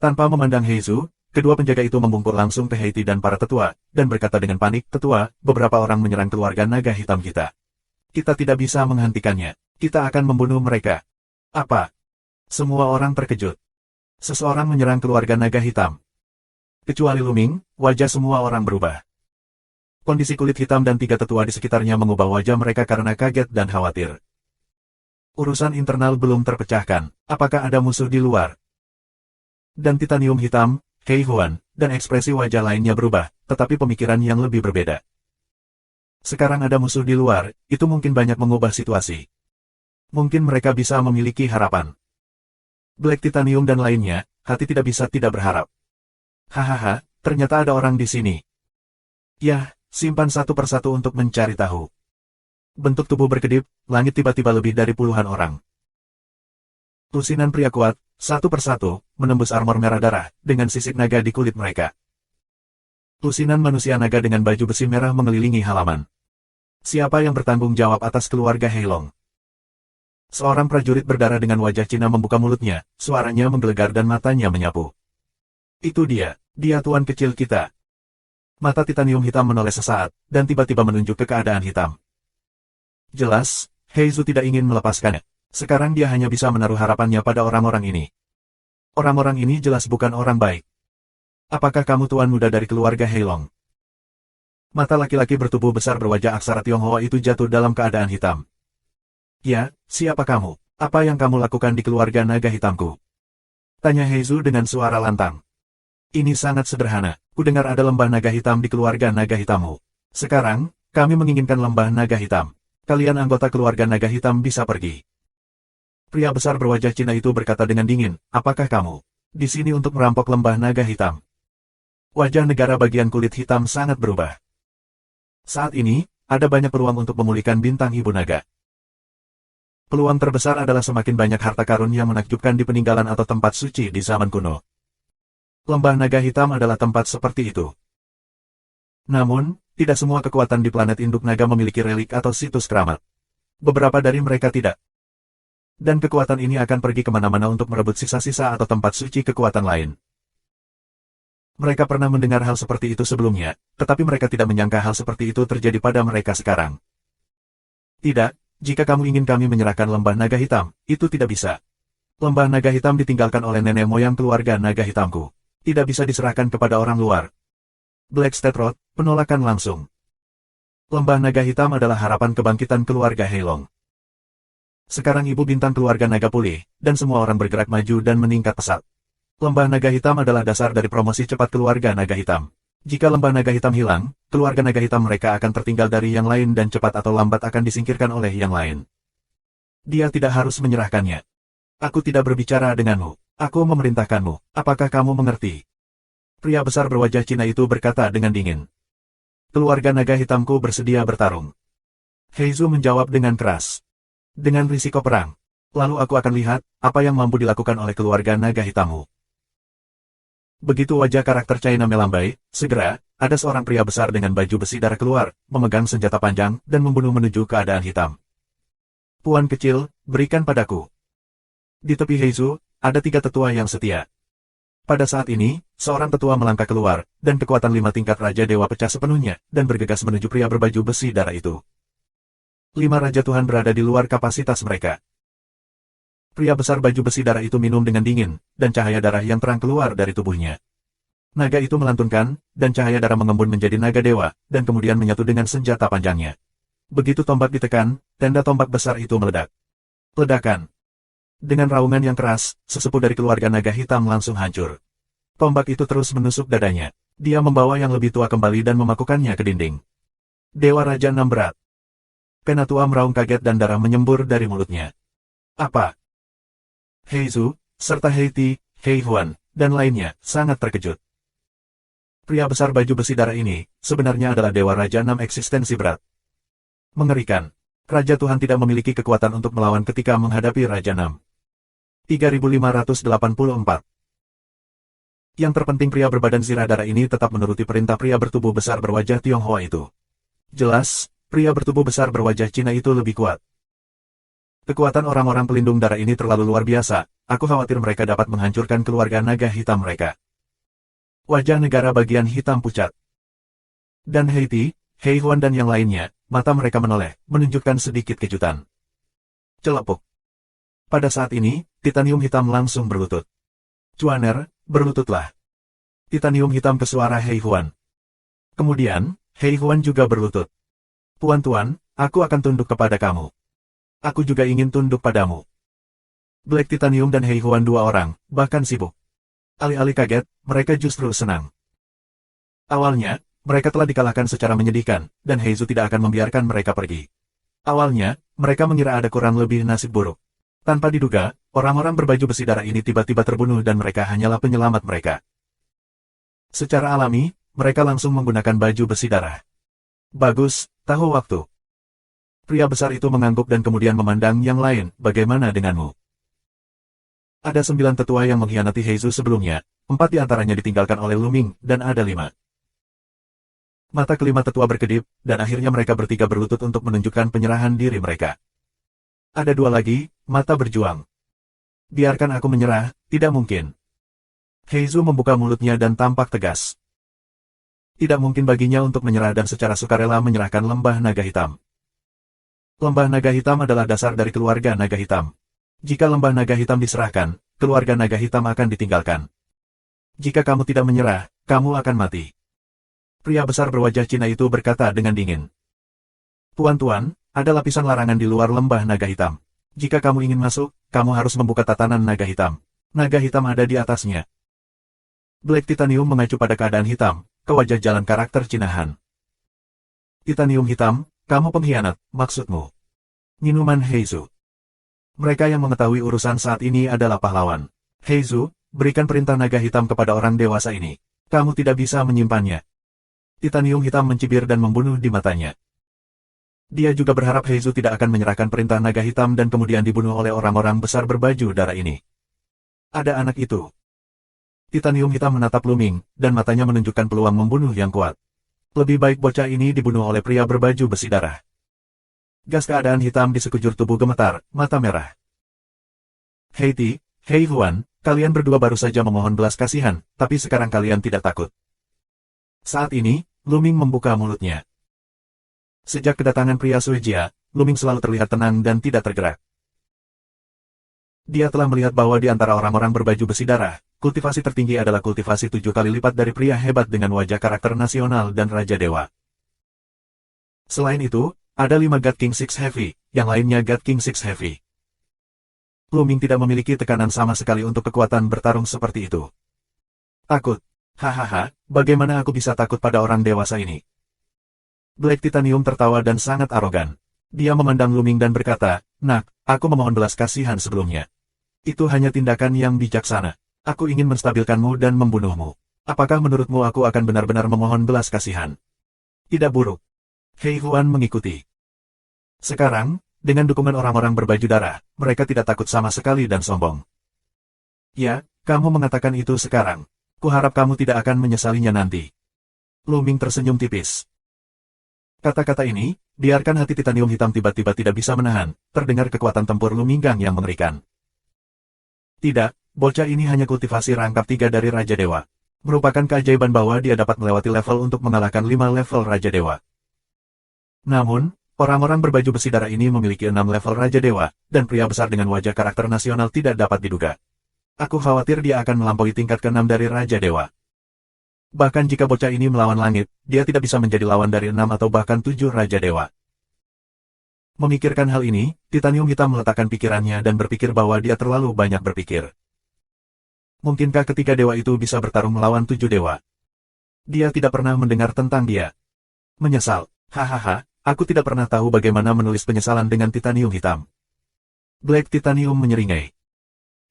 Tanpa memandang Hei Zhu, kedua penjaga itu membungkuk langsung ke Hei Ti dan para tetua, dan berkata dengan panik, "Tetua, beberapa orang menyerang keluarga naga hitam kita. Kita tidak bisa menghentikannya. Kita akan membunuh mereka." Apa? Semua orang terkejut. Seseorang menyerang keluarga naga hitam. Kecuali Lu Ming, wajah semua orang berubah. Kondisi kulit hitam dan tiga tetua di sekitarnya mengubah wajah mereka karena kaget dan khawatir. Urusan internal belum terpecahkan. Apakah ada musuh di luar? Dan titanium hitam, Hei Huan, dan ekspresi wajah lainnya berubah, tetapi pemikiran yang lebih berbeda. Sekarang ada musuh di luar, itu mungkin banyak mengubah situasi. Mungkin mereka bisa memiliki harapan. Black Titanium dan lainnya, hati tidak bisa tidak berharap. Hahaha, ternyata ada orang di sini. Yah. Simpan satu persatu untuk mencari tahu. Bentuk tubuh berkedip, langit tiba-tiba lebih dari puluhan orang. Lusinan pria kuat, satu persatu, menembus armor merah darah, dengan sisik naga di kulit mereka. Lusinan manusia naga dengan baju besi merah mengelilingi halaman. Siapa yang bertanggung jawab atas keluarga Heilong? Seorang prajurit berdarah dengan wajah Cina membuka mulutnya, suaranya menggelegar dan matanya menyapu. Itu dia tuan kecil kita. Mata titanium hitam menoleh sesaat, dan tiba-tiba menunjuk ke keadaan hitam. Jelas, Hei Zhu tidak ingin melepaskannya. Sekarang dia hanya bisa menaruh harapannya pada orang-orang ini. Orang-orang ini jelas bukan orang baik. Apakah kamu tuan muda dari keluarga Heilong? Mata laki-laki bertubuh besar berwajah aksara Tionghoa itu jatuh dalam keadaan hitam. Ya, siapa kamu? Apa yang kamu lakukan di keluarga naga hitamku? Tanya Hei Zhu dengan suara lantang. Ini sangat sederhana. Kudengar ada lembah naga hitam di keluarga naga hitammu. Sekarang, kami menginginkan lembah naga hitam. Kalian anggota keluarga naga hitam bisa pergi. Pria besar berwajah Cina itu berkata dengan dingin, apakah kamu di sini untuk merampok lembah naga hitam? Wajah negara bagian kulit hitam sangat berubah. Saat ini, ada banyak peluang untuk memulihkan bintang Ibu Naga. Peluang terbesar adalah semakin banyak harta karun yang menakjubkan di peninggalan atau tempat suci di zaman kuno. Lembah naga hitam adalah tempat seperti itu. Namun, tidak semua kekuatan di planet induk naga memiliki relik atau situs keramat. Beberapa dari mereka tidak. Dan kekuatan ini akan pergi kemana-mana untuk merebut sisa-sisa atau tempat suci kekuatan lain. Mereka pernah mendengar hal seperti itu sebelumnya, tetapi mereka tidak menyangka hal seperti itu terjadi pada mereka sekarang. Tidak, jika kamu ingin kami menyerahkan lembah naga hitam, itu tidak bisa. Lembah naga hitam ditinggalkan oleh nenek moyang keluarga naga hitamku. Tidak bisa diserahkan kepada orang luar. Blackstead Road, penolakan langsung. Lembah naga hitam adalah harapan kebangkitan keluarga Heilong. Sekarang ibu bintang keluarga naga pulih, dan semua orang bergerak maju dan meningkat pesat. Lembah naga hitam adalah dasar dari promosi cepat keluarga naga hitam. Jika lembah naga hitam hilang, keluarga naga hitam mereka akan tertinggal dari yang lain dan cepat atau lambat akan disingkirkan oleh yang lain. Dia tidak harus menyerahkannya. Aku tidak berbicara denganmu. Aku memerintahkanmu, apakah kamu mengerti? Pria besar berwajah Cina itu berkata dengan dingin. Keluarga naga hitamku bersedia bertarung. Heizu menjawab dengan keras. Dengan risiko perang. Lalu aku akan lihat, apa yang mampu dilakukan oleh keluarga naga hitammu. Begitu wajah karakter China melambai, segera, ada seorang pria besar dengan baju besi darah keluar, memegang senjata panjang, dan membunuh menuju keadaan hitam. Puan kecil, berikan padaku. Di tepi Heizu, ada 3 tetua yang setia. Pada saat ini, seorang tetua melangkah keluar, dan kekuatan 5 tingkat Raja Dewa pecah sepenuhnya, dan bergegas menuju pria berbaju besi darah itu. 5 Raja Tuhan berada di luar kapasitas mereka. Pria besar baju besi darah itu minum dengan dingin, dan cahaya darah yang terang keluar dari tubuhnya. Naga itu melantunkan, dan cahaya darah mengembun menjadi naga dewa, dan kemudian menyatu dengan senjata panjangnya. Begitu tombak ditekan, tenda tombak besar itu meledak. Ledakan. Dengan raungan yang keras, sesepuh dari keluarga naga hitam langsung hancur. Tombak itu terus menusuk dadanya. Dia membawa yang lebih tua kembali dan memakukannya ke dinding. Dewa Raja 6 berat. Penatua meraung kaget dan darah menyembur dari mulutnya. Apa? Heizu, serta Heiti, Heihuan, dan lainnya, sangat terkejut. Pria besar baju besi darah ini, sebenarnya adalah Dewa Raja 6 eksistensi berat. Mengerikan. Raja Tuhan tidak memiliki kekuatan untuk melawan ketika menghadapi Raja 6. 3584. Yang terpenting pria berbadan zirah darah ini tetap menuruti perintah pria bertubuh besar berwajah Tionghoa itu. Jelas, pria bertubuh besar berwajah Cina itu lebih kuat. Kekuatan orang-orang pelindung darah ini terlalu luar biasa, aku khawatir mereka dapat menghancurkan keluarga naga hitam mereka. Wajah negara bagian hitam pucat. Dan Heiti, Heihuan dan yang lainnya, mata mereka menoleh, menunjukkan sedikit kejutan. Celepuk. Pada saat ini, titanium hitam langsung berlutut. Cuaner, berlututlah. Titanium hitam ke suara Heihuan. Kemudian, Heihuan juga berlutut. Tuan-tuan, aku akan tunduk kepada kamu. Aku juga ingin tunduk padamu. Black Titanium dan Heihuan 2 orang, bahkan sibuk. Alih-alih kaget, mereka justru senang. Awalnya, mereka telah dikalahkan secara menyedihkan, dan Heizu tidak akan membiarkan mereka pergi. Awalnya, mereka mengira ada kurang lebih nasib buruk. Tanpa diduga, orang-orang berbaju besi darah ini tiba-tiba terbunuh dan mereka hanyalah penyelamat mereka. Secara alami, mereka langsung menggunakan baju besi darah. Bagus, tahu waktu. Pria besar itu mengangguk dan kemudian memandang yang lain, bagaimana denganmu? Ada 9 tetua yang mengkhianati Heizu sebelumnya, 4 diantaranya ditinggalkan oleh Luming, dan ada 5. Mata kelima tetua berkedip, dan akhirnya mereka bertiga berlutut untuk menunjukkan penyerahan diri mereka. Ada 2 lagi, mata berjuang. Biarkan aku menyerah, tidak mungkin. Heizu membuka mulutnya dan tampak tegas. Tidak mungkin baginya untuk menyerah dan secara sukarela menyerahkan lembah naga hitam. Lembah naga hitam adalah dasar dari keluarga naga hitam. Jika lembah naga hitam diserahkan, keluarga naga hitam akan ditinggalkan. Jika kamu tidak menyerah, kamu akan mati. Pria besar berwajah Cina itu berkata dengan dingin. Tuan-tuan, ada lapisan larangan di luar lembah naga hitam. Jika kamu ingin masuk, kamu harus membuka tatanan naga hitam. Naga hitam ada di atasnya. Black Titanium mengacu pada keadaan hitam, ke wajah jalan karakter Cina Han. Titanium hitam, kamu pengkhianat, maksudmu. Minuman Heizu. Mereka yang mengetahui urusan saat ini adalah pahlawan. Heizu, berikan perintah naga hitam kepada orang dewasa ini. Kamu tidak bisa menyimpannya. Titanium hitam mencibir dan membunuh di matanya. Dia juga berharap Heizu tidak akan menyerahkan perintah naga hitam dan kemudian dibunuh oleh orang-orang besar berbaju darah ini. Ada anak itu. Titanium hitam menatap Luming, dan matanya menunjukkan peluang membunuh yang kuat. Lebih baik bocah ini dibunuh oleh pria berbaju besi darah. Gas keadaan hitam di sekujur tubuh gemetar, mata merah. Hei Ti, Hei Huan, kalian berdua baru saja memohon belas kasihan, tapi sekarang kalian tidak takut. Saat ini, Luming membuka mulutnya. Sejak kedatangan pria Suijia, Luming selalu terlihat tenang dan tidak tergerak. Dia telah melihat bahwa di antara orang-orang berbaju besi darah, kultivasi tertinggi adalah kultivasi 7 kali lipat dari pria hebat dengan wajah karakter nasional dan Raja Dewa. Selain itu, ada 5 God King Six Heavy, yang lainnya God King Six Heavy. Luming tidak memiliki tekanan sama sekali untuk kekuatan bertarung seperti itu. Takut. Hahaha, bagaimana aku bisa takut pada orang dewasa ini? Black Titanium tertawa dan sangat arogan. Dia memandang Luming dan berkata, "Nak, aku memohon belas kasihan sebelumnya. Itu hanya tindakan yang bijaksana. Aku ingin menstabilkanmu dan membunuhmu. Apakah menurutmu aku akan benar-benar memohon belas kasihan?" Tidak buruk. Hei Huan mengikuti. Sekarang, dengan dukungan orang-orang berbaju darah, mereka tidak takut sama sekali dan sombong. Ya, kamu mengatakan itu sekarang. Kuharap kamu tidak akan menyesalinya nanti. Luming tersenyum tipis. Kata-kata ini, biarkan hati Titanium hitam tiba-tiba tidak bisa menahan, terdengar kekuatan tempur Luminggang yang mengerikan. Tidak, bocah ini hanya kultivasi rangkap 3 dari Raja Dewa. Merupakan keajaiban bahwa dia dapat melewati level untuk mengalahkan 5 level Raja Dewa. Namun, orang-orang berbaju besi darah ini memiliki 6 level Raja Dewa, dan pria besar dengan wajah karakter nasional tidak dapat diduga. Aku khawatir dia akan melampaui tingkat ke-6 dari Raja Dewa. Bahkan jika bocah ini melawan langit, dia tidak bisa menjadi lawan dari 6 atau bahkan 7 Raja Dewa. Memikirkan hal ini, Titanium hitam meletakkan pikirannya dan berpikir bahwa dia terlalu banyak berpikir. Mungkinkah ketiga dewa itu bisa bertarung melawan 7 dewa? Dia tidak pernah mendengar tentang dia. Menyesal. Hahaha, aku tidak pernah tahu bagaimana menulis penyesalan dengan Titanium hitam. Black Titanium menyeringai.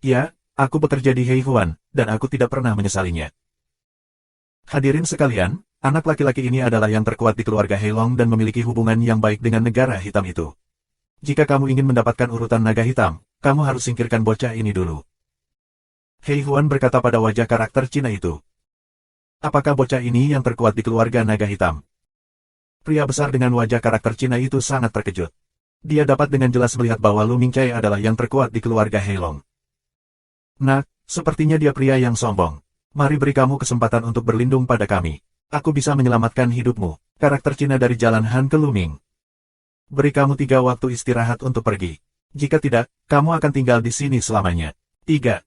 Ya, aku bekerja di Hei Huan, dan aku tidak pernah menyesalinya. Hadirin sekalian, anak laki-laki ini adalah yang terkuat di keluarga Heilong dan memiliki hubungan yang baik dengan negara hitam itu. Jika kamu ingin mendapatkan urutan naga hitam, kamu harus singkirkan bocah ini dulu. Hei Huan berkata pada wajah karakter Cina itu. Apakah bocah ini yang terkuat di keluarga naga hitam? Pria besar dengan wajah karakter Cina itu sangat terkejut. Dia dapat dengan jelas melihat bahwa Lu Mingcai adalah yang terkuat di keluarga Heilong. Nak, sepertinya dia pria yang sombong. Mari beri kamu kesempatan untuk berlindung pada kami. Aku bisa menyelamatkan hidupmu. Karakter Cina dari Jalan Han ke Luming. Beri kamu 3 waktu istirahat untuk pergi. Jika tidak, kamu akan tinggal di sini selamanya. 3.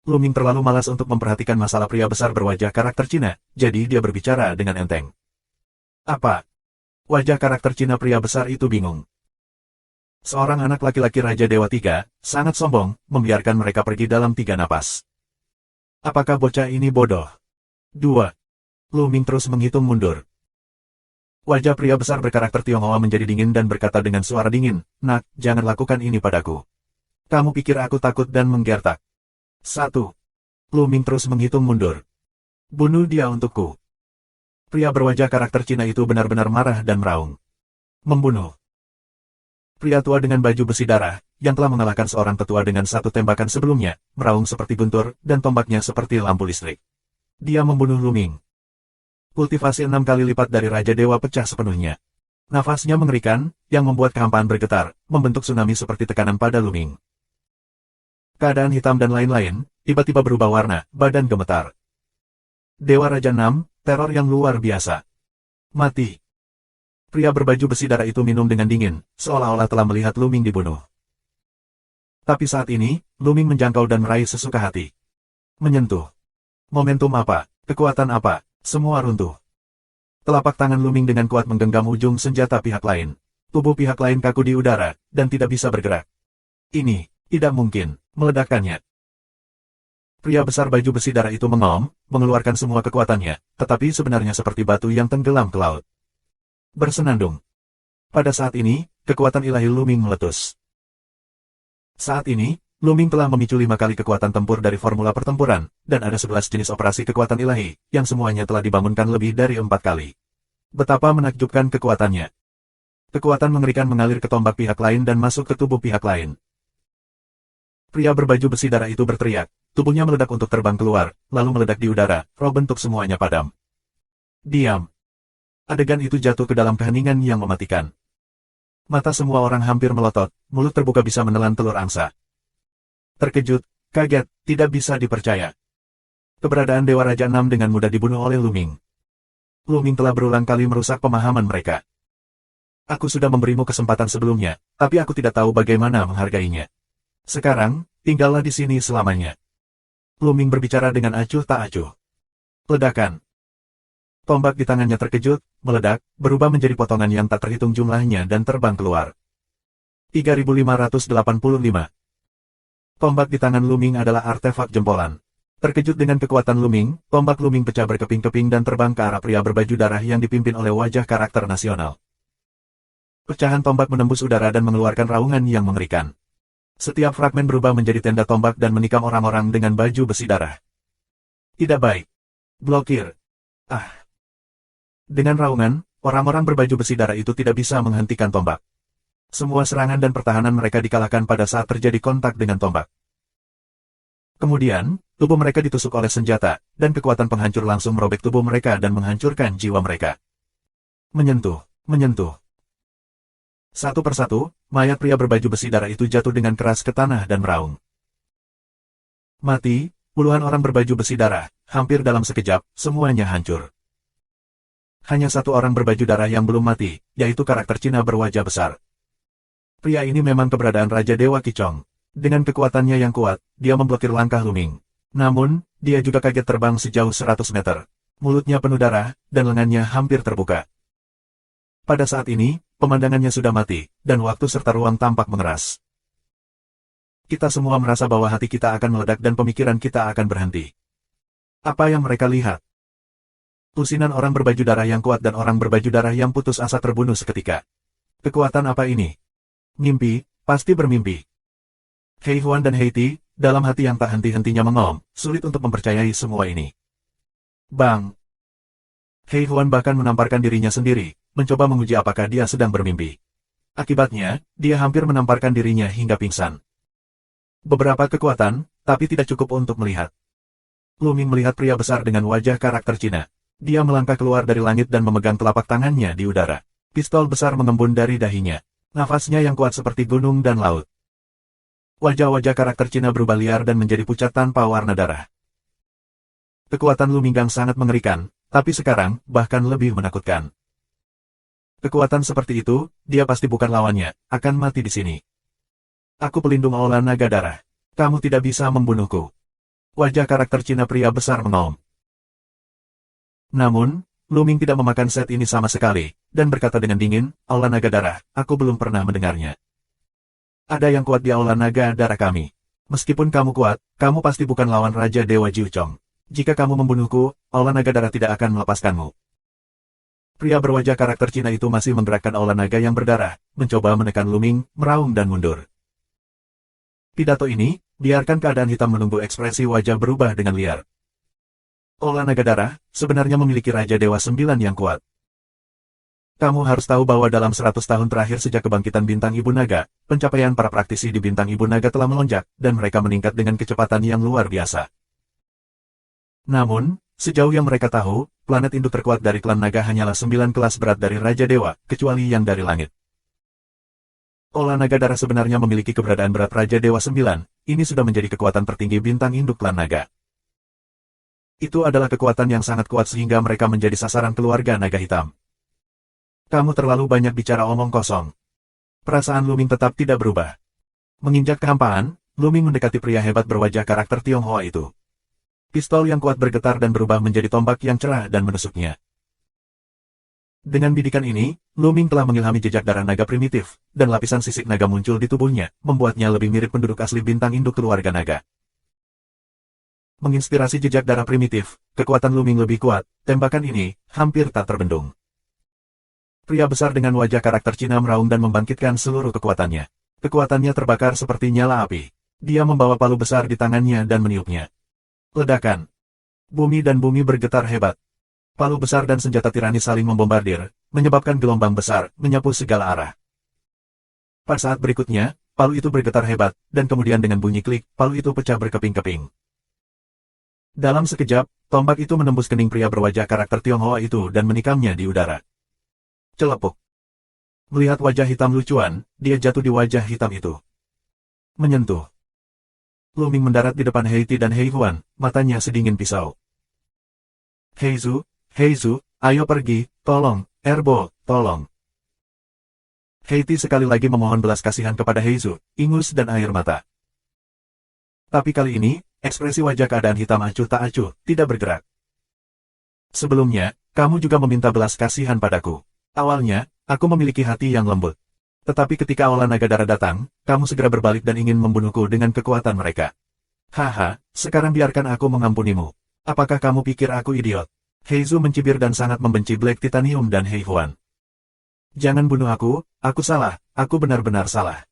Luming terlalu malas untuk memperhatikan masalah pria besar berwajah karakter Cina, jadi dia berbicara dengan enteng. Apa? Wajah karakter Cina pria besar itu bingung. Seorang anak laki-laki Raja Dewa 3, sangat sombong, membiarkan mereka pergi dalam 3 napas. Apakah bocah ini bodoh? 2. Luming terus menghitung mundur. Wajah pria besar berkarakter Tionghoa menjadi dingin dan berkata dengan suara dingin, "Nak, jangan lakukan ini padaku. Kamu pikir aku takut dan menggertak?" 1. Luming terus menghitung mundur. Bunuh dia untukku. Pria berwajah karakter Cina itu benar-benar marah dan meraung. Membunuh. Pria tua dengan baju besi darah, yang telah mengalahkan seorang tetua dengan 1 tembakan sebelumnya, meraung seperti guntur, dan tombaknya seperti lampu listrik. Dia membunuh Luming. Kultivasi 6 kali lipat dari Raja Dewa pecah sepenuhnya. Nafasnya mengerikan, yang membuat kehampaan bergetar, membentuk tsunami seperti tekanan pada Luming. Keadaan hitam dan lain-lain, tiba-tiba berubah warna, badan gemetar. Dewa Raja 6, teror yang luar biasa. Mati. Pria berbaju besi darah itu minum dengan dingin, seolah-olah telah melihat Luming dibunuh. Tapi saat ini, Luming menjangkau dan meraih sesuka hati. Menyentuh. Momentum apa? Kekuatan apa? Semua runtuh. Telapak tangan Luming dengan kuat menggenggam ujung senjata pihak lain. Tubuh pihak lain kaku di udara, dan tidak bisa bergerak. Ini, tidak mungkin, meledakkannya. Pria besar baju besi darah itu mengaum, mengeluarkan semua kekuatannya, tetapi sebenarnya seperti batu yang tenggelam ke laut. Bersenandung. Pada saat ini, kekuatan ilahi Luming meletus. Saat ini, Luming telah memicu 5 kali kekuatan tempur dari formula pertempuran, dan ada 11 jenis operasi kekuatan ilahi, yang semuanya telah dibangunkan lebih dari 4 kali. Betapa menakjubkan kekuatannya. Kekuatan mengerikan mengalir ke tombak pihak lain dan masuk ke tubuh pihak lain. Pria berbaju besi darah itu berteriak, tubuhnya meledak untuk terbang keluar, lalu meledak di udara, roh bentuk semuanya padam. Diam. Adegan itu jatuh ke dalam keheningan yang mematikan. Mata semua orang hampir melotot, mulut terbuka bisa menelan telur angsa. Terkejut, kaget, tidak bisa dipercaya. Keberadaan Dewa Raja 6 dengan mudah dibunuh oleh Luming. Luming telah berulang kali merusak pemahaman mereka. Aku sudah memberimu kesempatan sebelumnya, tapi aku tidak tahu bagaimana menghargainya. Sekarang, tinggallah di sini selamanya. Luming berbicara dengan acuh tak acuh. Ledakan. Tombak di tangannya terkejut, meledak, berubah menjadi potongan yang tak terhitung jumlahnya dan terbang keluar. 3585. Tombak di tangan Luming adalah artefak jempolan. Terkejut dengan kekuatan Luming, tombak Luming pecah berkeping-keping dan terbang ke arah pria berbaju darah yang dipimpin oleh wajah karakter nasional. Pecahan tombak menembus udara dan mengeluarkan raungan yang mengerikan. Setiap fragmen berubah menjadi tenda tombak dan menikam orang-orang dengan baju besi darah. Tidak baik. Blokir. Ah. Dengan raungan, orang-orang berbaju besi darah itu tidak bisa menghentikan tombak. Semua serangan dan pertahanan mereka dikalahkan pada saat terjadi kontak dengan tombak. Kemudian, tubuh mereka ditusuk oleh senjata, dan kekuatan penghancur langsung merobek tubuh mereka dan menghancurkan jiwa mereka. Menyentuh, menyentuh. Satu persatu, mayat pria berbaju besi darah itu jatuh dengan keras ke tanah dan meraung. Mati, puluhan orang berbaju besi darah, hampir dalam sekejap, semuanya hancur. Hanya satu orang berbaju darah yang belum mati, yaitu karakter Cina berwajah besar. Pria ini memang keberadaan Raja Dewa Kicong. Dengan kekuatannya yang kuat, dia memblokir langkah Luming. Namun, dia juga kaget terbang sejauh 100 meter. Mulutnya penuh darah, dan lengannya hampir terbuka. Pada saat ini, pemandangannya sudah mati, dan waktu serta ruang tampak mengeras. Kita semua merasa bahwa hati kita akan meledak dan pemikiran kita akan berhenti. Apa yang mereka lihat? Pusinan orang berbaju darah yang kuat dan orang berbaju darah yang putus asa terbunuh seketika. Kekuatan apa ini? Mimpi, pasti bermimpi. Hei Huan dan Hei Ti, dalam hati yang tak henti-hentinya mengom, sulit untuk mempercayai semua ini. Bang! Hei Huan bahkan menamparkan dirinya sendiri, mencoba menguji apakah dia sedang bermimpi. Akibatnya, dia hampir menamparkan dirinya hingga pingsan. Beberapa kekuatan, tapi tidak cukup untuk melihat. Luming melihat pria besar dengan wajah karakter Cina. Dia melangkah keluar dari langit dan memegang telapak tangannya di udara. Pistol besar mengembun dari dahinya. Nafasnya yang kuat seperti gunung dan laut. Wajah-wajah karakter Cina berubah liar dan menjadi pucat tanpa warna darah. Kekuatan Luminggang sangat mengerikan, tapi sekarang, bahkan lebih menakutkan. Kekuatan seperti itu, dia pasti bukan lawannya, akan mati di sini. Aku pelindung aula naga darah. Kamu tidak bisa membunuhku. Wajah karakter Cina pria besar mengaum. Namun, Luming tidak memakan set ini sama sekali, dan berkata dengan dingin, Aula Naga Darah, aku belum pernah mendengarnya. Ada yang kuat di Aula Naga Darah kami. Meskipun kamu kuat, kamu pasti bukan lawan Raja Dewa Jiuchong. Jika kamu membunuhku, Aula Naga Darah tidak akan melepaskanmu. Pria berwajah karakter Cina itu masih menggerakkan Aula Naga yang berdarah, mencoba menekan Luming, meraung dan mundur. Pidato ini, biarkan keadaan hitam menunggu ekspresi wajah berubah dengan liar. Aula Naga Darah, sebenarnya memiliki Raja Dewa 9 yang kuat. Kamu harus tahu bahwa dalam 100 tahun terakhir sejak kebangkitan Bintang Ibu Naga, pencapaian para praktisi di Bintang Ibu Naga telah melonjak, dan mereka meningkat dengan kecepatan yang luar biasa. Namun, sejauh yang mereka tahu, planet induk terkuat dari klan naga hanyalah 9 kelas berat dari Raja Dewa, kecuali yang dari langit. Aula Naga Darah sebenarnya memiliki keberadaan berat Raja Dewa 9, ini sudah menjadi kekuatan tertinggi bintang induk klan naga. Itu adalah kekuatan yang sangat kuat sehingga mereka menjadi sasaran keluarga naga hitam. Kamu terlalu banyak bicara omong kosong. Perasaan Luming tetap tidak berubah. Menginjak kehampaan, Luming mendekati pria hebat berwajah karakter Tionghoa itu. Pistol yang kuat bergetar dan berubah menjadi tombak yang cerah dan menusuknya. Dengan bidikan ini, Luming telah mengilhami jejak darah naga primitif, dan lapisan sisik naga muncul di tubuhnya, membuatnya lebih mirip penduduk asli bintang induk keluarga naga. Menginspirasi jejak darah primitif, kekuatan Luming lebih kuat, tembakan ini, hampir tak terbendung. Pria besar dengan wajah karakter Cina meraung dan membangkitkan seluruh kekuatannya. Kekuatannya terbakar seperti nyala api. Dia membawa palu besar di tangannya dan meniupnya. Ledakan. Bumi dan bumi bergetar hebat. Palu besar dan senjata tirani saling membombardir, menyebabkan gelombang besar, menyapu segala arah. Pada saat berikutnya, palu itu bergetar hebat, dan kemudian dengan bunyi klik, palu itu pecah berkeping-keping. Dalam sekejap, tombak itu menembus kening pria berwajah karakter Tionghoa itu dan menikamnya di udara. Celepuk. Melihat wajah hitam lucuan, dia jatuh di wajah hitam itu. Menyentuh. Lu Ming mendarat di depan Heiti dan Hei Huan, matanya sedingin pisau. Heizu, ayo pergi, tolong, Erbo, tolong. Heiti sekali lagi memohon belas kasihan kepada Heizu, ingus dan air mata. Tapi kali ini, ekspresi wajah keadaan hitam acuh tak acuh, tidak bergerak. Sebelumnya, kamu juga meminta belas kasihan padaku. Awalnya, aku memiliki hati yang lembut. Tetapi ketika aula naga darah datang, kamu segera berbalik dan ingin membunuhku dengan kekuatan mereka. Haha, sekarang biarkan aku mengampunimu. Apakah kamu pikir aku idiot? Heizu mencibir dan sangat membenci Black Titanium dan Hei Huan. Jangan bunuh aku salah, aku benar-benar salah.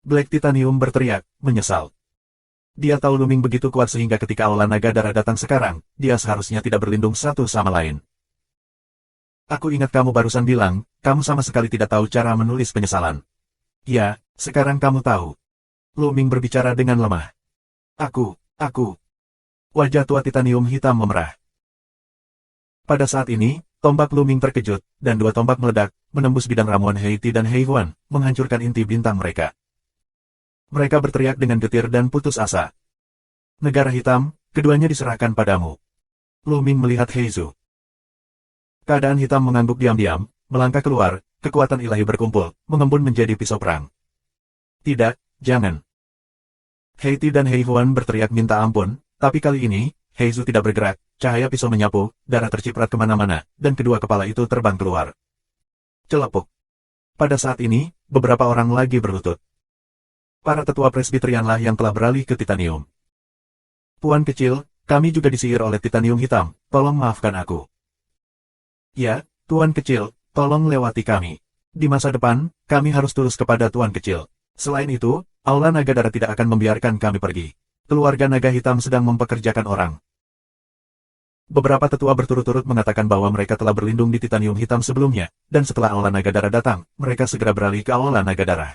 Black Titanium berteriak, menyesal. Dia tahu Lu Ming begitu kuat sehingga ketika aula naga darah datang sekarang, dia seharusnya tidak berlindung satu sama lain. Aku ingat kamu barusan bilang, kamu sama sekali tidak tahu cara menulis penyesalan. Ya, sekarang kamu tahu. Lu Ming berbicara dengan lemah. Aku. Wajah tua titanium hitam memerah. Pada saat ini, tombak Lu Ming terkejut, dan dua tombak meledak, menembus bidang ramuan Heiti dan Hei Huan, menghancurkan inti bintang mereka. Mereka berteriak dengan getir dan putus asa. Negara hitam, keduanya diserahkan padamu. Lu Ming melihat Heizu. Keadaan hitam mengangguk diam-diam, melangkah keluar, kekuatan ilahi berkumpul, mengembun menjadi pisau perang. Tidak, jangan. Heiti dan Hei Huan berteriak minta ampun, tapi kali ini, Heizu tidak bergerak, cahaya pisau menyapu, darah terciprat kemana-mana, dan kedua kepala itu terbang keluar. Celepuk. Pada saat ini, beberapa orang lagi berlutut. Para tetua presbiterianlah yang telah beralih ke titanium. Puan kecil, kami juga disihir oleh titanium hitam, tolong maafkan aku. Ya, Tuan Kecil, tolong lewati kami. Di masa depan, kami harus tulus kepada Tuan Kecil. Selain itu, aula naga darah tidak akan membiarkan kami pergi. Keluarga naga hitam sedang mempekerjakan orang. Beberapa tetua berturut-turut mengatakan bahwa mereka telah berlindung di titanium hitam sebelumnya, dan setelah aula naga darah datang, mereka segera beralih ke aula naga darah.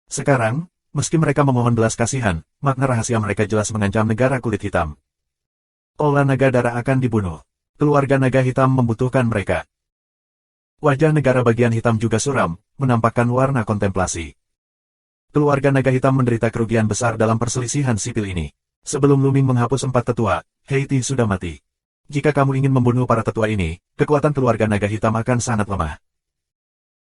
Sekarang, meski mereka memohon belas kasihan, makna rahasia mereka jelas mengancam negara kulit hitam. Aula naga darah akan dibunuh. Keluarga naga hitam membutuhkan mereka. Wajah negara bagian hitam juga suram, menampakkan warna kontemplasi. Keluarga naga hitam menderita kerugian besar dalam perselisihan sipil ini. Sebelum Lu Ming menghapus 4 tetua, Heiti sudah mati. Jika kamu ingin membunuh para tetua ini, kekuatan keluarga naga hitam akan sangat lemah.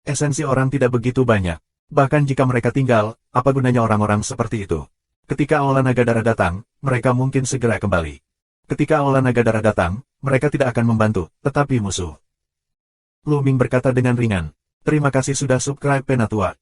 Esensi orang tidak begitu banyak. Bahkan jika mereka tinggal, apa gunanya orang-orang seperti itu? Ketika aula naga darah datang, mereka mungkin segera kembali. Ketika aula naga darah datang, mereka tidak akan membantu, tetapi musuh. Lu Ming berkata dengan ringan. Terima kasih sudah subscribe Penatua.